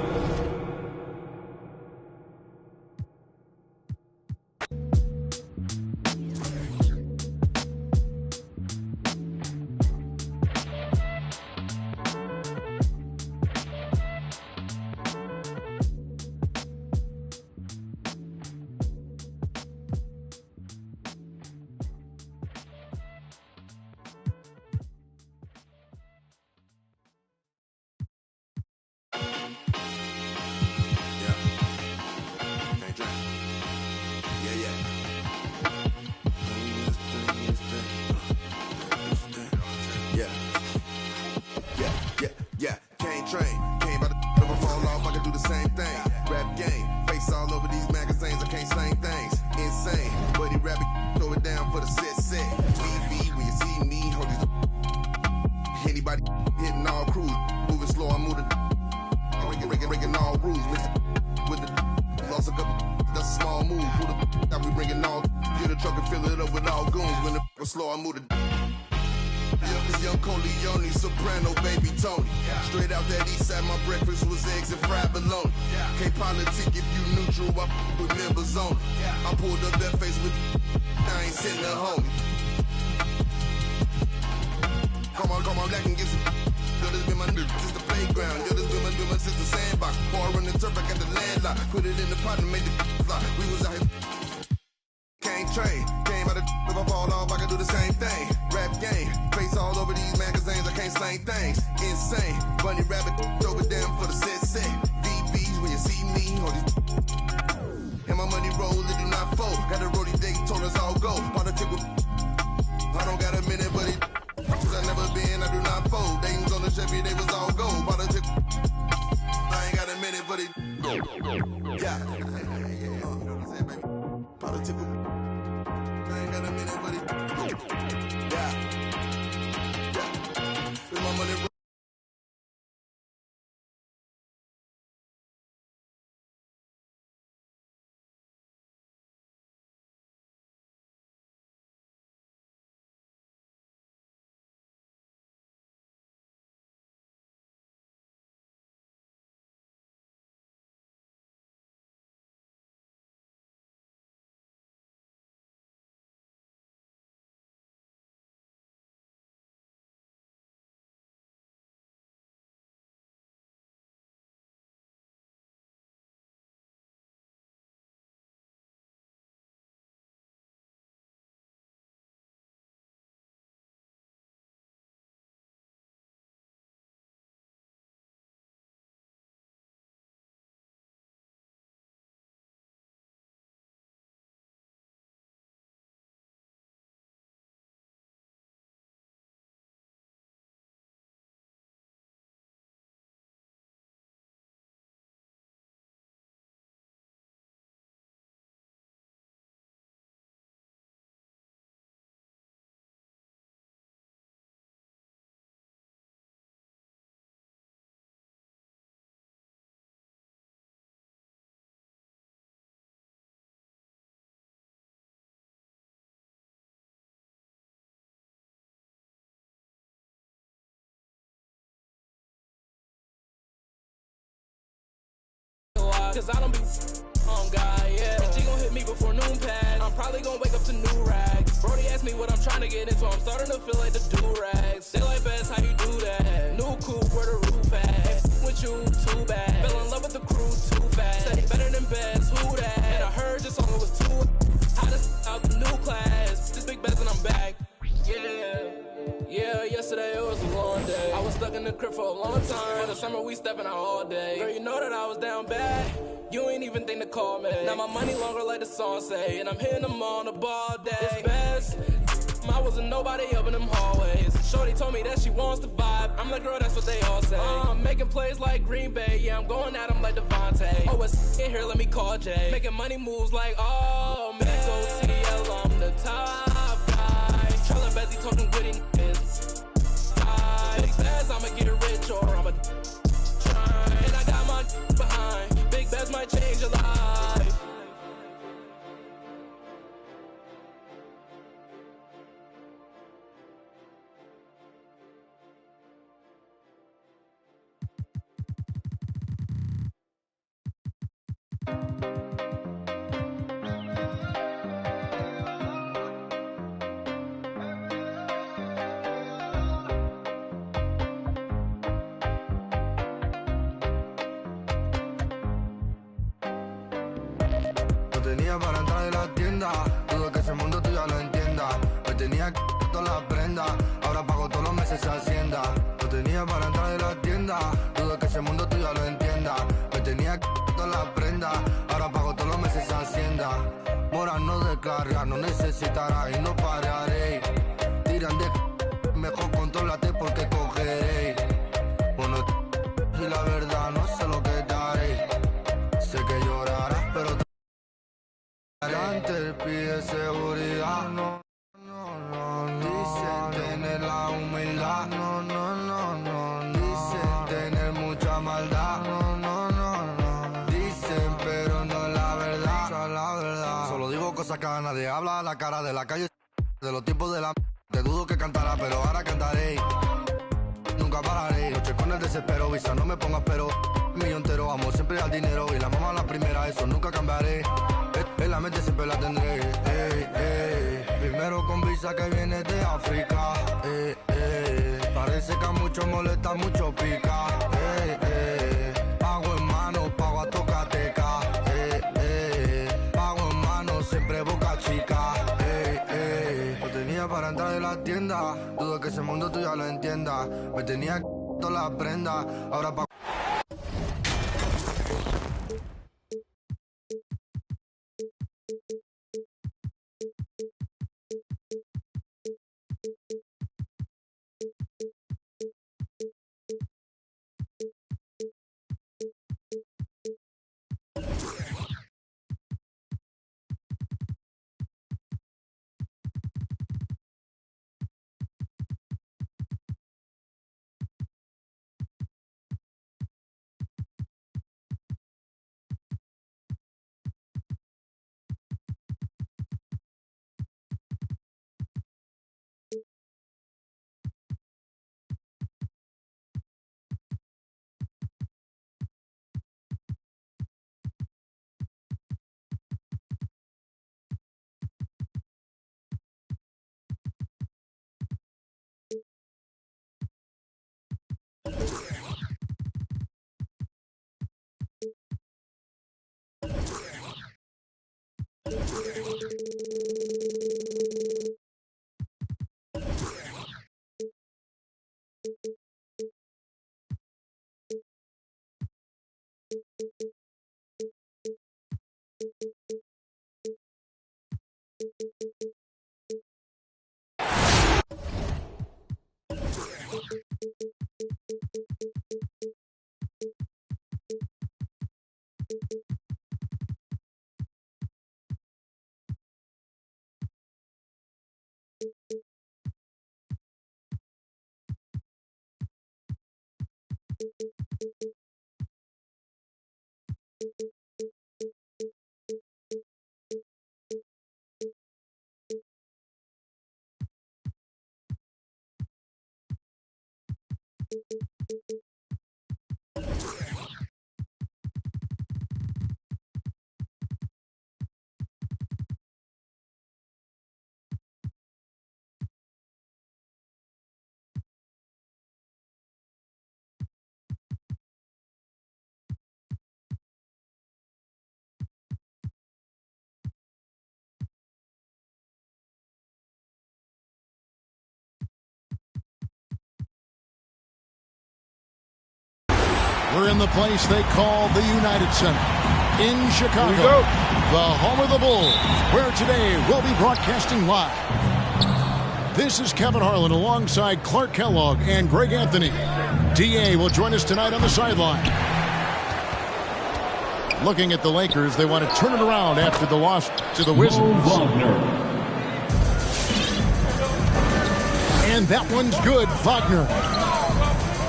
cause I don't be guy, yeah. And she gon' hit me before noon pass. I'm probably gon' wake up to new rags. Brody asked me what I'm trying to get into. I'm starting to feel like the do-rags. They like best, how you do that? New coupe, where the roof at? With you, too bad. Fell in love with the crew, too fast. Said he better than best, who that? And I heard your song, it was too hottest out the new class. This big best and I'm back. Yeah, yesterday it was a long day. I was stuck in the crib for a long time. For the summer we stepping out all day. Girl, you know that I was down bad. You ain't even think to call me. Now my money longer like the song say. And I'm hitting them on the ball day. It's best. I wasn't nobody up in them hallways. Shorty told me that she wants the vibe. I'm like, girl, that's what they all say. I'm making plays like Green Bay. Yeah, I'm going at them like Devontae. Oh, it's in here, let me call Jay. Making money moves like, oh, man. Go TL, I'm the top guy. Trellin' Bezzy talking witty niggas. Big Baz, I'ma get rich or I'ma try. And I got my behind. Big Baz might change your life. Para entrar en la tienda, dudo que ese mundo tú ya lo entiendas. Me tenía que todas las prendas, ahora pago todos los meses Hacienda. Lo tenía para entrar en la tienda, dudo que ese mundo tú ya lo entiendas. Me tenía que todas las prendas, ahora pago todos los meses Hacienda. Mora no descarga, no necesitará y no pararé. Tiran de mejor contrólate porque cogeré. Bueno, y la verdad no sé lo que daré. Sé que llorarás, pero antes pide seguridad, no, dicen tener la humildad, no, dicen tener mucha maldad, no, dicen pero no es la verdad, solo digo cosas que a nadie habla, la cara de la calle, de los tiempos de la te dudo que cantará, pero ahora cantaré, nunca pararé, noche con el desespero, visa no me pongas pero, millón entero, amo siempre al dinero y la mamá la primera, eso nunca cambiaré. En la mente siempre la tendré, primero con visa que viene de África, parece que a muchos molesta, mucho pica, pago en mano, pago a tocateca, pago en mano, siempre boca chica, lo tenía para entrar en la tienda, dudo que ese mundo tú ya lo entiendas, me tenía que todas las prendas, ahora pago. We're in the place they call the United Center in Chicago, the home of the Bulls, where today we'll be broadcasting live. This is Kevin Harlan alongside Clark Kellogg and Greg Anthony. D.A. will join us tonight on the sideline. Looking at the Lakers, they want to turn it around after the loss to the Wizards. And that one's good, Wagner.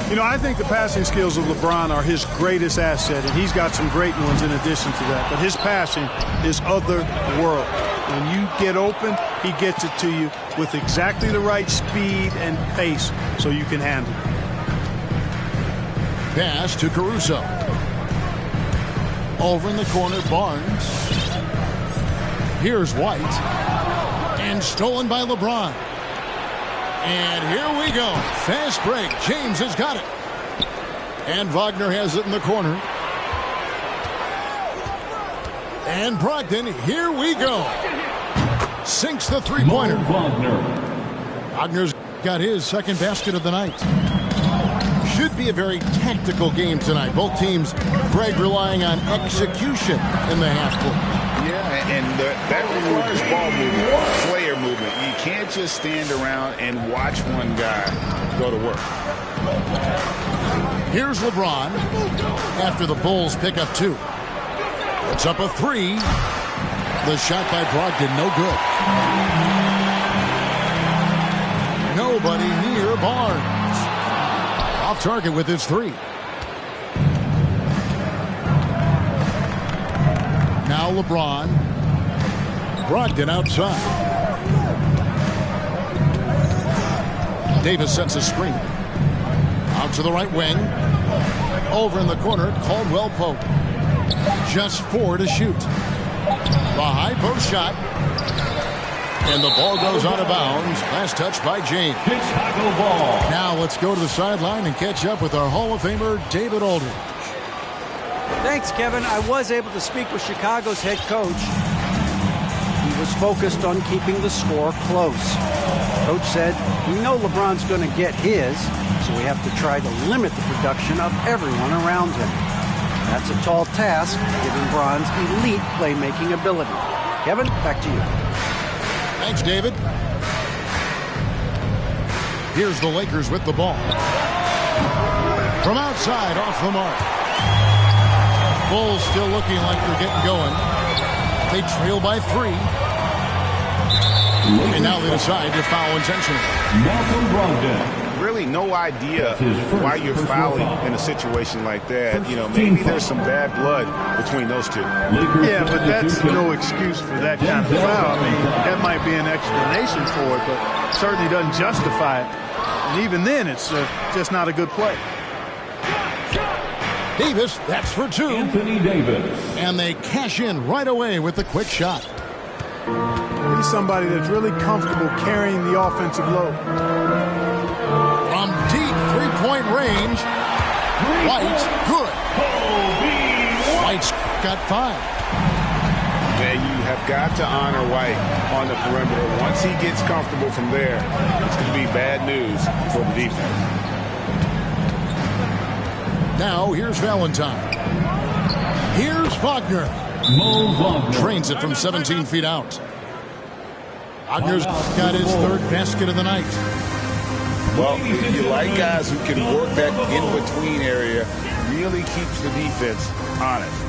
You know, I think the passing skills of LeBron are his greatest asset, and he's got some great ones in addition to that. But his passing is otherworldly. When you get open, he gets it to you with exactly the right speed and pace so you can handle it. Pass to Caruso. Over in the corner, Barnes. Here's White. And stolen by LeBron. And here we go. Fast break. James has got it. And Wagner has it in the corner. And Brogdon, here we go. Sinks the three-pointer. Wagner's got his second basket of the night. Should be a very tactical game tonight. Both teams, Greg, relying on execution in the half court. Yeah, and that requires ball movement, player movement. You can't just stand around and watch one guy go to work. Here's LeBron after the Bulls pick up 2. It's up a 3. The shot by Brogdon, no good. Nobody near Barnes. Off target with his 3. Now LeBron. Brogdon outside. Davis sets a screen. Out to the right wing. Over in the corner, Caldwell Pope. Just 4 to shoot. The high post shot. And the ball goes out of bounds. Last touch by James. Chicago ball. Now let's go to the sideline and catch up with our Hall of Famer, David Aldridge. Thanks, Kevin. I was able to speak with Chicago's head coach. He was focused on keeping the score close. Coach said, we know LeBron's going to get his, so we have to try to limit the production of everyone around him. That's a tall task, given Bron's elite playmaking ability. Kevin, back to you. Thanks, David. Here's the Lakers with the ball. From outside, off the mark. Bulls still looking like they're getting going. They trail by 3. And now they decide to foul intentionally. Really no idea why you're fouling in a situation like that. You know, maybe there's some bad blood between those two. Yeah, but that's no excuse for that kind of foul. I mean, that might be an explanation for it, but certainly doesn't justify it. And even then, it's just not a good play. Davis, that's for 2. Anthony Davis. And they cash in right away with the quick shot. He's somebody that's really comfortable carrying the offensive load. From deep three-point range, White, good. White's got 5. Yeah, you have got to honor White on the perimeter. Once he gets comfortable from there, it's going to be bad news for the defense. Now, here's Valentine. Here's Wagner. Mo Wagner. Trains it from 17 feet out. Wagner's got his 3rd basket of the night. Well, you like guys who can work that in-between area, really keeps the defense honest.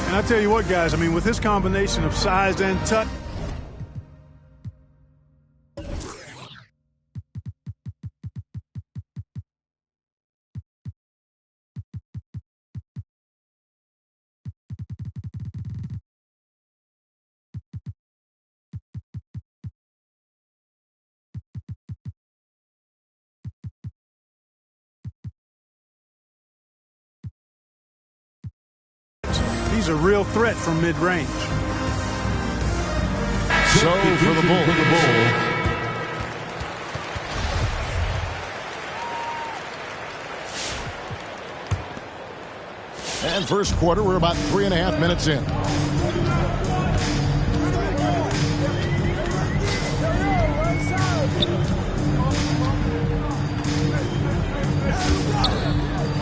And I tell you what, guys, I mean, with this combination of size and touch, he's a real threat from mid-range. So for the Bulls. And first quarter, we're about 3.5 minutes in.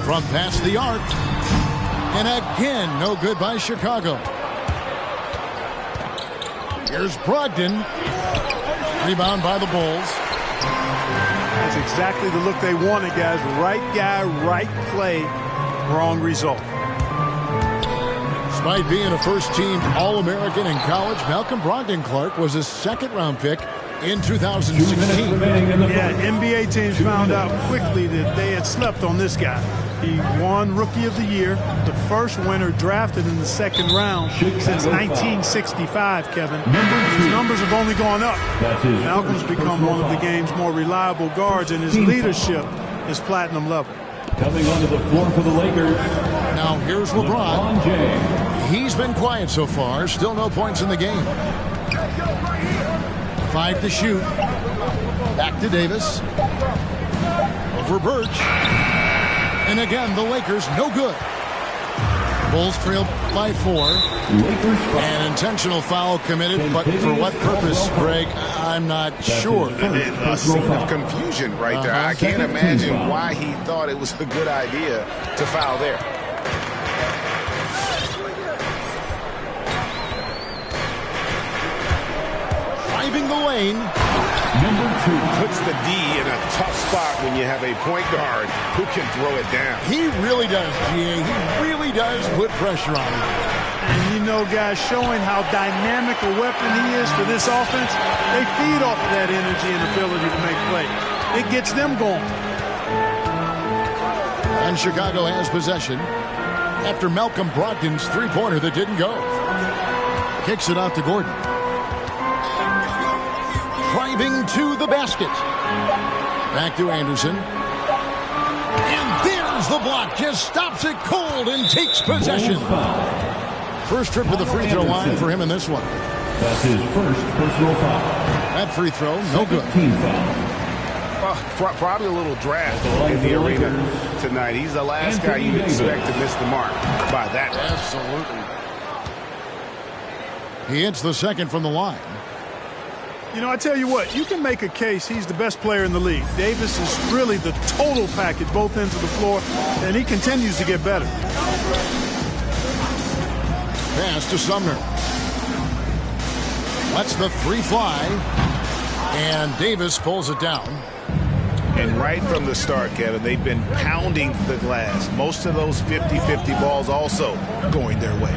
From past the arc, And again, no good by Chicago. Here's Brogdon. Rebound by the Bulls. That's exactly the look they wanted, guys. Right guy, right play, wrong result. Despite being a first-team All-American in college, Malcolm Brogdon Clark was a second-round pick in 2016. Yeah, NBA teams found out quickly that they had slept on this guy. He won Rookie of the Year, the first winner drafted in the second round since 1965, Kevin. His numbers have only gone up. Malcolm's become one of the game's more reliable guards, and his leadership is platinum level. Coming onto the floor for the Lakers. Now here's LeBron. He's been quiet so far. Still no points in the game. 5 to shoot. Back to Davis. Over Birch. And again, the Lakers no good. Bulls trail by 4. An intentional foul committed, but for what purpose, Greg, I'm not sure. A scene of confusion right there. I can't imagine why he thought it was a good idea to foul there. Driving the lane. Number 2 puts the D in a tough spot when you have a point guard who can throw it down. He really does, G.A. He really does put pressure on him. And you know, guys, showing how dynamic a weapon he is for this offense, they feed off of that energy and ability to make plays. It gets them going. And Chicago has possession after Malcolm Brogdon's three-pointer that didn't go. Kicks it out to Gordon. Driving to the basket. Back to Anderson. And there's the block. Just stops it cold and takes possession. First trip to the free throw line for him in this one. That's his first personal foul. That free throw, no good. Team foul. Probably a little draft in the arena tonight. He's the last guy you'd expect to miss the mark by that. Absolutely. He hits the second from the line. You know, I tell you what, you can make a case he's the best player in the league. Davis is really the total package, both ends of the floor, and he continues to get better. Pass to Sumner. Lets the three fly, and Davis pulls it down. And right from the start, Kevin, they've been pounding the glass. Most of those 50-50 balls also going their way.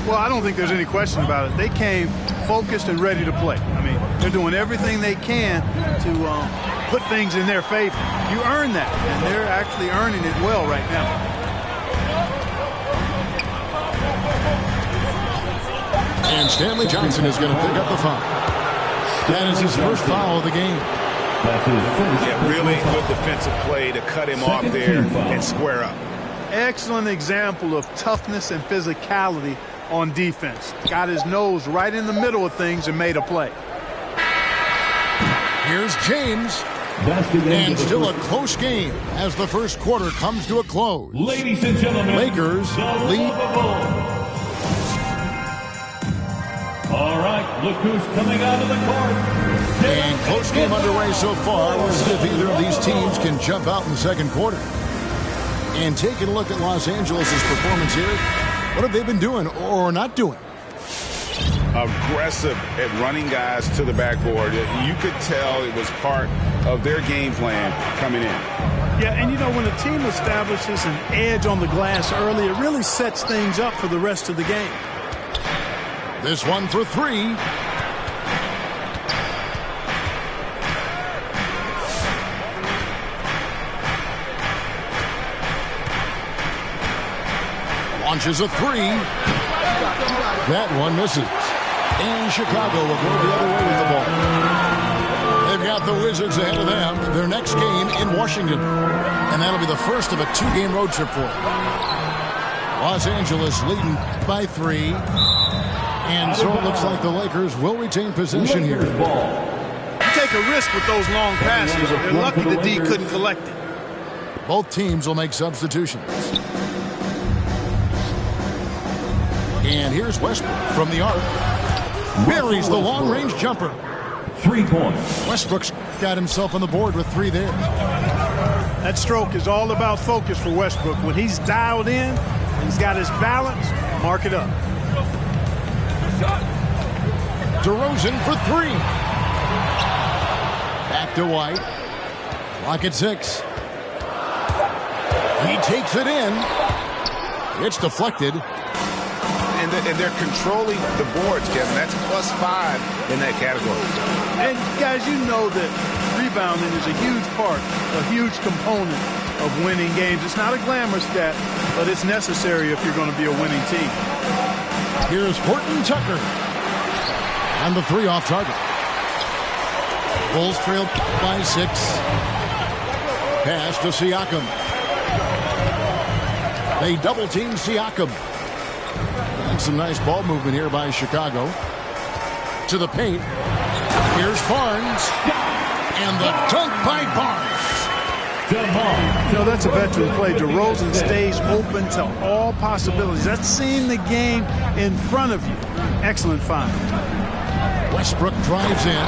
Well, I don't think there's any question about it. They came focused and ready to play. I mean, they're doing everything they can to put things in their favor. You earn that, and they're actually earning it well right now. And Stanley Johnson is going to pick up the foul. That is his first foul of the game. Yeah, really good defensive play to cut him off there and square up. Excellent example of toughness and physicality on defense. Got his nose right in the middle of things and made a play. Here's James. And still a close game as the first quarter comes to a close. Ladies and gentlemen, Lakers lead. All right, look who's coming out of the court. And close game underway so far. We'll see if either of these teams can jump out in the second quarter. And taking a look at Los Angeles' performance here, what have they been doing or not doing? Aggressive at running guys to the backboard. You could tell it was part of their game plan coming in. Yeah, and you know, when a team establishes an edge on the glass early, it really sets things up for the rest of the game. This one for three. Launches a three. That one misses. And Chicago will go the other way with the ball. They've got the Wizards ahead of them. Their next game in Washington. And that'll be the first of a two-game road trip for them. Los Angeles leading by 3. And so it looks like the Lakers will retain possession here. You take a risk with those long passes. They're lucky the D couldn't collect it. Both teams will make substitutions. And here's Westbrook from the arc. Buries the long-range jumper. 3 points. Westbrook's got himself on the board with 3 there. That stroke is all about focus for Westbrook. When he's dialed in, he's got his balance, mark it up. DeRozan for 3. Back to White. Clock at 6. He takes it in. It's deflected. And they're controlling the boards, Kevin. That's +5 in that category. And guys, you know that rebounding is a huge part, a huge component of winning games. It's not a glamour stat, but it's necessary if you're going to be a winning team. Here's Horton Tucker on the 3 off target. Bulls trail by 6. Pass to Siakam. They double team Siakam. And some nice ball movement here by Chicago. To the paint. Here's Barnes. And the dunk by Barnes. You know, that's a veteran play. DeRozan stays open to all possibilities. That's seeing the game in front of you. Excellent find. Westbrook drives in.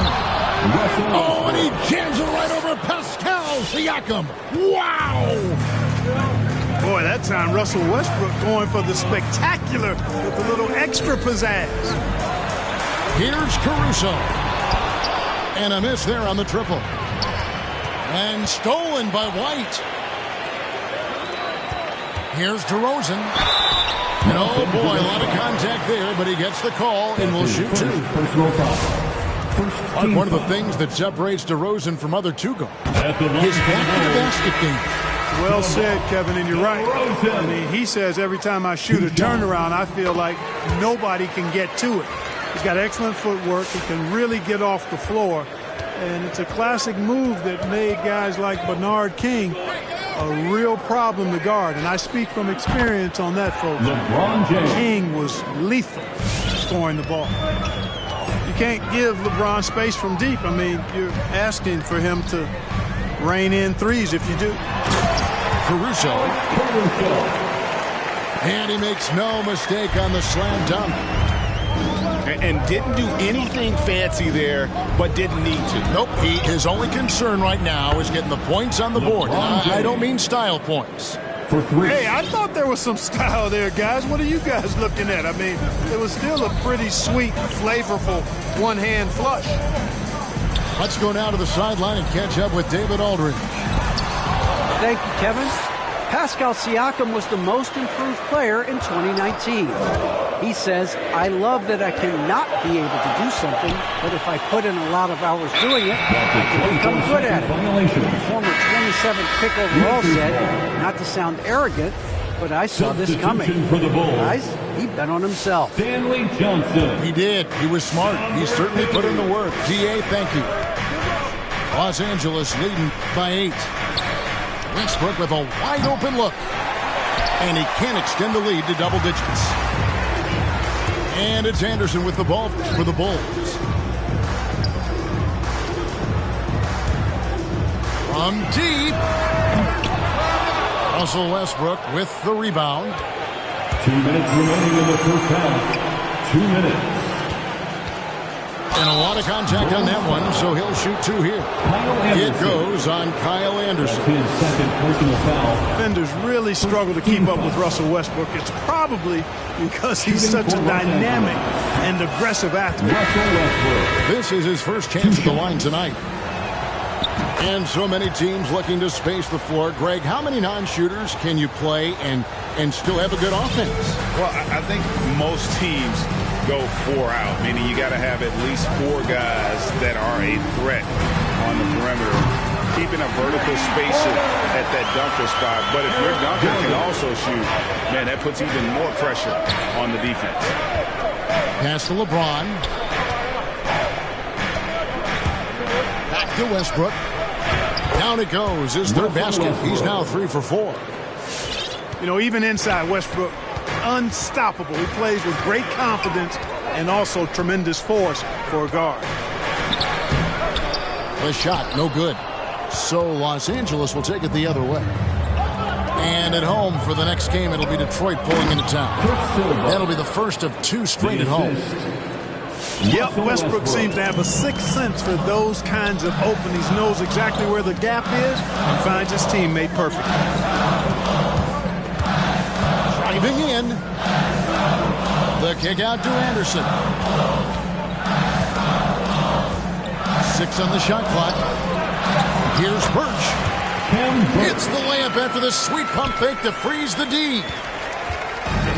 Oh, and he jams it right over Pascal Siakam. Wow! Boy, that time Russell Westbrook going for the spectacular with a little extra pizzazz. Here's Caruso. And a miss there on the triple. And stolen by White. Here's DeRozan. And oh boy, a lot of contact there, but he gets the call and will shoot 2. One of the things that separates DeRozan from other two guards, his back-to-the-basket game. Well said, Kevin, and you're right. I mean, he says every time I shoot a turnaround, I feel like nobody can get to it. He's got excellent footwork. He can really get off the floor. And it's a classic move that made guys like Bernard King a real problem to guard. And I speak from experience on that, folks. King was lethal scoring the ball. You can't give LeBron space from deep. I mean, you're asking for him to rein in threes if you do. Caruso. And he makes no mistake on the slam dunk. And didn't do anything fancy there, but didn't need to. Nope. His only concern right now is getting the points on the board. I don't mean style points. For 3. Hey, I thought there was some style there, guys. What are you guys looking at? I mean, it was still a pretty sweet, flavorful one-hand flush. Let's go now to the sideline and catch up with David Aldridge. Thank you, Kevin. Pascal Siakam was the most improved player in 2019. He says, I love that I cannot be able to do something, but if I put in a lot of hours doing it, I can become good at it. The former 27th pick overall said, not to sound arrogant, but I saw this coming. Guys, he bet on himself. Stanley Johnson. He did. He was smart. He certainly put in the work. DA, thank you. Los Angeles leading by 8. Westbrook with a wide open look. And he can't extend the lead to double digits. And it's Anderson with the ball for the Bulls. From deep. Russell Westbrook with the rebound. 2 minutes remaining in the first half. 2 minutes. And a lot of contact on that one, so he'll shoot 2 here. It goes on Kyle Anderson. His second personal foul. Defenders really struggle to keep up with Russell Westbrook. It's probably because he's such a dynamic and aggressive athlete. This is his first chance at the line tonight. And so many teams looking to space the floor. Greg, how many non-shooters can you play and still have a good offense? Well, I think most teams go 4 out, meaning you got to have at least 4 guys that are a threat on the perimeter, keeping a vertical spacing at that dunker spot. But if your dunker can also shoot, man, that puts even more pressure on the defense. Pass to LeBron. Back to Westbrook. Down it goes. His third basket. He's now 3 for 4. You know, even inside Westbrook, unstoppable. He plays with great confidence and also tremendous force for a guard. The shot, no good. So Los Angeles will take it the other way. And at home for the next game, it'll be Detroit pulling into town. That'll be the first of 2 straight at home. Yep, Westbrook seems to have a sixth sense for those kinds of openings, knows exactly where the gap is, and finds his teammate perfectly. Driving in. The kick out to Anderson. 6 on the shot clock. Here's Birch. Hits the layup after the sweet pump fake to freeze the D.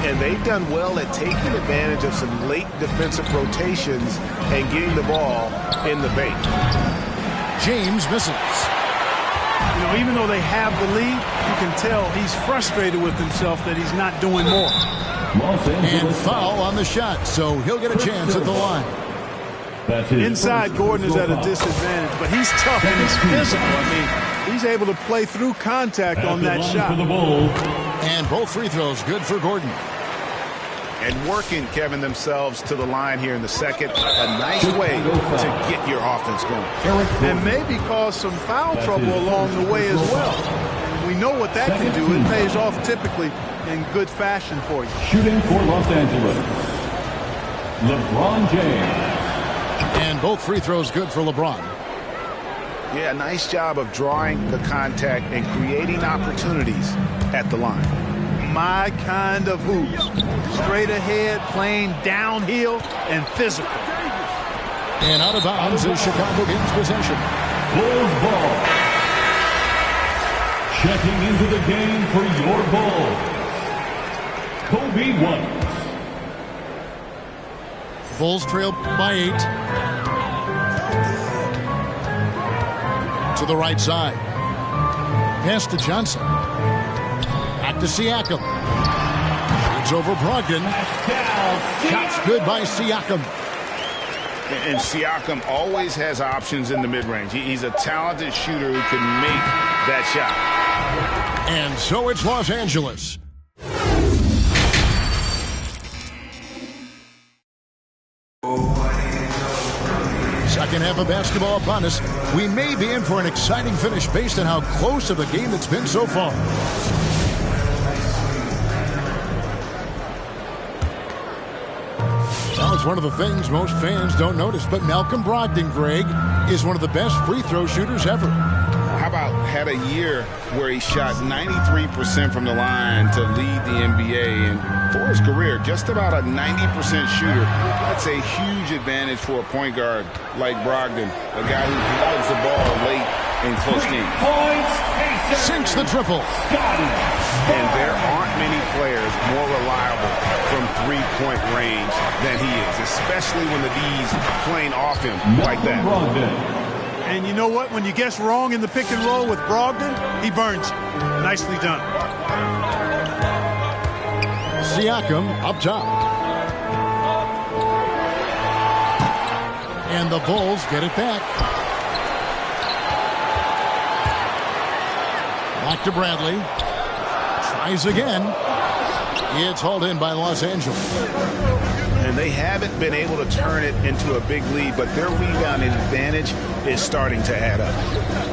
And they've done well at taking advantage of some late defensive rotations and getting the ball in the paint. James misses. You know, even though they have the lead, you can tell he's frustrated with himself that he's not doing more. And foul on the shot, so he'll get a chance at the line. Inside, Gordon is at a disadvantage, but he's tough and he's physical. I mean, he's able to play through contact on that shot. And both free throws good for Gordon. And working, Kevin, themselves to the line here in the second. A nice way to get your offense going. And maybe cause some foul trouble along the way as well. We know what that can do. It pays off typically in good fashion for you. Shooting for Los Angeles, LeBron James. And both free throws good for LeBron. Yeah, nice job of drawing the contact and creating opportunities at the line. My kind of hoops. Straight ahead, playing downhill, and physical. And out of bounds is Chicago Kings possession. Bulls ball. Checking into the game for your Bulls, Kobe White. Bulls trail by 8. To the right side. Pass to Johnson. Back to Siakam. It's over Brogdon. Shots good by Siakam. And Siakam always has options in the mid-range. He's a talented shooter who can make that shot. And so it's Los Angeles. Second half of basketball upon us. We may be in for an exciting finish based on how close of a game it's been so far. Well, it's one of the things most fans don't notice, but Malcolm Brogdon, Greg, is one of the best free throw shooters ever. How about had a year where he shot 93% from the line to lead the NBA, and for his career, just about a 90% shooter. That's a huge advantage for a point guard like Brogdon, a guy who holds the ball late in close games. Sinks the triple. And there aren't many players more reliable from three-point range than he is, especially when the D's playing off him like that. And you know what? When you guess wrong in the pick and roll with Brogdon, he burns you. Nicely done. Siakam up top. And the Bulls get it back. Back to Bradley. Tries again. It's hauled in by Los Angeles. And they haven't been able to turn it into a big lead, but their rebounding advantage is starting to add up.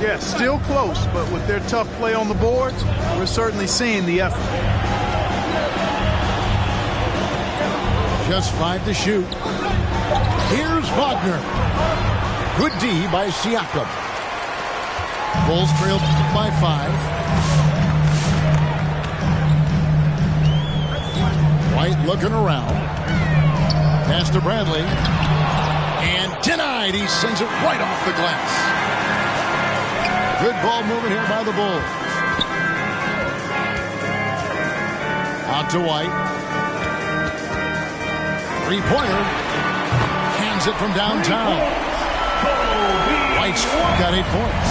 Yeah, still close, but with their tough play on the boards, we're certainly seeing the effort. Just 5 to shoot. Here's Wagner. Good D by Siakam. Bulls trail by 5. White looking around. Pass to Bradley. And denied. He sends it right off the glass. Good ball movement here by the Bulls. Out to White. Three-pointer. Hands it from downtown. White's got 8 points.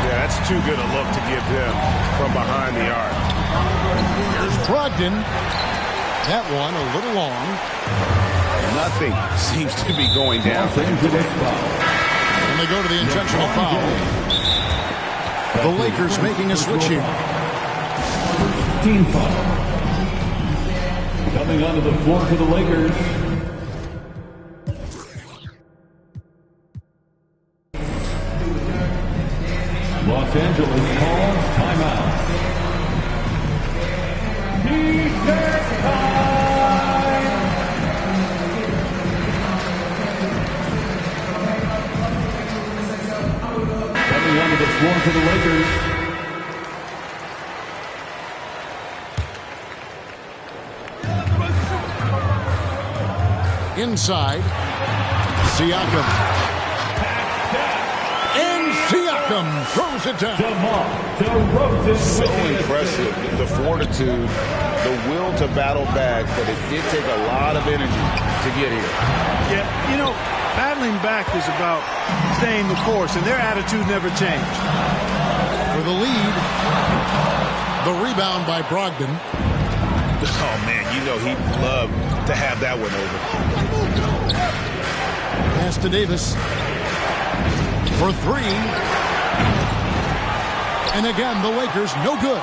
Yeah, that's too good a look to give them from behind the arc. Here's Brogdon. That one a little long. Nothing seems to be going down. And they go to the intentional foul. The Lakers making a switch here. Team foul. Coming onto the floor for the Lakers. Los Angeles calls timeout. Defense time! score for the Lakers. Inside, Siakam. And Siakam throws it down. So impressive. The fortitude, the will to battle back, but it did take a lot of energy to get here. Yeah, you know, battling back is about staying the course, and their attitude never changed. For the lead, the rebound by Brogdon. Oh, man, you know he'd love to have that one over. Pass to Davis. For three. And again, the Lakers no good.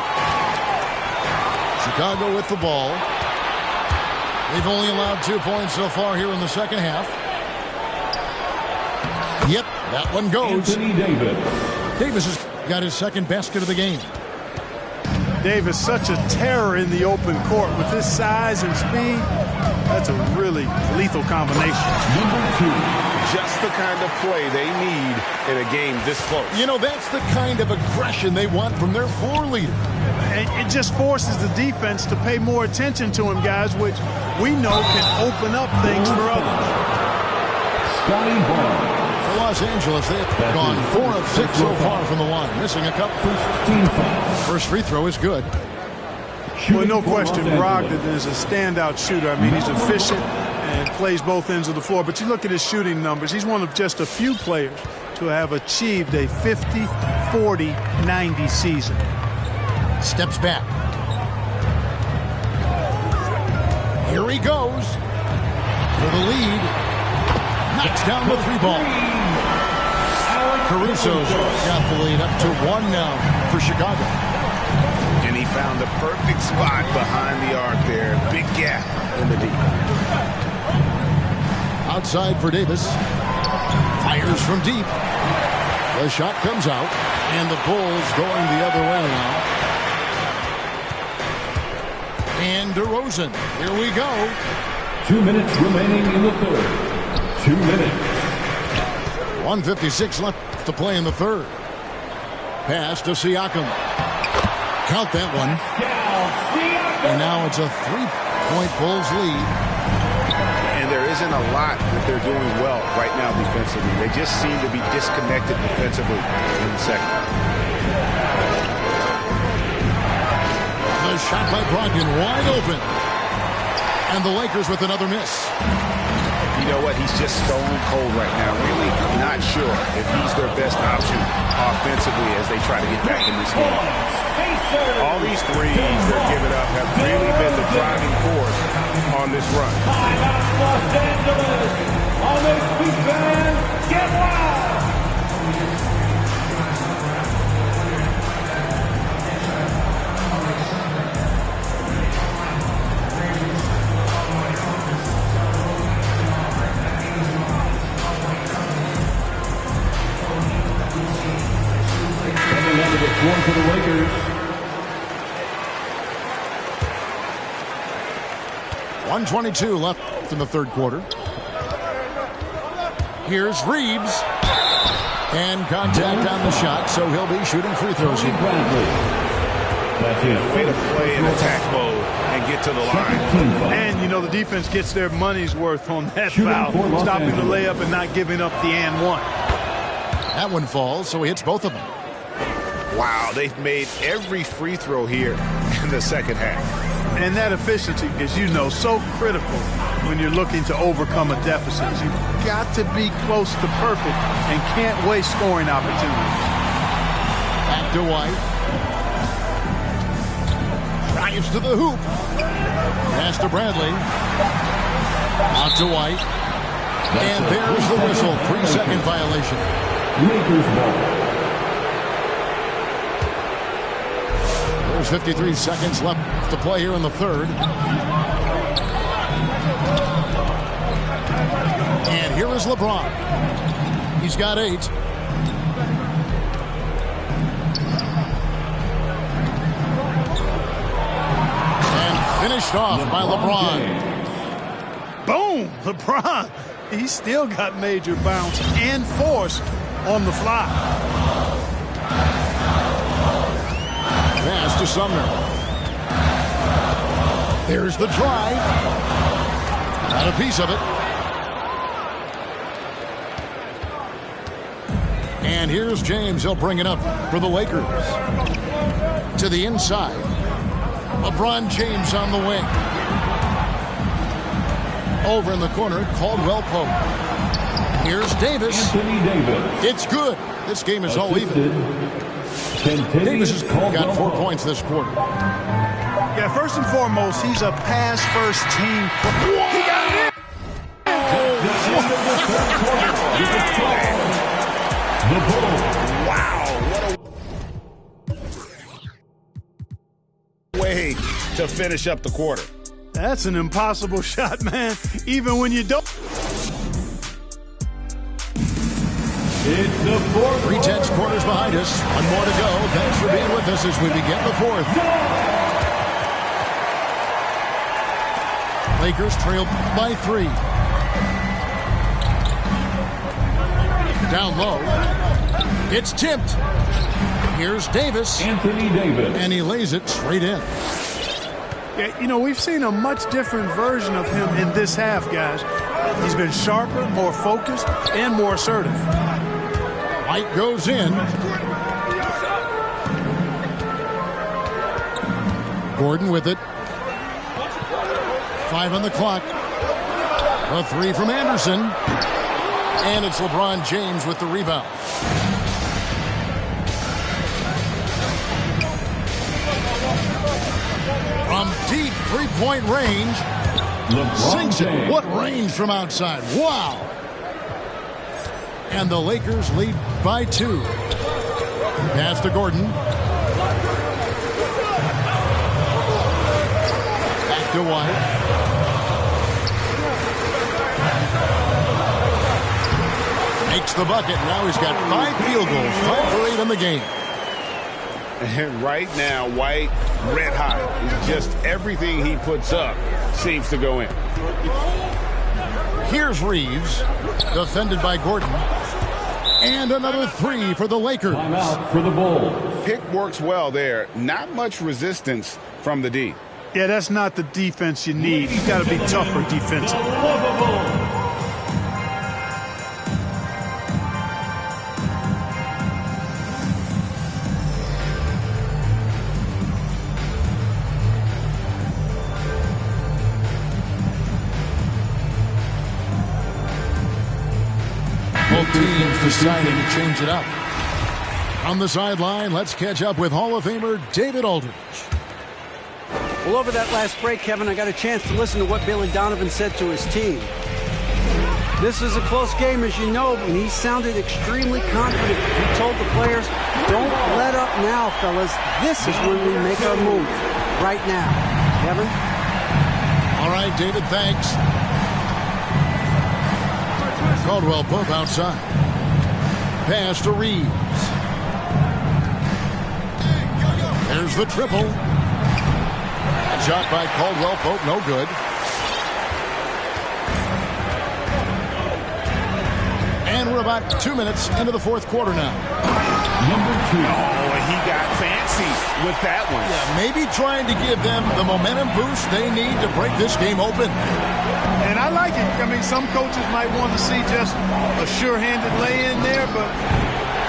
Chicago with the ball. They've only allowed 2 points so far here in the second half. Yep, that one goes. Anthony Davis. Davis has got his second basket of the game. Davis, such a terror in the open court with his size and speed. That's a really lethal combination. Number 2. Just the kind of play they need in a game this close. You know, that's the kind of aggression they want from their floor leader. And it just forces the defense to pay more attention to him, guys, which we know can open up things for others. Scotty Barnes. For Los Angeles, they have gone 4 of 6 so far from the line, missing a couple. First free throw is good. Well, no question, Brogdon is a standout shooter. I mean, he's efficient and plays both ends of the floor. But you look at his shooting numbers, he's one of just a few players to have achieved a 50-40-90 season. Steps back. Here he goes. For the lead. Knocks down the 3 ball. Caruso's got the lead up to 1 now for Chicago. And he found the perfect spot behind the arc there. Big gap in the deep. Outside for Davis. Fires from deep. The shot comes out. And the Bulls going the other way now. And DeRozan. Here we go. 2 minutes remaining in the third. 2 minutes. 1:56 left to play in the third. Pass to Siakam. Count that one. And now it's a 3-point Bulls lead. And there isn't a lot that they're doing well right now defensively. They just seem to be disconnected defensively in the second. The shot by Brogdon wide open. And the Lakers with another miss. You know what? He's just stone cold right now. Really not sure if he's their best option offensively as they try to get back in this game. All these threes they're giving up have really been the driving force on this run. Los Angeles. All those big fans, get wild. One for the Lakers. 1:22 left in the third quarter. Here's Reeves. And contact on the shot, so he'll be shooting free throws here. Way to play in attack mode and get to the line. And, you know, the defense gets their money's worth on that foul, stopping the layup and not giving up the and one. That one falls, so he hits both of them. Wow, they've made every free throw here in the second half. And that efficiency, as you know, so critical when you're looking to overcome a deficit. You've got to be close to perfect and can't waste scoring opportunities. Back to White. Drives to the hoop. Pass to Bradley. Out to White. And there's the whistle. 3-second violation. Lakers ball. There's 53 seconds left to play here in the third. And here is LeBron. He's got 8. And finished off by LeBron. Boom! LeBron. He's still got major bounce and force on the fly. Pass to Sumner. There's the drive. Got a piece of it. And here's James. He'll bring it up for the Lakers. To the inside. LeBron James on the wing. Over in the corner, Caldwell Pope. Here's Davis. Anthony Davis. It's good. This game is all even. Davis has got 4 points this quarter. Yeah, first and foremost, he's a pass-first team. He got it in. The Bulls. Wow, what a way to finish up the quarter. That's an impossible shot, man, even when you don't. It's the fourth. 3 tenths quarters behind us. 1 more to go. Thanks for being with us as we begin the fourth. Lakers trail by 3. Down low. It's tipped. Here's Davis. Anthony Davis. And he lays it straight in. Yeah, you know, we've seen a much different version of him in this half, guys. He's been sharper, more focused, and more assertive. White goes in. Gordon with it. 5 on the clock. A 3 from Anderson. And it's LeBron James with the rebound. From deep three-point range. Sinks it. What range from outside. Wow. And the Lakers lead by 2. Pass to Gordon. Back to White. Makes the bucket. Now he's got 5 field goals. 5 for 8 in the game. And right now, White, red hot. Just everything he puts up seems to go in. Here's Reeves. Defended by Gordon. And another 3 for the Lakers. Timeout for the Bulls. Pick works well there. Not much resistance from the D. Yeah, that's not the defense you need. You got to be tougher defensively. Teams deciding to change it up. On the sideline, let's catch up with Hall of Famer David Aldridge. Well, over that last break, Kevin, I got a chance to listen to what Billy Donovan said to his team. This is a close game, as you know, and he sounded extremely confident. He told the players, don't let up now, fellas. This is when we make our move. Right now. Kevin? All right, David, thanks. Caldwell Pope outside. Pass to Reeves. There's the triple. Shot by Caldwell Pope, no good. And we're about 2 minutes into the fourth quarter now. Number 2. Oh, he got fancy with that one. Yeah, maybe trying to give them the momentum boost they need to break this game open. And I like it. I mean, some coaches might want to see just a sure-handed lay-in there, but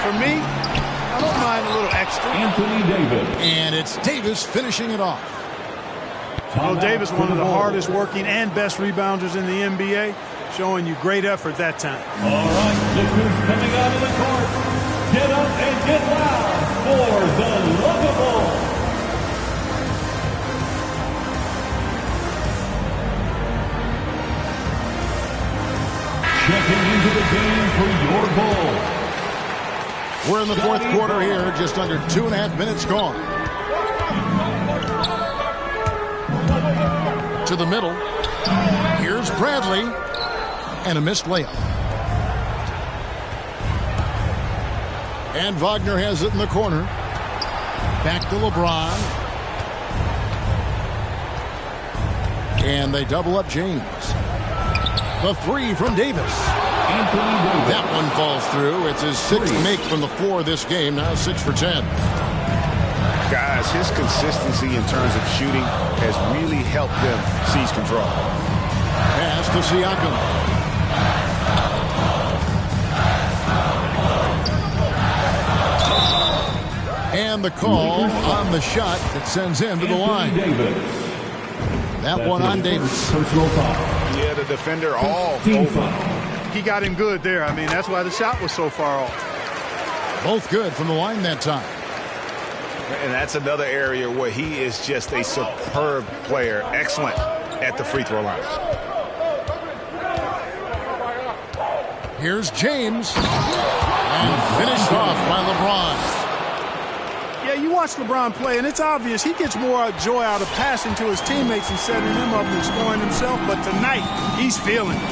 for me, I don't mind a little extra. Anthony Davis. And it's Davis finishing it off. Well, Davis, one of the hardest working and best rebounders in the NBA, showing you great effort that time. All right, look who's coming out of the court. Get up and get loud for the Lovable. Checking into the game for your Bulls. We're in the fourth quarter here, just under 2.5 minutes gone. To the middle. Here's Bradley. And a missed layup. And Wagner has it in the corner. Back to LeBron. And they double up James. The 3 from Davis. That one falls through. It's his 6th make from the floor this game. Now 6 for 10. Guys, his consistency in terms of shooting has really helped them seize control. Pass to Siakam. And the call on the shot that sends him to the line. That one on Davis. Yeah, the defender all over. He got him good there. I mean, that's why the shot was so far off. Both good from the line that time. And that's another area where he is just a superb player. Excellent at the free throw line. Here's James. And finished off by LeBron. Yeah, you watch LeBron play, and it's obvious he gets more joy out of passing to his teammates and setting them up and scoring himself. But tonight, he's feeling it.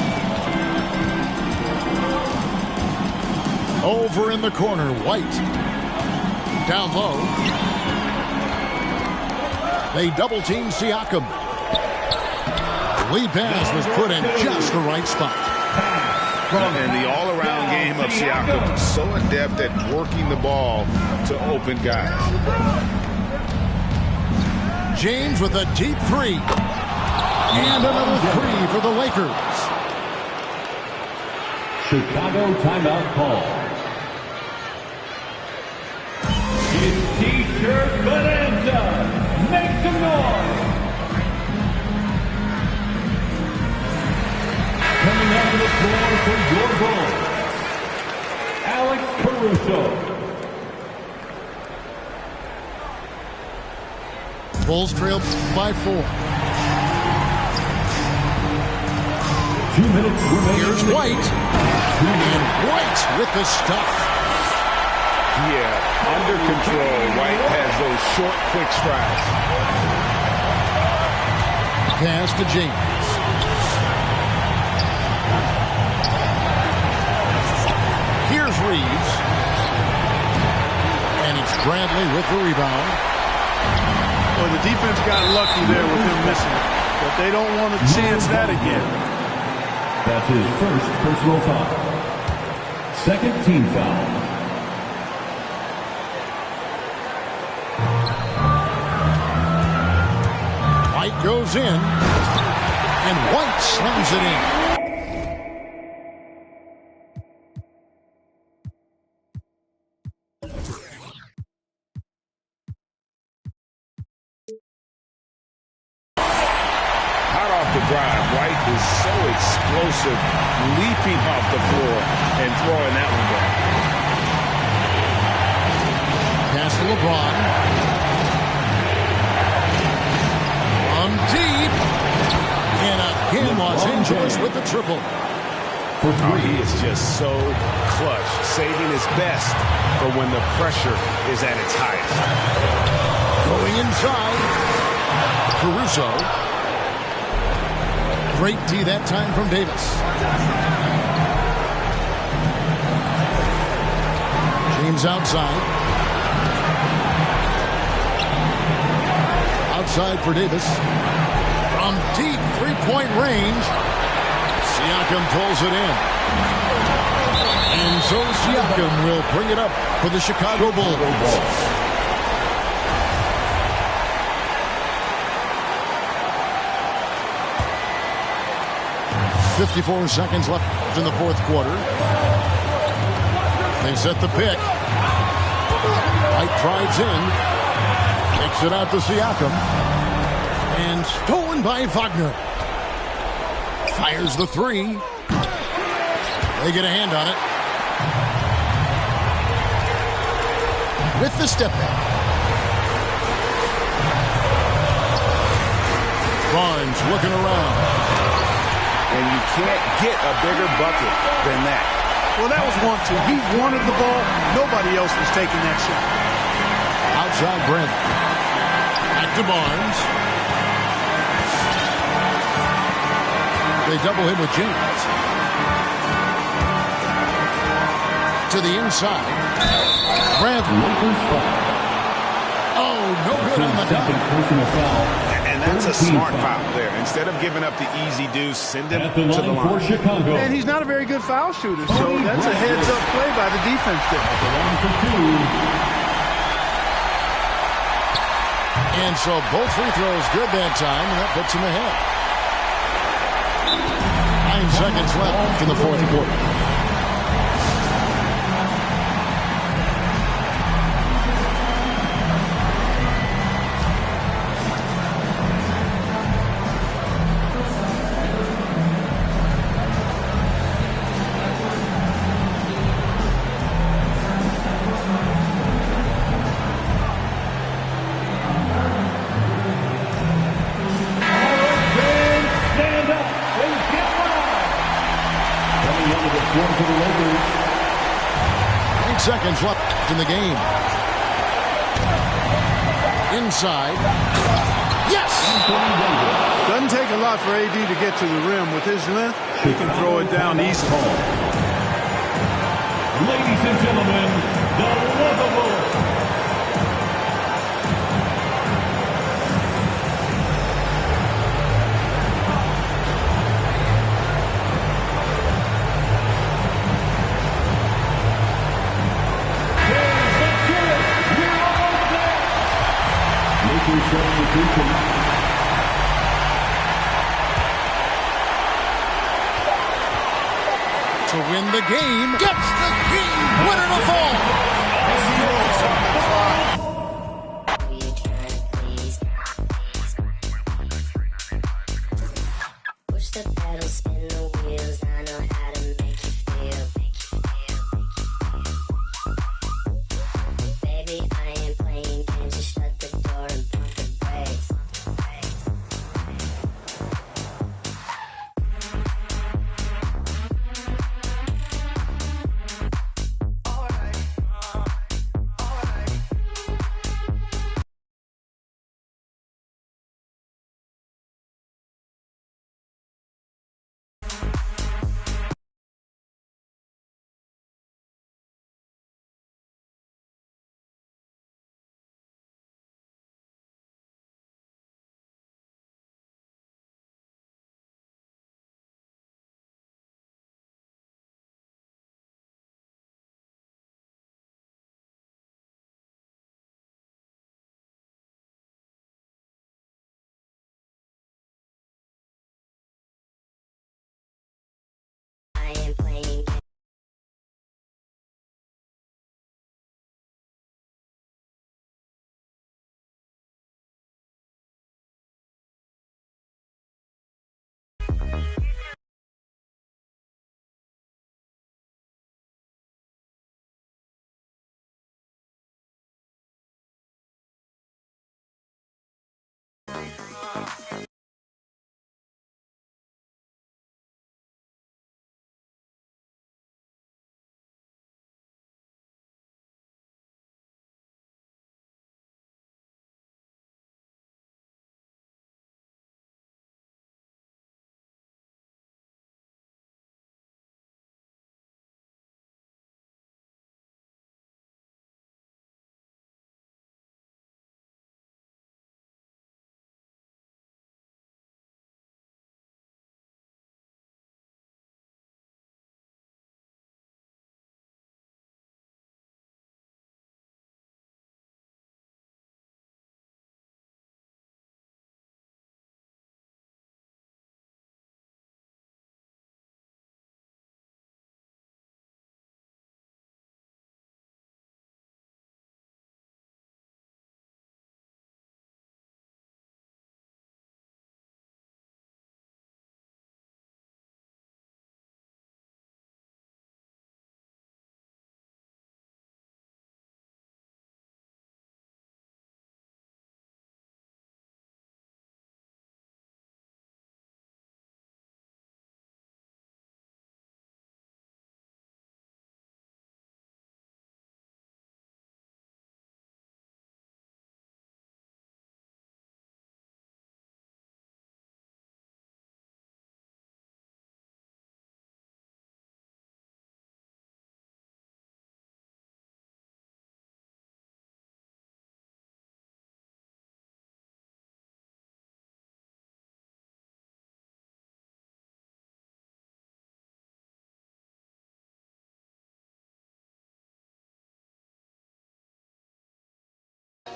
Over in the corner, White. Down low. They double-team Siakam. Lead pass was put in just the right spot. And the all-around game of Siakam, so adept at working the ball to open guys. James with a deep three. And another three for the Lakers. Chicago timeout call. It's T-shirt Bonanza. Make some noise. Coming out to the floor for your Bulls, Alex Caruso. Bulls trail by 4. 2 minutes remaining. Here's White. And White with the stuff. Yeah, under control. White has those short, quick strides. Pass to James. Here's Reeves. And it's Bradley with the rebound. Well, the defense got lucky there with him missing. But they don't want to chance that again. That's his first personal foul. Second team foul. White goes in. And White slams it in. Drive. White is so explosive, leaping off the floor and throwing that one down. Pass to LeBron. From deep. And again, Los Angeles with the triple. Oh, he is just so clutch, saving his best for when the pressure is at its highest. Going inside. Caruso. Great D that time from Davis. James outside. Outside for Davis. From deep three-point range. Siakam pulls it in. And so Siakam will bring it up for the Chicago Bulls. 54 seconds left in the fourth quarter. They set the pick. White drives in. Takes it out to Siakam. And stolen by Wagner. Fires the three. They get a hand on it. With the step back. Barnes looking around. And you can't get a bigger bucket than that. Well, that was 1-2. He wanted the ball. Nobody else was taking that shot. Outside Brent. Back to Barnes. They double him with James. To the inside. Bradley. Oh, no good on the dunk. And that's a smart foul there. Instead of giving up the easy deuce, send him to the line. And he's not a very good foul shooter, so that's a heads-up play by the defense there. And so both free throws good that time, and that puts him ahead. 9 seconds left in the fourth quarter. Seconds left in the game. Inside. Yes! Doesn't take a lot for AD to get to the rim. With his length, he can throw it down easy. Ladies and gentlemen, the lovable substitution. To win the game, gets the game winner to fall.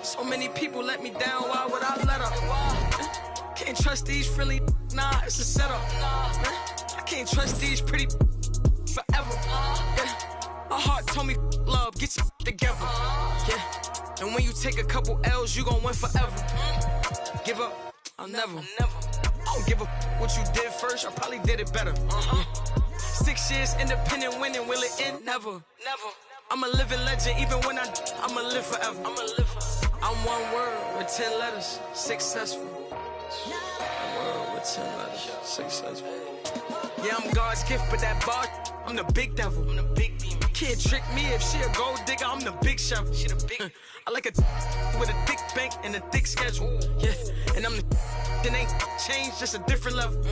So many people let me down, why would I let up? Can't trust these friendly, nah, it's a setup. I can't trust these pretty forever. My heart told me love, get your together. And when you take a couple L's, you gon' win forever. Give up, I'll never. I don't give a what you did first, I probably did it better. 6 years independent winning, will it end? Never. I'm a living legend, even when I'ma live forever. I'm one word with 10 letters, successful. One word with 10 letters, successful. Yeah, I'm God's gift, but that bar, I'm the big devil. I'm the big demon. Can't trick me if she a gold digger, I'm the big shovel. She the big. I like a with a thick bank and a thick schedule. Yeah, and I'm the that ain't changed, just a different level.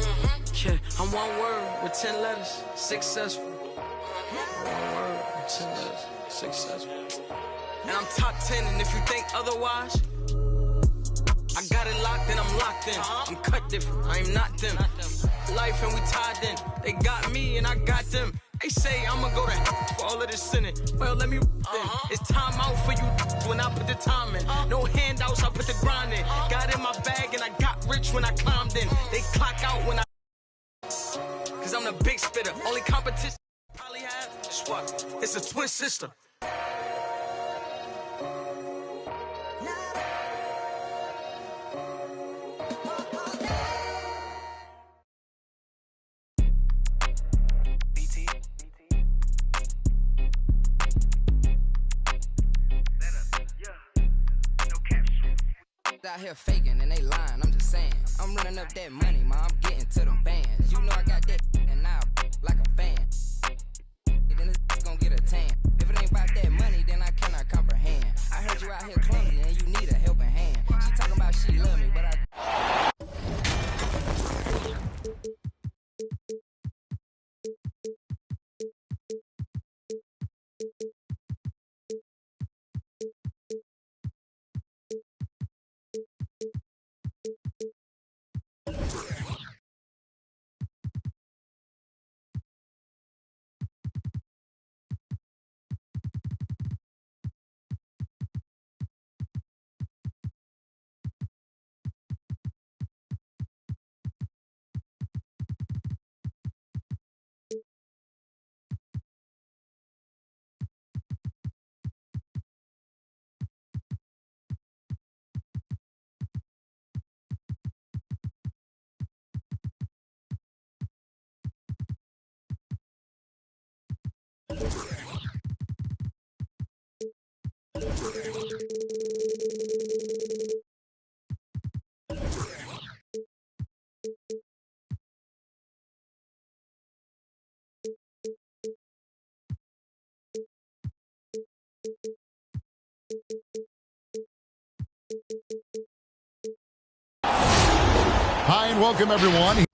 Yeah, I'm one word with 10 letters, successful. One word with 10 letters, successful. And I'm top 10, and if you think otherwise, I got it locked and I'm locked in. I'm cut different, I am not them. Life and we tied in. They got me and I got them. They say I'ma go to for all of this sinning. Well, let me then. It's time out for you when I put the time in. No handouts, I put the grind in. Got in my bag and I got rich when I climbed in. They clock out when I cause I'm the big spitter. Only competition I probably have is what? It's a twin sister. Out here faking and they lying, I'm just saying. I'm running up that money, ma, I'm getting to them bands. You know I got that and now like a fan. Then it's gonna get a tan. If it ain't about that money, then I cannot comprehend. I heard you out here clumsy and you need a helping hand. She talking about she love me, but I... Hi and welcome everyone.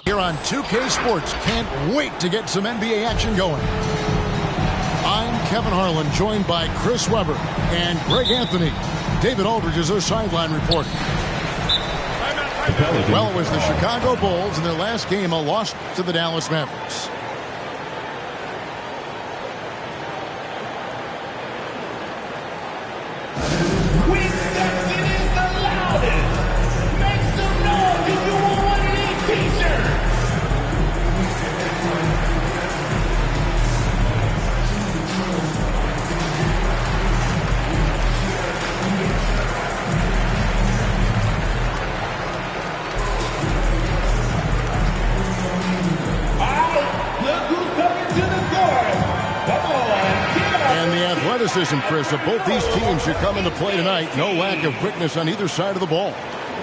Here on 2K Sports, can't wait to get some NBA action going. I'm Kevin Harlan, joined by Chris Webber and Greg Anthony. David Aldridge is our sideline reporter. Well, it was the Chicago Bulls in their last game, a loss to the Dallas Mavericks. Chris, of both these teams should come into play tonight. No lack of quickness on either side of the ball.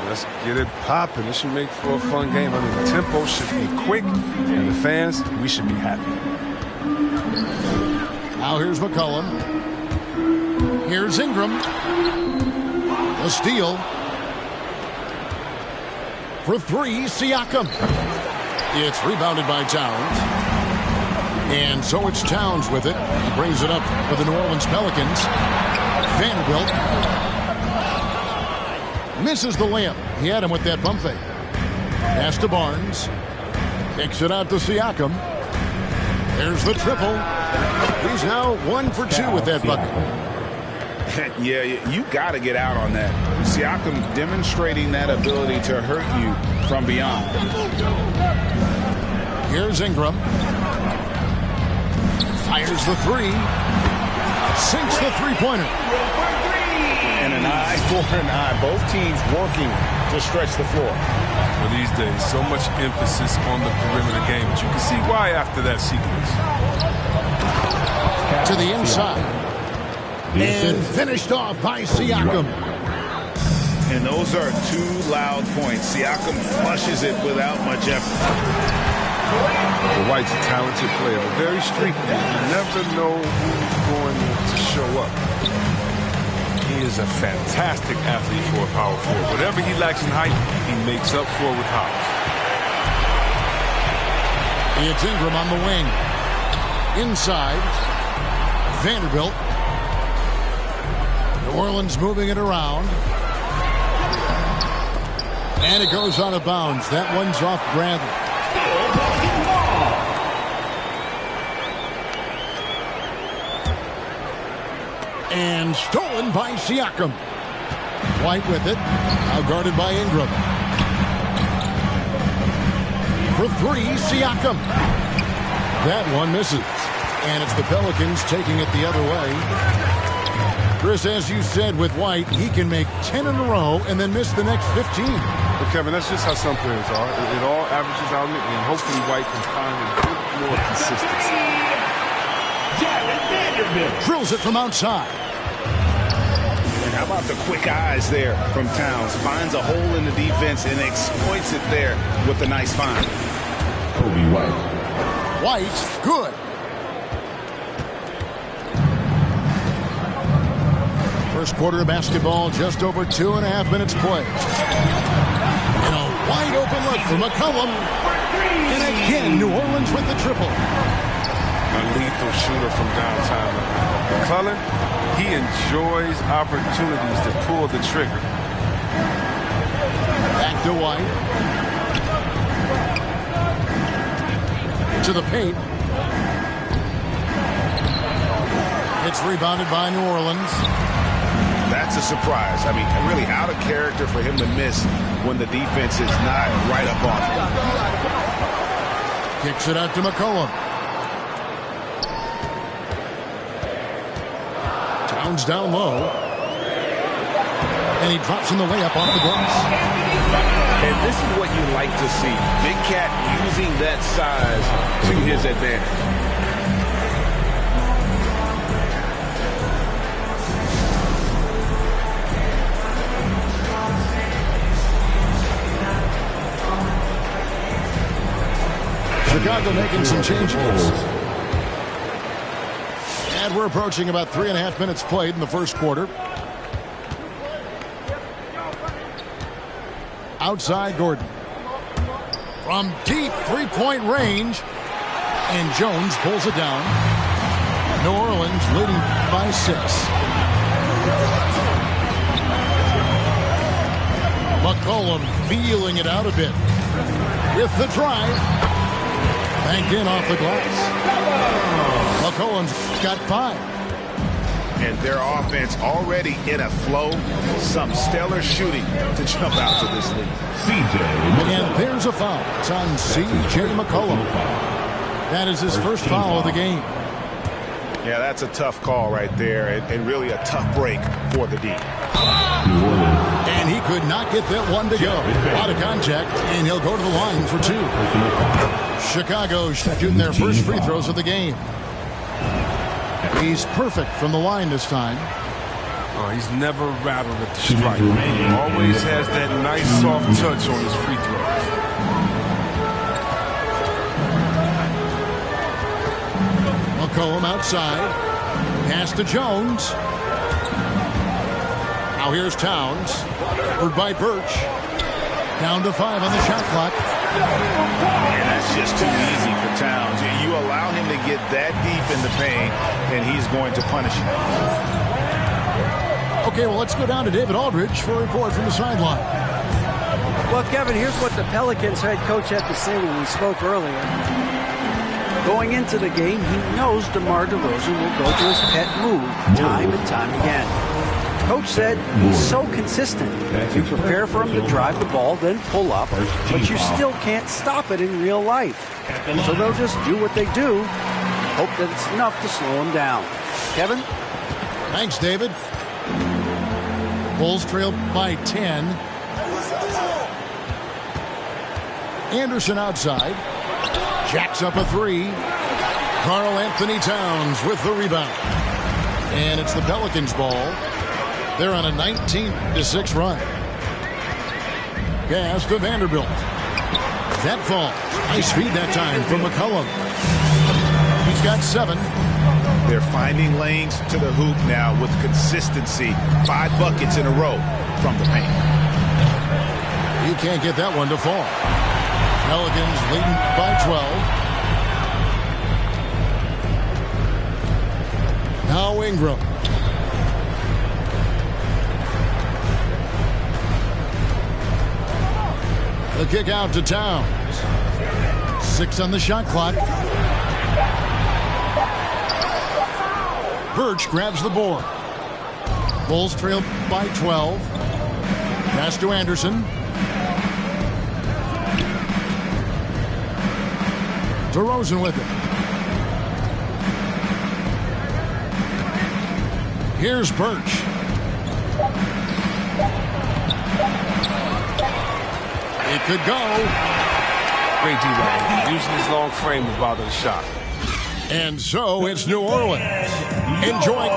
Let's get it popping. This should make for a fun game. I mean, the tempo should be quick, and the fans, we should be happy. Now here's McCollum. Here's Ingram. A steal. For three, Siakam. It's rebounded by Towns. And so it's Towns with it. He brings it up for the New Orleans Pelicans. Vanderbilt misses the layup. He had him with that bump fake. Pass to Barnes. Kicks it out to Siakam. There's the triple. He's now 1 for 2 with that bucket. Yeah, you got to get out on that. Siakam demonstrating that ability to hurt you from beyond. Here's Ingram. Fires the three. Sinks the three-pointer. And an eye for an eye. Both teams working to stretch the floor. For these days, so much emphasis on the perimeter game, but you can see why after that sequence. To the inside. And finished off by Siakam. And those are 2 loud points. Siakam flushes it without much effort. Well, White's a talented player, but very streaky. You never know who's going to show up. He is a fantastic athlete for a power forward. Whatever he lacks in height, he makes up for with hops. It's Ingram on the wing. Inside. Vanderbilt. New Orleans moving it around. And it goes out of bounds. That one's off Bradley. And stolen by Siakam. White with it. Now guarded by Ingram. For three, Siakam. That one misses. And it's the Pelicans taking it the other way. Chris, as you said with White, he can make 10 in a row and then miss the next 15. But Kevin, that's just how some players are. It all averages out, and hopefully White can find a bit more consistency. Drills it from outside. And how about the quick eyes there from Towns? Finds a hole in the defense and exploits it there with a nice find. Kobe White. White, good. First quarter of basketball, just over 2.5 minutes played. And a wide open look for McCollum. And again, New Orleans with the triple. A lethal shooter from downtown. McCollum, he enjoys opportunities to pull the trigger. Back to White. To the paint. It's rebounded by New Orleans. That's a surprise. I mean, really out of character for him to miss when the defense is not right up on him. Kicks it out to McCollum. Towns down low. And he drops in the layup off the glass. And this is what you like to see. Big Cat using that size to his advantage. Chicago making some changes. And we're approaching about 3.5 minutes played in the first quarter. Outside Gordon. From deep three-point range. And Jones pulls it down. New Orleans leading by 6. McCollum feeling it out a bit. With the drive. Banked in off the glass. McCollum's got 5. And their offense already in a flow. Some stellar shooting to jump out to this lead. And there's a foul. It's on C.J. McCollum. That is his first foul of the game. Yeah, that's a tough call right there, and really a tough break for the D. And he could not get that one to go. Out of contact, and he'll go to the line for 2. Chicago shooting their first free throws of the game. He's perfect from the line this time. He's never rattled at the strike. Always has that nice soft touch on his free throws. McCollum outside. Pass to Jones. Now here's Towns. Covered by Birch. Down to 5 on the shot clock. And that's just too easy for Towns. You allow him to get that deep in the paint, and he's going to punish you. Okay, well, let's go down to David Aldridge for a report from the sideline. Well, Kevin, here's what the Pelicans head coach had to say when we spoke earlier. Going into the game, he knows DeMar DeRozan will go to his pet move time and time again. Coach said he's so consistent. You prepare for him to drive the ball, then pull up, but you still can't stop it in real life. So they'll just do what they do, hope that it's enough to slow him down. Kevin? Thanks, David. Bulls trail by 10. Anderson outside. Jacks up a 3. Karl Anthony Towns with the rebound. And it's the Pelicans' ball. They're on a 19-6 run. Pass to Vanderbilt. That falls. Nice feed that time from McCollum. He's got 7. They're finding lanes to the hoop now with consistency. 5 buckets in a row from the paint. He can't get that one to fall. Pelicans leading by 12. Now Ingram. The kick out to Towns. 6 on the shot clock. Birch grabs the board. Bulls trail by 12. Pass to Anderson. DeRozan with it. Here's Birch. It could go. Great D-Ryan. Using his long frame to bother the shot. And so it's New Orleans. Enjoy.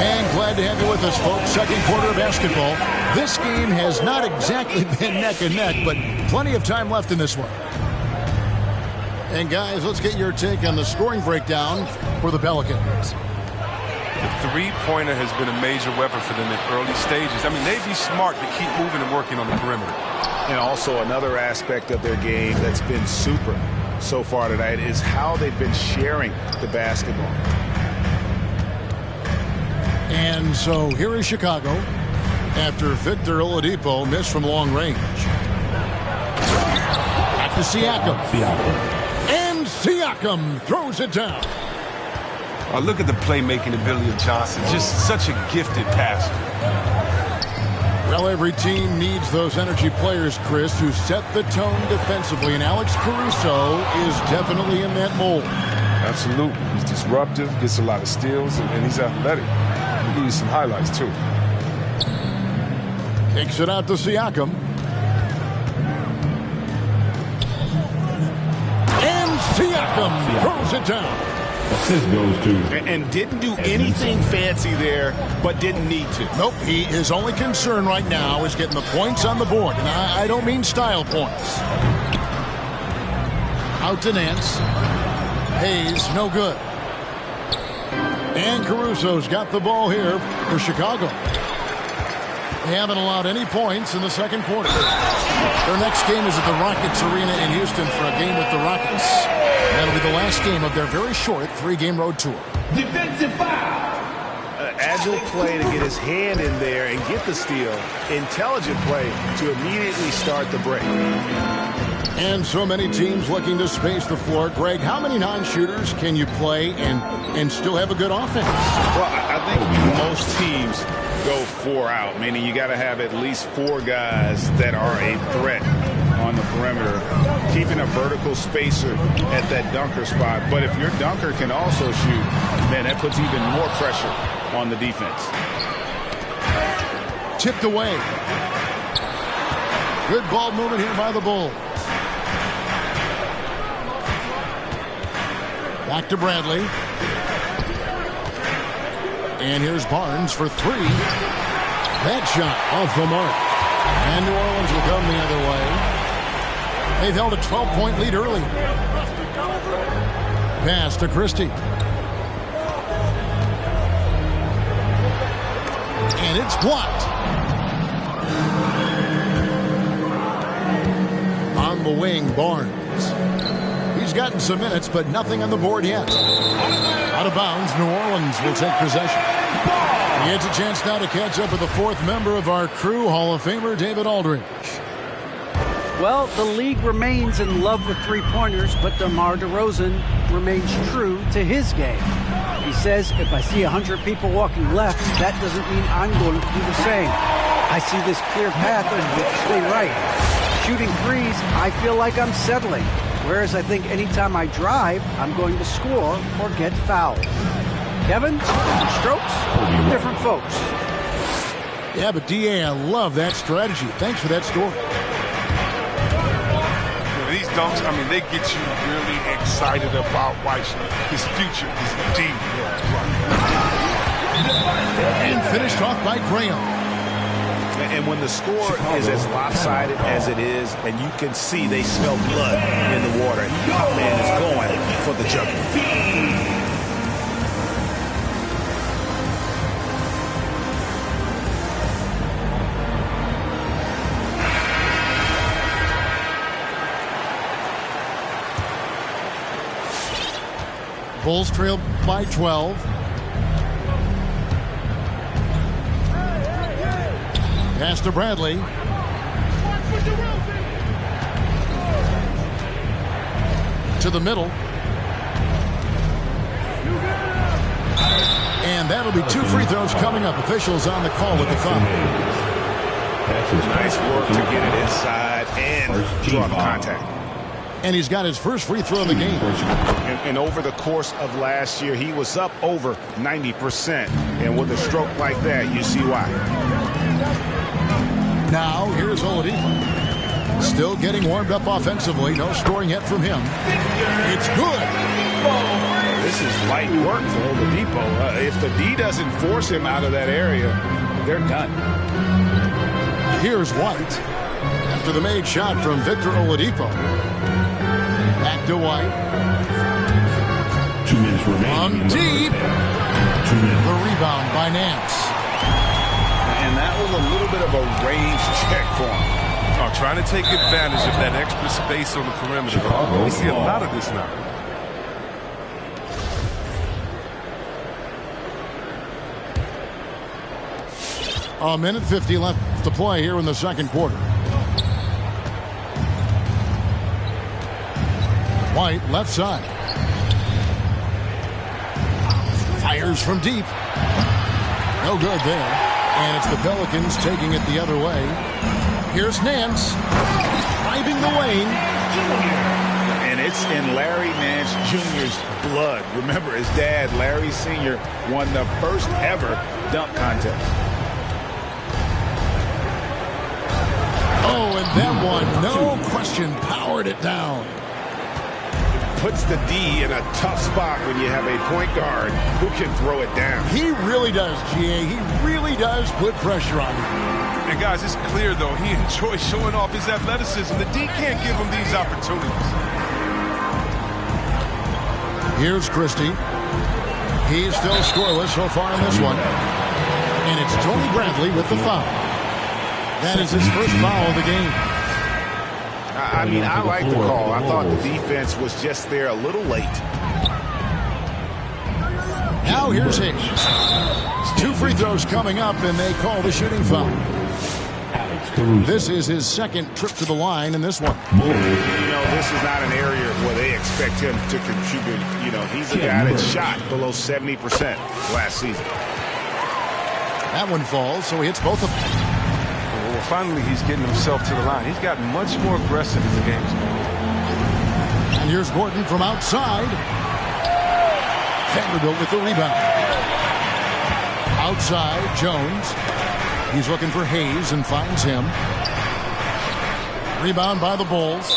And glad to have you with us, folks. Second quarter of basketball. This game has not exactly been neck and neck, but plenty of time left in this one. And guys, let's get your take on the scoring breakdown for the Pelicans. The three-pointer has been a major weapon for them in early stages. I mean, they'd be smart to keep moving and working on the perimeter. And also another aspect of their game that's been super so far tonight is how they've been sharing the basketball. And so here is Chicago after Victor Oladipo missed from long range. Back to Siakam. And Siakam throws it down. Look at the playmaking ability of Johnson. Just such a gifted passer. Well, every team needs those energy players, Chris, who set the tone defensively. And Alex Caruso is definitely in that mold. Absolutely. He's disruptive, gets a lot of steals, and he's athletic. He'll give you some highlights, too. Kicks it out to Siakam. And Siakam throws it down. Assist goes to. And didn't do anything fancy there, but didn't need to. Nope. His only concern right now is getting the points on the board. And I don't mean style points. Out to Nance. Hayes, no good. And Caruso's got the ball here for Chicago. They haven't allowed any points in the second quarter. Their next game is at the Rockets Arena in Houston for a game with the Rockets. That'll be the last game of their very short 3-game road tour. Defensive foul. Agile play to get his hand in there and get the steal. Intelligent play to immediately start the break. And so many teams looking to space the floor. Greg, how many non-shooters can you play and still have a good offense? Well, I think most teams go 4 out, meaning you got to have at least 4 guys that are a threat on the perimeter, keeping a vertical spacer at that dunker spot. But if your dunker can also shoot, man, that puts even more pressure on the defense. Tipped away. Good ball movement here by the Bulls. Back to Bradley. And here's Barnes for three. That shot off the mark. And New Orleans will come the other way. They've held a 12-point lead early. Pass to Christie. And it's blocked. On the wing, Barnes. He's gotten some minutes, but nothing on the board yet. Out of bounds, New Orleans will take possession. He gets a chance now to catch up with the fourth member of our crew, Hall of Famer David Aldridge. Well, the league remains in love with three-pointers, but DeMar DeRozan remains true to his game. He says, if I see 100 people walking left, that doesn't mean I'm going to do the same. I see this clear path and stay right. Shooting threes, I feel like I'm settling. Whereas I think anytime I drive, I'm going to score or get fouled. Kevin, different strokes, different folks. Yeah, but D.A., I love that strategy. Thanks for that story. These dunks, I mean, they get you really excited about White. His future is deep. And finished off by Graham. And when the score is as lopsided as it is, and you can see they smell blood in the water, our man is going for the jugular. Bulls trail by 12. Pass to Bradley. To the middle. And that'll be two free throws coming up. Officials on the call with the foul. Nice work to get it inside and draw the contact. And he's got his first free throw of the game. And over the course of last year, he was up over 90%. And with a stroke like that, you see why. Now, here's Oladipo. Still getting warmed up offensively. No scoring yet from him. It's good. This is light work for Oladipo. If the D doesn't force him out of that area, they're done. Here's White. After the made shot from Victor Oladipo. Back to White. 2 minutes remaining. On deep. 2 minutes. The rebound by Nance. And that was a little bit of a range check for him. Oh, trying to take advantage of that extra space on the perimeter. We see a lot of this now. A minute 50 left to play here in the second quarter. White, left side. Fires from deep. No good there. And it's the Pelicans taking it the other way. Here's Nance. Driving the lane. And it's in Larry Nance Jr.'s blood. Remember, his dad, Larry Sr., won the first ever dunk contest. Oh, and that one, no question, powered it down. Puts the D in a tough spot when you have a point guard who can throw it down. He really does, G.A. He really does put pressure on him. And guys, it's clear, though, he enjoys showing off his athleticism. The D can't give him these opportunities. Here's Christie. He's still scoreless so far in this one. And it's Tony Bradley with the foul. That is his first foul of the game. I mean, I like the call. I thought the defense was just there a little late. Now here's Hayes. 2 free throws coming up, and they call the shooting foul. This is his second trip to the line in this one. You know, this is not an area where they expect him to contribute. You know, he's a guy that shot below 70% last season. That one falls, so he hits both of them. Well, finally, he's getting himself to the line. He's gotten much more aggressive as the game's going. And here's Gordon from outside. Vanderbilt with the rebound. Outside, Jones. He's looking for Hayes and finds him. Rebound by the Bulls.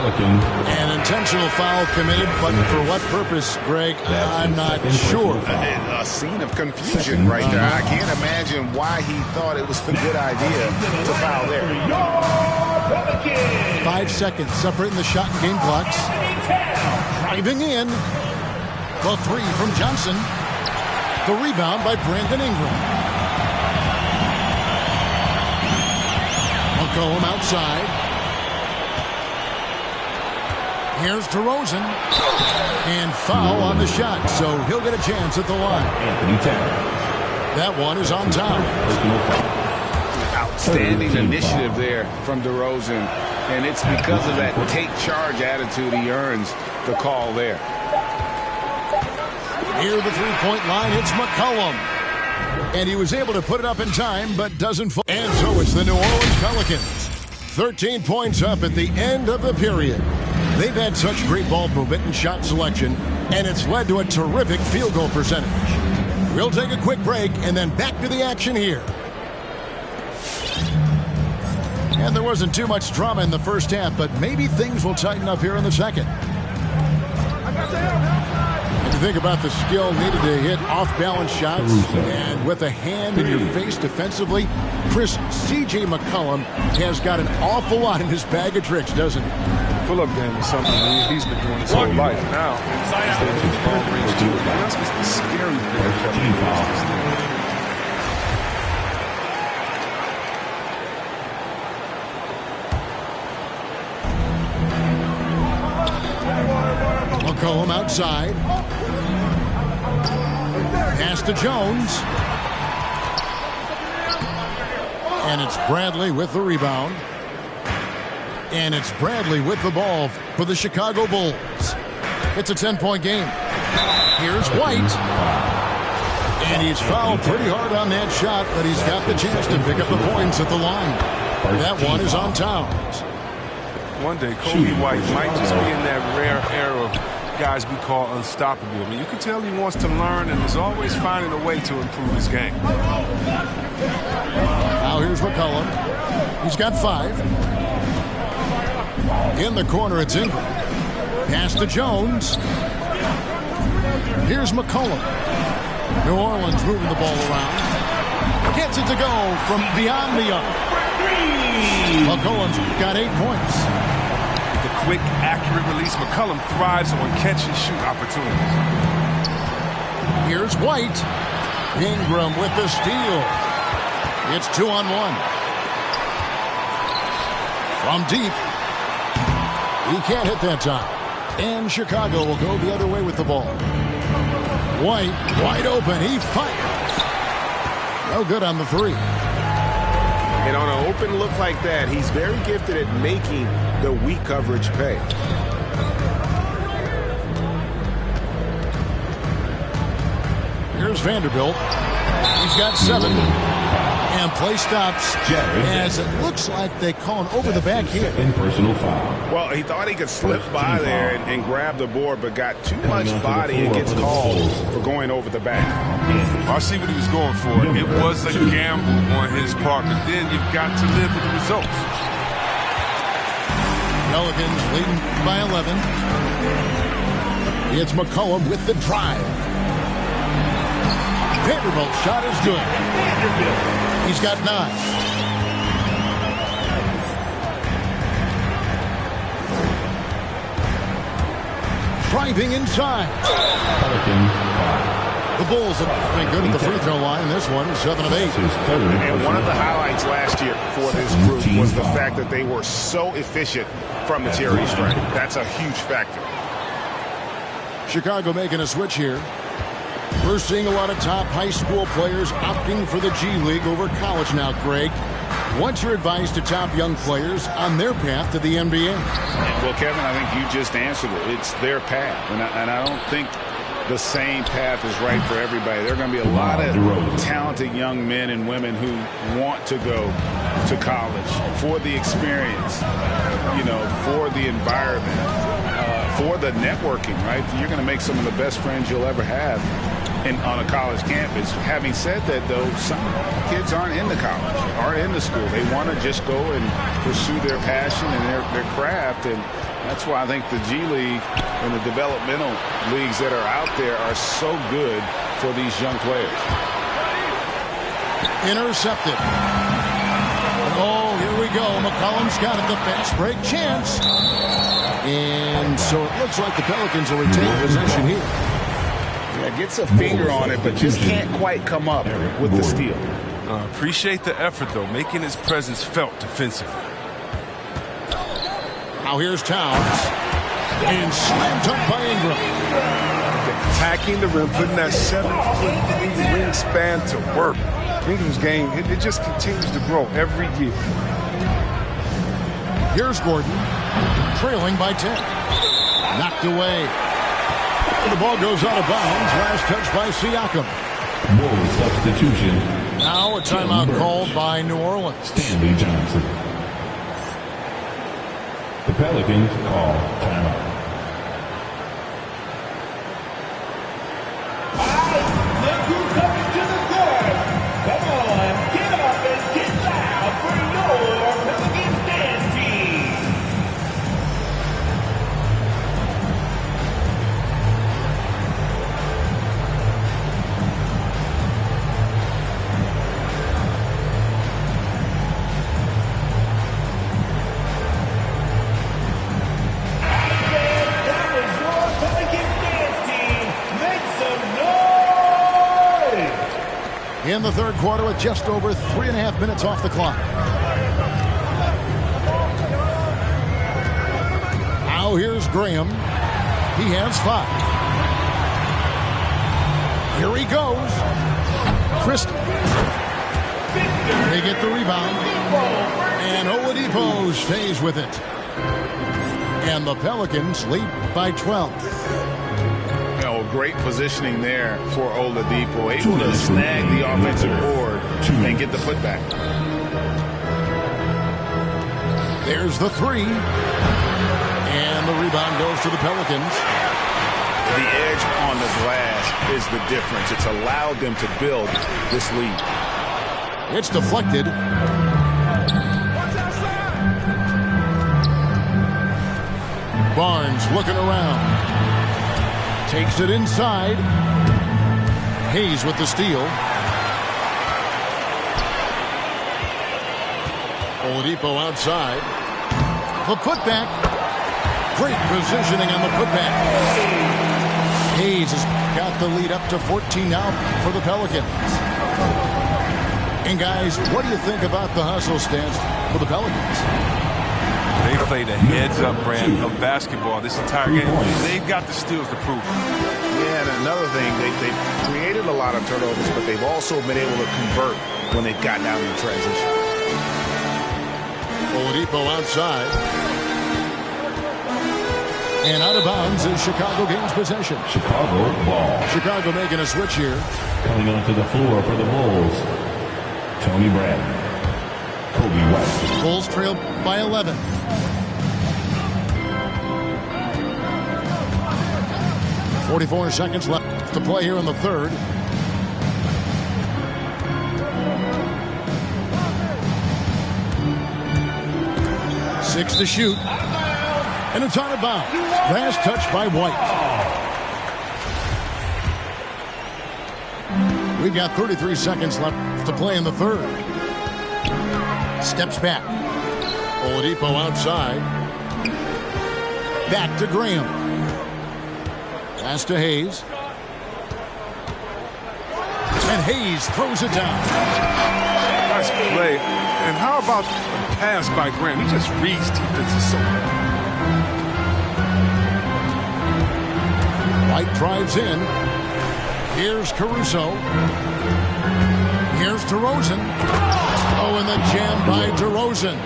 An intentional foul committed, but for what purpose, Greg, I'm not sure. A scene of confusion right there. I can't imagine why he thought it was a good idea to foul there. 5 seconds separating the shot and game clocks. Driving in. The three from Johnson. The rebound by Brandon Ingram. McCollum outside. Here's DeRozan. And foul on the shot, so he'll get a chance at the line. That one is on time. Outstanding initiative there from DeRozan. And it's because of that take charge attitude he earns the call there. Near the three-point line, it's McCollum. And he was able to put it up in time, but doesn't fall. And so it's the New Orleans Pelicans. 13 points up at the end of the period. They've had such great ball movement and shot selection, and it's led to a terrific field goal percentage. We'll take a quick break and then back to the action here. And there wasn't too much drama in the first half, but maybe things will tighten up here in the second. If you think about the skill needed to hit off-balance shots, and with a hand in your face defensively, Chris, C.J. McCollum has got an awful lot in his bag of tricks, doesn't he? Pull-up game is something he's been doing his whole life. Now, he's long range too. That's what's the scary thing. McCollum outside. Pass to Jones. And it's Bradley with the rebound. And it's Bradley with the ball for the Chicago Bulls. It's a 10-point game. Here's White. And he's fouled pretty hard on that shot, but he's got the chance to pick up the points at the line. That one is on Towns. One day, Kobe White might just be in that rare era of guys we call unstoppable. I mean, you can tell he wants to learn and is always finding a way to improve his game. Now here's McCollum. He's got 5. In the corner, it's Ingram. Pass to Jones. Here's McCollum. New Orleans moving the ball around. Gets it to go from beyond the arc. McCollum's got 8 points. The quick, accurate release. McCollum thrives on catch-and-shoot opportunities. Here's White. Ingram with the steal. It's 2-on-1. From deep. He can't hit that time. And Chicago will go the other way with the ball. White, wide open. He fires. No good on the 3. And on an open look like that, he's very gifted at making the weak coverage pay. Here's Vanderbilt. He's got 7. And play stops as it looks like they call an over-the-back here. Personal foul. Well, he thought he could slip by there and grab the board, but got too much body and gets called for going over the back. I see what he was going for. It was a gamble on his part, but then you've got to live with the results. Pelicans leading by 11. It's McCollum with the drive. Vanderbilt's shot is good. He's got 9. Driving inside. The Bulls have been good at the free throw line. This one, 7 of 8. And one of the highlights last year for this group was the fact that they were so efficient from the charity stripe. That's a huge factor. Chicago making a switch here. We're seeing a lot of top high school players opting for the G League over college now, Greg. What's your advice to top young players on their path to the NBA? Well, Kevin, I think you just answered it. It's their path. And I don't think the same path is right for everybody. There are going to be a lot of talented young men and women who want to go to college for the experience, for the environment, for the networking, right? You're going to make some of the best friends you'll ever have on a college campus. Having said that, though, some kids aren't into college, aren't into school. They want to just go and pursue their passion and their craft. And That's why I think the G League and the developmental leagues that are out there are so good for these young players. Intercepted. Oh, here we go. McCollum's got it. The fast break chance. And so it looks like the Pelicans will retain possession here. Yeah, gets a finger on it, but just can't quite come up with the steal. Appreciate the effort, though, making his presence felt defensively. Now here's Towns. And slammed up by Ingram. Attacking the rim, putting that 7'3" wingspan to work. Ingram's game, it just continues to grow every year. Here's Gordon, trailing by 10. Knocked away. The ball goes out of bounds. Last touch by Siakam. No substitution. Now a timeout called by New Orleans. Stanley Johnson. The Pelicans call timeout. Look who's coming to the court. Come on, get up and get loud for your Pelicans dance team. That is your Pelicans dance team. Make some noise. In the third quarter with just over 3.5 minutes off the clock. Now here's Graham. He has 5. Here he goes. Christie. They get the rebound. And Oladipo stays with it. And the Pelicans lead by 12. Great positioning there for Oladipo, able to snag the offensive board and get the putback. There's the 3. And the rebound goes to the Pelicans. The edge on the glass is the difference. It's allowed them to build this lead. It's deflected. Barnes looking around. Takes it inside. Hayes with the steal. Oladipo outside. The putback. Great positioning on the putback. Hayes has got the lead up to 14 now for the Pelicans. And guys, what do you think about the hustle stance for the Pelicans? They played a heads-up brand of basketball this entire game. They've got the steals to prove it. Yeah, and another thing, they've created a lot of turnovers, but they've also been able to convert when they've gotten out in the transition. Oladipo outside. And out of bounds as Chicago gains possession. Chicago ball. Chicago making a switch here. Coming onto the floor for the Bulls. Tony Bradley. Kobe White. Bulls trail by 11. .44 seconds left to play here in the third. Six to shoot. And it's out of bounds. Last touch by White. We've got 33 seconds left to play in the third. Steps back. Oladipo outside. Back to Graham. Pass to Hayes. And Hayes throws it down. Nice play. And how about the pass by Graham? He just reads defenses so well. White drives in. Here's Caruso. Here's DeRozan. Oh, and the jam by DeRozan.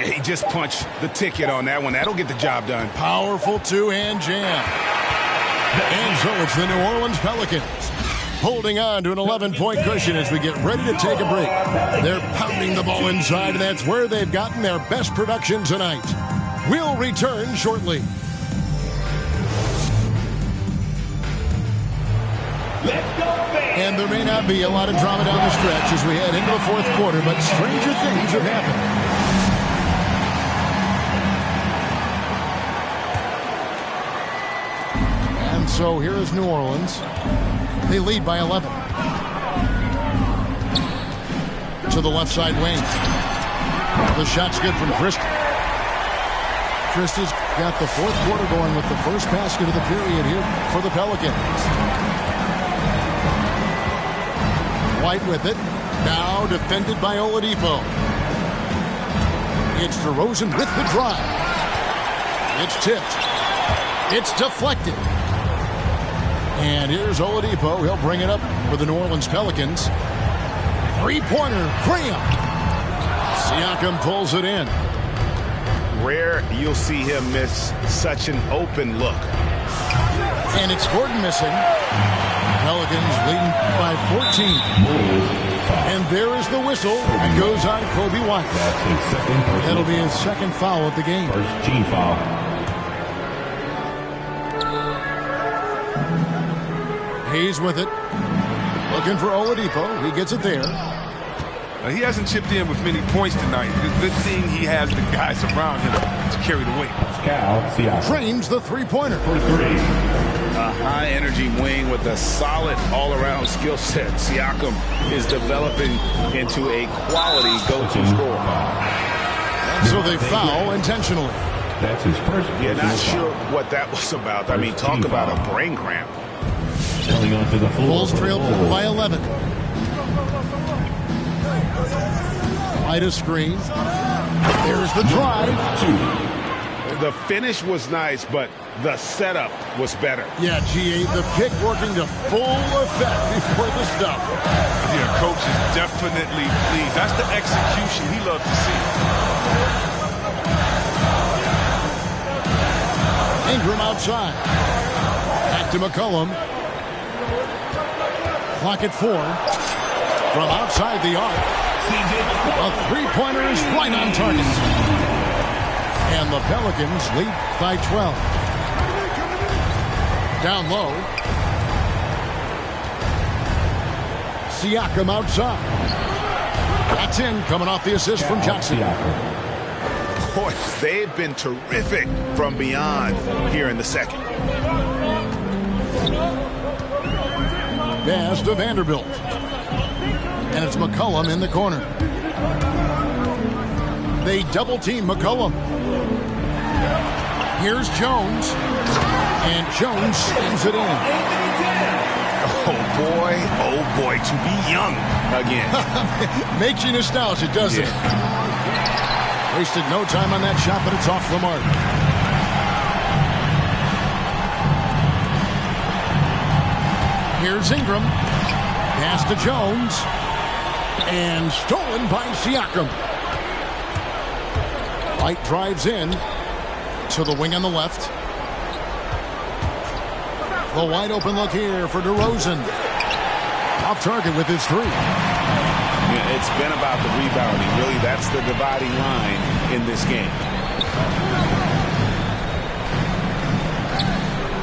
He just punched the ticket on that one. That'll get the job done. Powerful two-hand jam. And so it's the New Orleans Pelicans holding on to an 11-point cushion as we get ready to take a break. They're pounding the ball inside, and that's where they've gotten their best production tonight. We'll return shortly. And there may not be a lot of drama down the stretch as we head into the fourth quarter, but stranger things have happened. And so here is New Orleans. They lead by 11. To the left side wing. The shot's good from Christie. Christie's got the fourth quarter going with the first basket of the period here for the Pelicans. White with it. Now defended by Oladipo. It's DeRozan with the drive. It's tipped. It's deflected. And here's Oladipo. He'll bring it up for the New Orleans Pelicans. Three-pointer, Graham. Siakam pulls it in. Rare you'll see him miss such an open look. And it's Gordon missing. Pelicans leading by 14. And there is the whistle. It goes on Kobe White. That'll be his second foul of the game. First team foul. Hayes with it. Looking for Oladipo. He gets it there. He hasn't chipped in with many points tonight. The good thing he has the guys around him to carry the weight. Drains the three-pointer. For three. A high-energy wing with a solid all-around skill set. Siakam is developing into a quality go-to scorer. So they foul intentionally. That's his first. Yeah, not sure what that was about. I mean, talk about a brain cramp. Coming onto the floor. Bulls trailed by 11. White a screen. There's the drive. The finish was nice, but the setup was better. Yeah, GA, the pick working to full effect before the stuff. Yeah, coach is definitely pleased. That's the execution he loves to see. Ingram outside. Back to McCollum. Clock at 4. From outside the arc. A three-pointer is right on target. And the Pelicans lead by 12. Down low. Siakam outside. That's in, coming off the assist from Johnson. Boy, they've been terrific from beyond here in the second. Pass to Vanderbilt. And it's McCollum in the corner. They double-team McCollum. Here's Jones. And Jones slams it in. Oh boy, to be young again. Makes you nostalgic, doesn't it? Wasted no time on that shot, but it's off the mark. Here's Ingram. Pass to Jones. And stolen by Siakam. White drives in to the wing on the left. The wide open look here for DeRozan. Off target with his three. Yeah, it's been about the rebounding. Really, that's the dividing line in this game.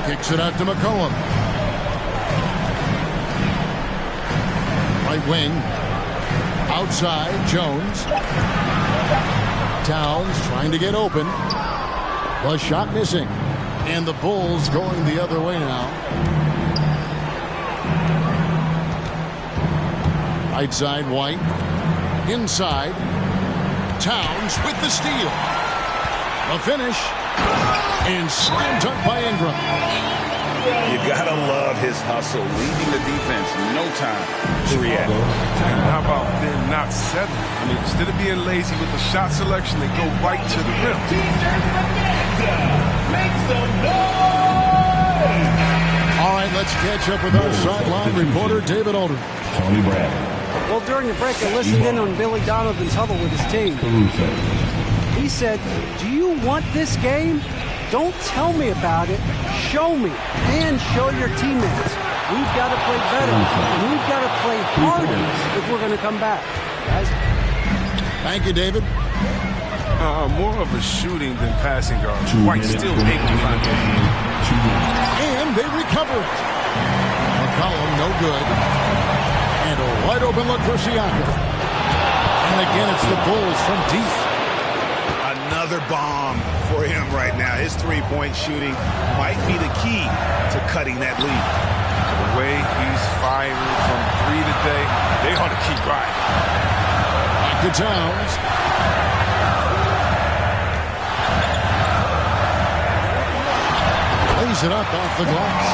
Kicks it out to McCollum. Right wing. Outside, Jones. Towns trying to get open. The shot missing. And the Bulls going the other way now. Right side, White. Inside. Towns with the steal. A finish. And slam dunk by Ingram. You gotta love his hustle, leading the defense, no time to react. And how about them not settling? I mean, instead of being lazy with the shot selection, they go right to the rim. All right, let's catch up with our sideline reporter, David Aldridge. Tony Brad. Well, during the break, I listened in on Billy Donovan's huddle with his team. He said, "Do you want this game? Don't tell me about it. Show me and show your teammates. We've got to play better, and we've got to play harder if we're going to come back." Guys. Thank you, David. More of a shooting than passing guard. White still able to find it. And they recover it. McCollum, no good. And a wide open look for Siakam. And again, it's the Bulls from deep. Another bomb for him right now. His three-point shooting might be the key to cutting that lead. The way he's firing from three today, they ought to keep riding. Back to Towns. Lays it up off the glass.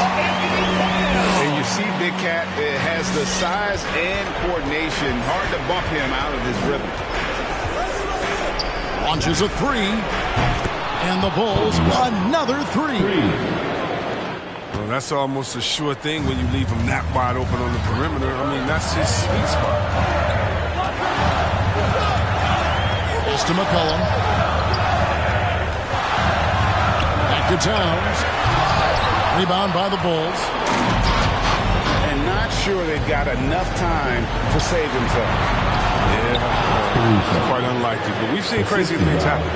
And you see Big Cat has the size and coordination. Hard to bump him out of his rhythm. Launches a three. And the Bulls, another three. Well, that's almost a sure thing when you leave him that wide open on the perimeter. I mean, that's his sweet spot. Pass to McCollum. Back to Towns. Rebound by the Bulls. And not sure they've got enough time to save themselves. Yeah, quite unlikely. But we've seen crazy things happen.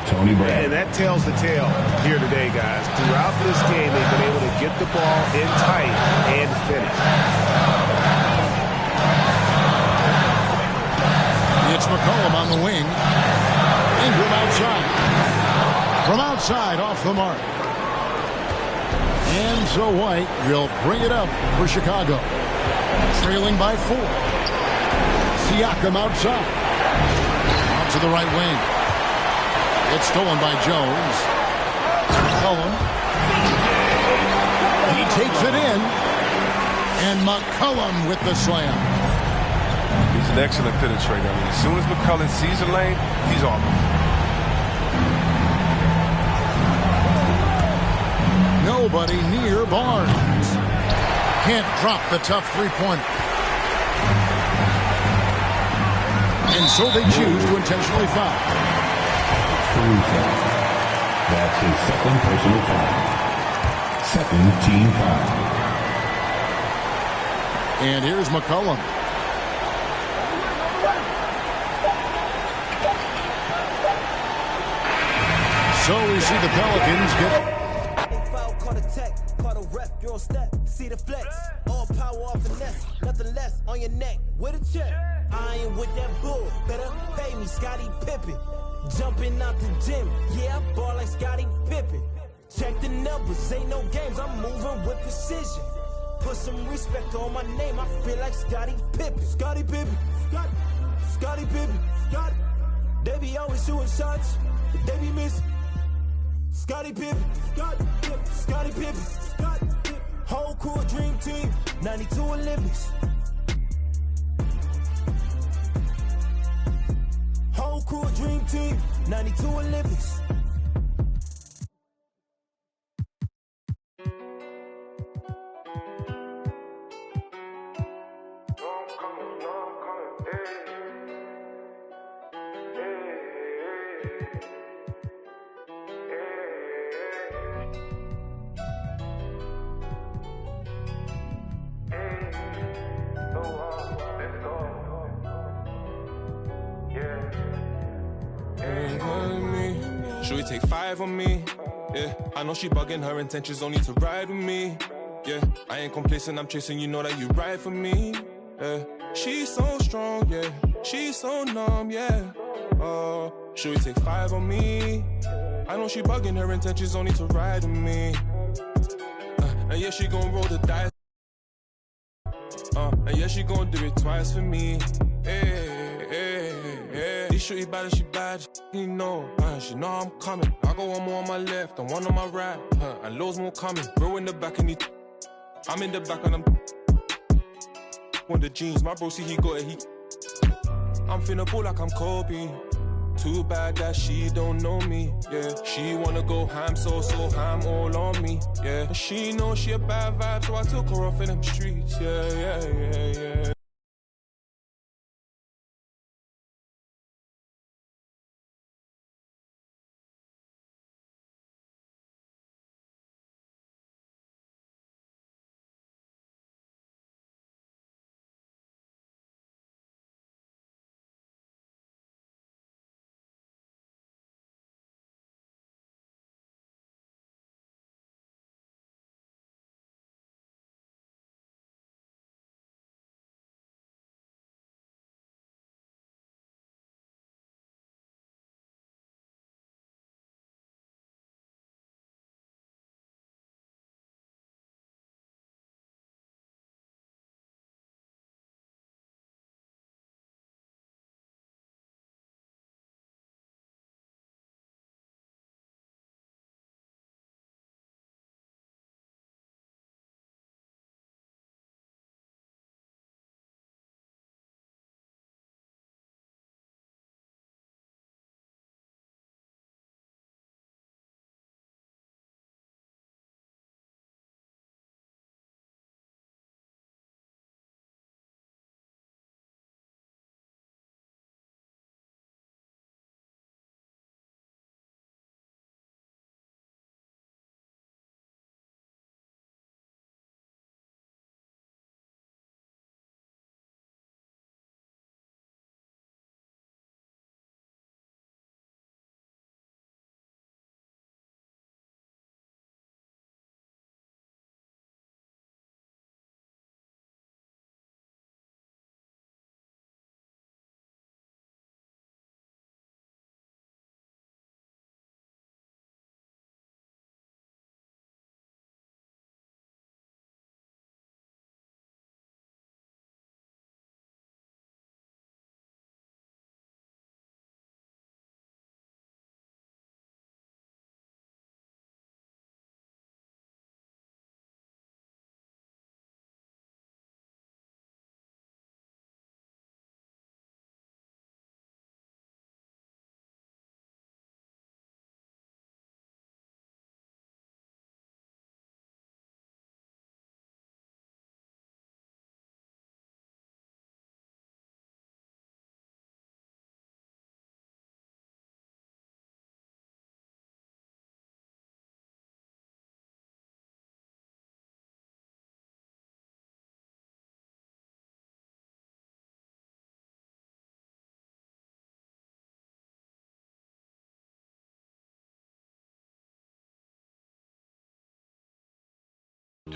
Tony Brown. And that tells the tale here today, guys. Throughout this game, they've been able to get the ball in tight and finish. It's McCollum on the wing. Ingram outside. From outside, off the mark. And so White will bring it up for Chicago. Trailing by 4. Siakam outside. Out to the right wing. It's stolen by Jones. McCollum. He takes it in. And McCollum with the slam. He's an excellent penetrator. I mean, as soon as McCollum sees a lane, he's off. Nobody near Barnes. Can't drop the tough three-pointer. And so they choose to intentionally foul. That's his second personal foul. Second team foul. And here's McCollum. So we see the Pelicans get... Caught a tech, caught a rep, you're on step, see the flex, all power off finesse, nothing less on your neck, with a check, I ain't with that bull, better pay me, Scottie Pippen, jumping out the gym, yeah, I ball like Scottie Pippen, check the numbers, ain't no games, I'm moving with precision, put some respect on my name, I feel like Scottie Pippen, Scottie Pippen, Scottie Pippen, Scottie, they be always shooting shots, but they be missing. Scottie Pippen, Scottie Pippen, whole crew dream team, 92 Olympics. Whole crew dream team, 92 Olympics. Should we take 5 on me? Yeah, I know she bugging, her intentions only to ride with me. Yeah, I ain't complacent, I'm chasing, you know that you ride for me. Yeah, she's so strong, yeah, she's so numb, yeah. Should we take 5 on me? I know she bugging, her intentions only to ride with me. And yeah, she gon' roll the dice. And yeah, she gon' do it twice for me. This shorty bad as she bad, you know. She know I'm coming. I got one more on my left and one on my right. And loads more coming. Bro in the back and I'm in the back and I'm on the jeans. My bro see he got it. I'm finna ball like I'm Kobe. Too bad that she don't know me. Yeah, she wanna go ham, so ham all on me. Yeah, and she know she a bad vibe, so I took her off in them streets. Yeah.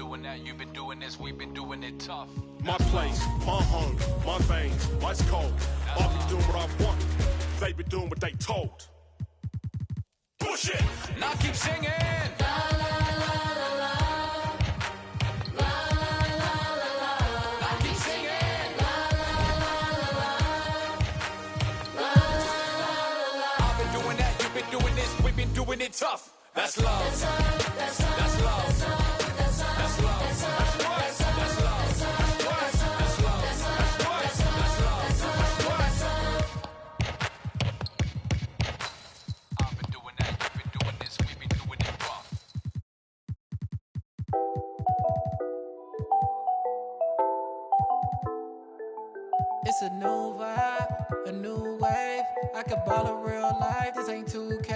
doing that, you've been doing this, we've been doing it tough. My place, my home, my veins, my cold. I'll be doing what I want, they be doing what they told. Bullshit! Now keep singing! Doing it tough. That's love. That's love. That's love. That's love. That's love. That's love. That's love. That's love. That's love. That's love. I've been doing that. You've been doing this. We've been doing it rough. It's a new vibe, a new wave. I could ball in real life. This ain't 2K.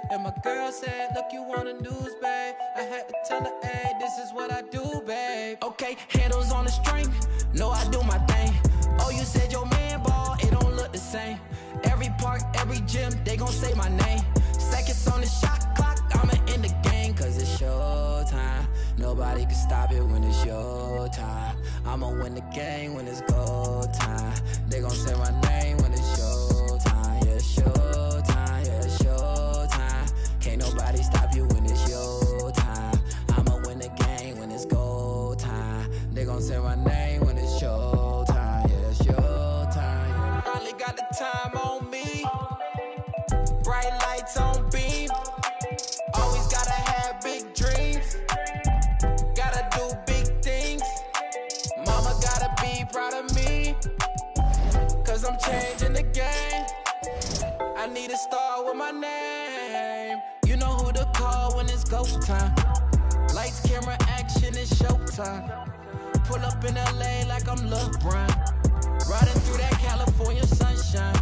And my girl said, look, you want a news, babe. I had to tell her, hey, this is what I do, babe. Okay, handles on the string, no, I do my thing. Oh, you said your man ball, it don't look the same. Every park, every gym, they gon' say my name. Seconds on the shot clock, I'ma end the game, cause it's showtime. Nobody can stop it when it's your time. I'ma win the game when it's go time. They gon' say my name when it's showtime. Yeah, showtime, yeah, showtime. Can't nobody stop you when it's your time. I'ma win the game when it's go time. They gon' say my name when it's showtime. Yeah, showtime. Finally got the time on me. Bright lights on beam. Always gotta have big dreams. Gotta do big things. Mama gotta be proud of me. Cause I'm changing the game. I need a star with my name. You know who to call when it's go time. Lights, camera, action, it's showtime. Pull up in LA like I'm LeBron. Riding through that California sunshine.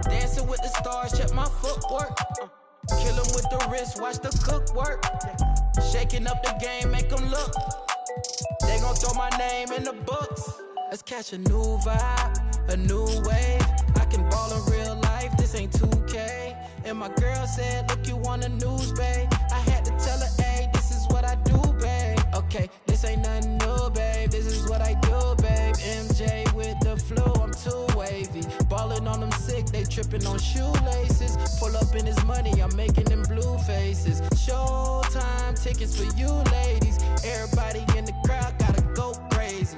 Dancing with the stars, check my footwork. Kill 'em with the wrist, watch the cook work. Shaking up the game, make 'em look. They gon' throw my name in the books. Let's catch a new vibe, a new wave. I can ball in real life, this ain't 2K. And my girl said, look, you want the news, babe. I had to tell her, hey, this is what I do, babe. Okay, this ain't nothing new, babe. This is what I do, babe. MJ with the flu, I'm too wavy. Ballin' on them sick, they trippin' on shoelaces. Pull up in his money, I'm making them blue faces. Showtime tickets for you ladies. Everybody in the crowd gotta go crazy.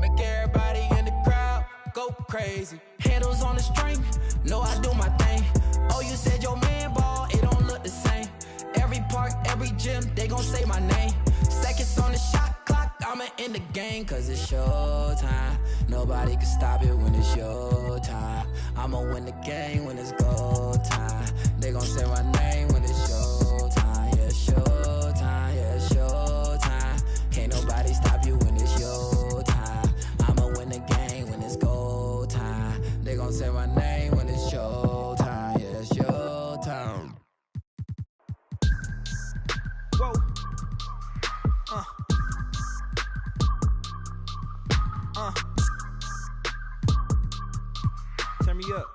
Make everybody in the crowd go crazy. Handles on the string, no, I do my thing. Oh, you said your man ball, it don't look the same. Every park, every gym, they gon' say my name. Seconds on the shot clock, I'ma end the game, cause it's showtime. Nobody can stop it when it's your time. I'ma win the game when it's go time. They gon' say my name when it's showtime. Yeah, showtime, yeah, showtime. Can't nobody stop you when it's your time. I'ma win the game when it's go time. They gon' say my name when it's showtime. Yeah, showtime. Whoa. Turn me up.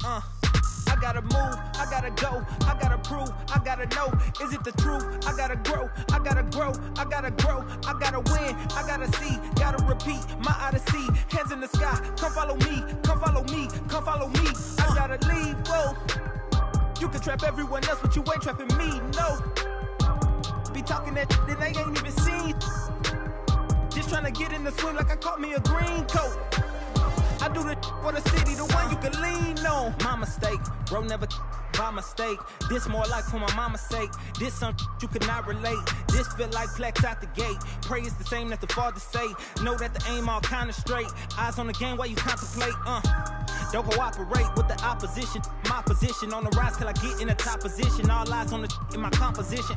I gotta move, I gotta go, I gotta prove, I gotta know, is it the truth? I gotta grow, I gotta grow, I gotta grow, I gotta win, I gotta see, gotta repeat, my odyssey, hands in the sky, come follow me, come follow me, come follow me, I gotta leave, whoa. You can trap everyone else, but you ain't trapping me, no. Be talking that they ain't even seen. Just trying to get in the swim like I caught me a green coat. I do the for the city, the one you can lean on. My mistake, bro, never by mistake. This more like for my mama's sake. This something you could not relate. This feel like flex out the gate. Pray it's the same that the father say. Know that the aim all kinda straight. Eyes on the game while you contemplate. Don't cooperate with the opposition. My position on the rise till I get in a top position. All eyes on the in my composition.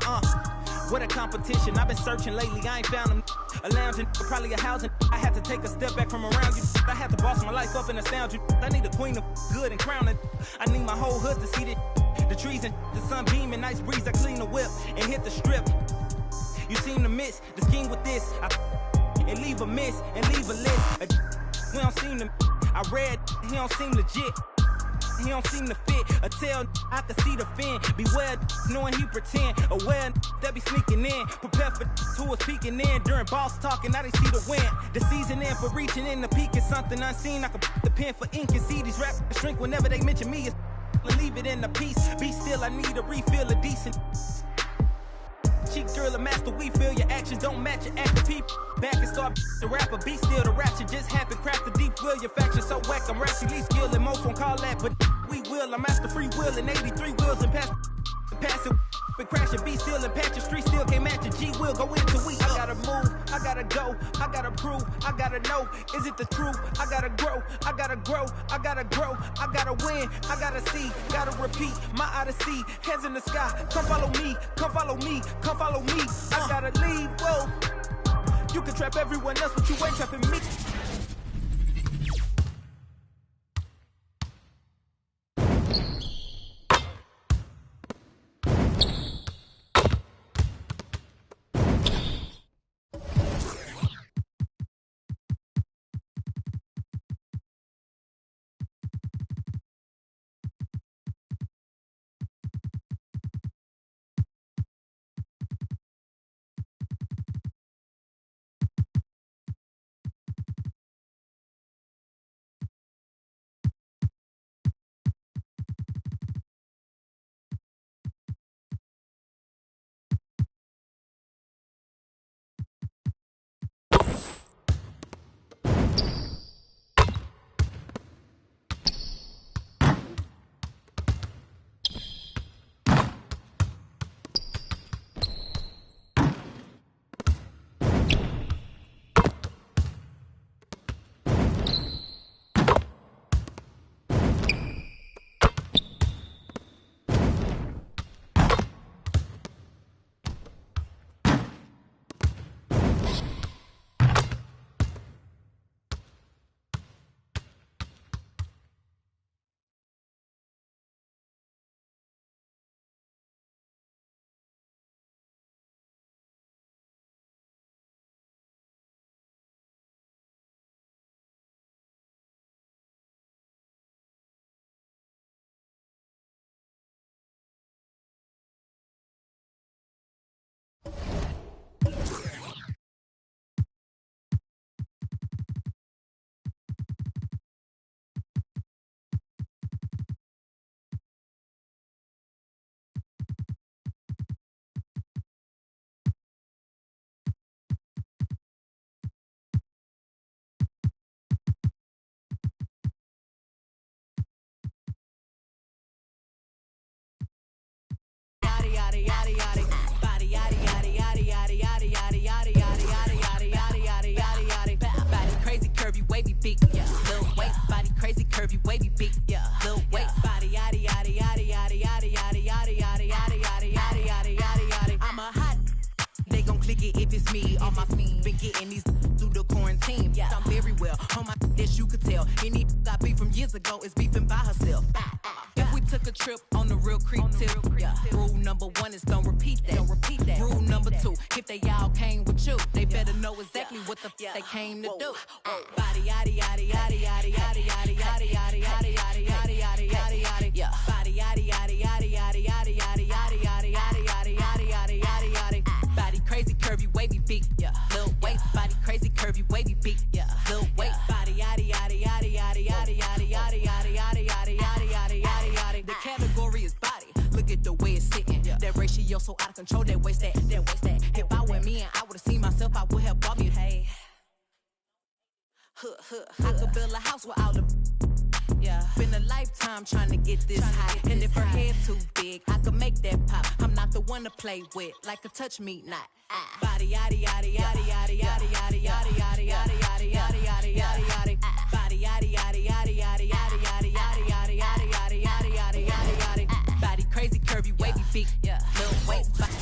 What a competition. I've been searching lately. I ain't found them. A lounging, probably a housing. I had to take a step back from around you. I had to boss my life up and astound you. I need a queen of good and crown it. I need my whole hood to see this. The trees and the sun beaming, nice breeze. I clean the whip and hit the strip. You seem to miss the scheme with this. And leave a miss and leave a list. We don't seem to. I read, he don't seem legit. he don't seem to fit. A tell I can see the fin. Beware knowing he pretend. Aware that be sneaking in. Prepare for who was peeking in during boss talking. Now they see the win. The season in for reaching in the peak is something unseen. I can put the pen for ink and see these rappers shrink whenever they mention me. Leave it in the piece. Be still, I need a refill of decent. Cheek girl, a master, we feel your actions don't match your active people. Back and start the rapper, be still, the rapture just happened. Craft the deep will, your faction so whack. I'm rationally skilled and most won't call that, but we will. I'm master free will and 83 wheels and pass it. Been crashing, be still and patch your street still can't match your G will go into we. I gotta move, I gotta go, I gotta prove, I gotta know, is it the truth? I gotta grow, I gotta grow, I gotta grow, I gotta win, I gotta see, gotta repeat, my odyssey, hands in the sky, come follow me, come follow me, come follow me, I gotta leave, whoa. You can trap everyone else, but you ain't trapping me. Crazy curvy wavy big, yeah. Little waist body crazy curvy wavy big, yeah. Little waist body yada yada yada yada yada yada yada yada yada yada yada yada yada yada. I'm a hot. They gon' click it if it's me. All my been getting these through the quarantine. Yeah, I'm very well on my this you could tell. Any got beef from years ago is beefing by herself. If we took a trip on the real creep tip, yeah. Rule number 1 is don't repeat that. Don't repeat that. Rule number 2, if they all came with you, they better know exactly what the they came to do. Body yada yada yada yada yada yada yada yada yada yada yada yada yada yada. Yeah. Body yada yada yada yada yada yada yada yada yada yada yada yada yada yada. Body crazy curvy wavy big, yeah. Little waist body crazy curvy wavy big, yeah. Little waist body yada yada yada yada yada yada yada yada yada yada yada yada yada yada. The category is body. Look at the way it's sitting. That ratio so out of control. That waist that. If I were me and I would've seen myself, I would have bought me. Hey, I could build a house with all the. Yeah, been a lifetime trying to get this high. And if her head too big, I could make that pop. I'm not the one to play with, like a touch me not. Body yada yada yada yada yada yada yada yada yada yada yada yada yada yada. Body yada yada yada yada yada yada yada yada yada yada yada yada yada yada. Body crazy curvy wavy feet, yeah. Little waist body.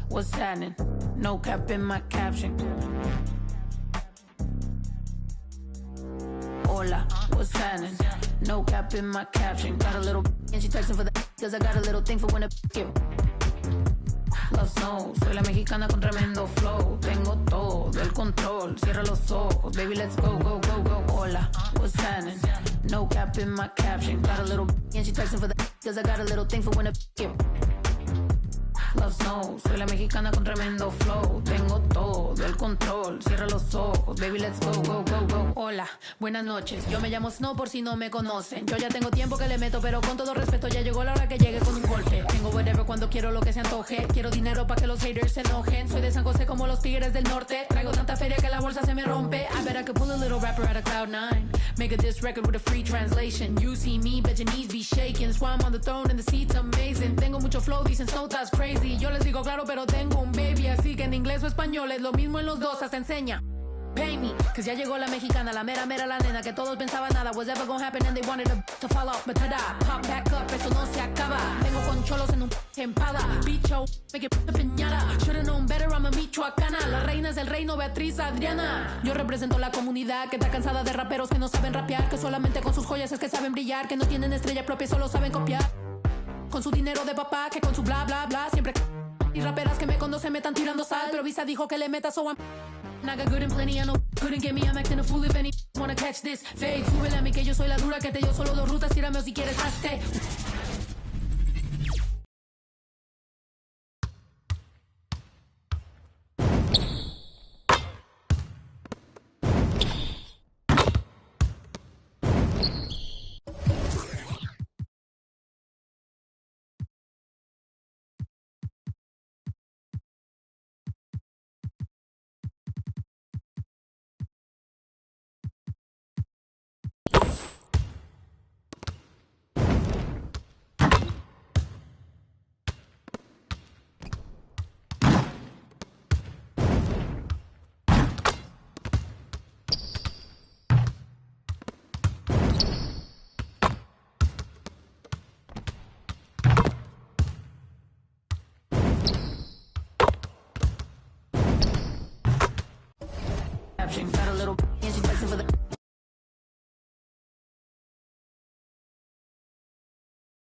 what's happening? No cap in my caption. Hola, what's happening? No cap in my caption. Got a little and she texting for the cause I got a little thing for when it get. Love snow, soy la mexicana con tremendo flow. Tengo todo el control, cierra los ojos. Baby, let's go, go, go, go. Hola, what's happening? No cap in my caption. Got a little and she texting for the cause I got a little thing for when it get. Love snow, soy la mexicana con tremendo flow. Tengo todo el control, cierra los ojos. Baby, let's go, go, go, go. Hola, buenas noches, yo me llamo Snow por si no me conocen. Yo ya tengo tiempo que le meto, pero con todo respeto ya llegó la hora que llegue con un golpe. Tengo whatever cuando quiero lo que se antoje. Quiero dinero para que los haters se enojen. Soy de San José como los tigres del norte. Traigo tanta feria que la bolsa se me rompe. I bet I could pull a little rapper out of Cloud9. Make a diss record with a free translation. You see me, bet your knees be shaking. That's why I'm on the throne and the seat's amazing. Tengo mucho flow, dicen Snow, that's crazy. Yo les digo claro, pero tengo un baby. Así que en inglés o español es lo mismo en los dos, hasta enseña. Pay me, cause ya llegó la mexicana, la mera mera la nena que todos pensaban nada was ever gonna happen and they wanted to fall off, but tada, pop back up, eso no se acaba. Tengo con cholos en un empada, bicho, me que piñata. Should've known better, I'm a michoacana. La reina es el reino, Beatriz Adriana. Yo represento la comunidad que está cansada de raperos que no saben rapear, que solamente con sus joyas es que saben brillar, que no tienen estrella propia, solo saben copiar. Con su dinero de papá, que con su bla bla bla, siempre. Y raperas que me conocen me están tirando sal, pero Visa dijo que le meta, so I'm. I got good and plenty, I know couldn't get me, I'm acting a fool if any wanna catch this fade. Súbele a mí que yo soy la dura, que te dio solo 2 rutas, tírame o si quieres hazte. Got a little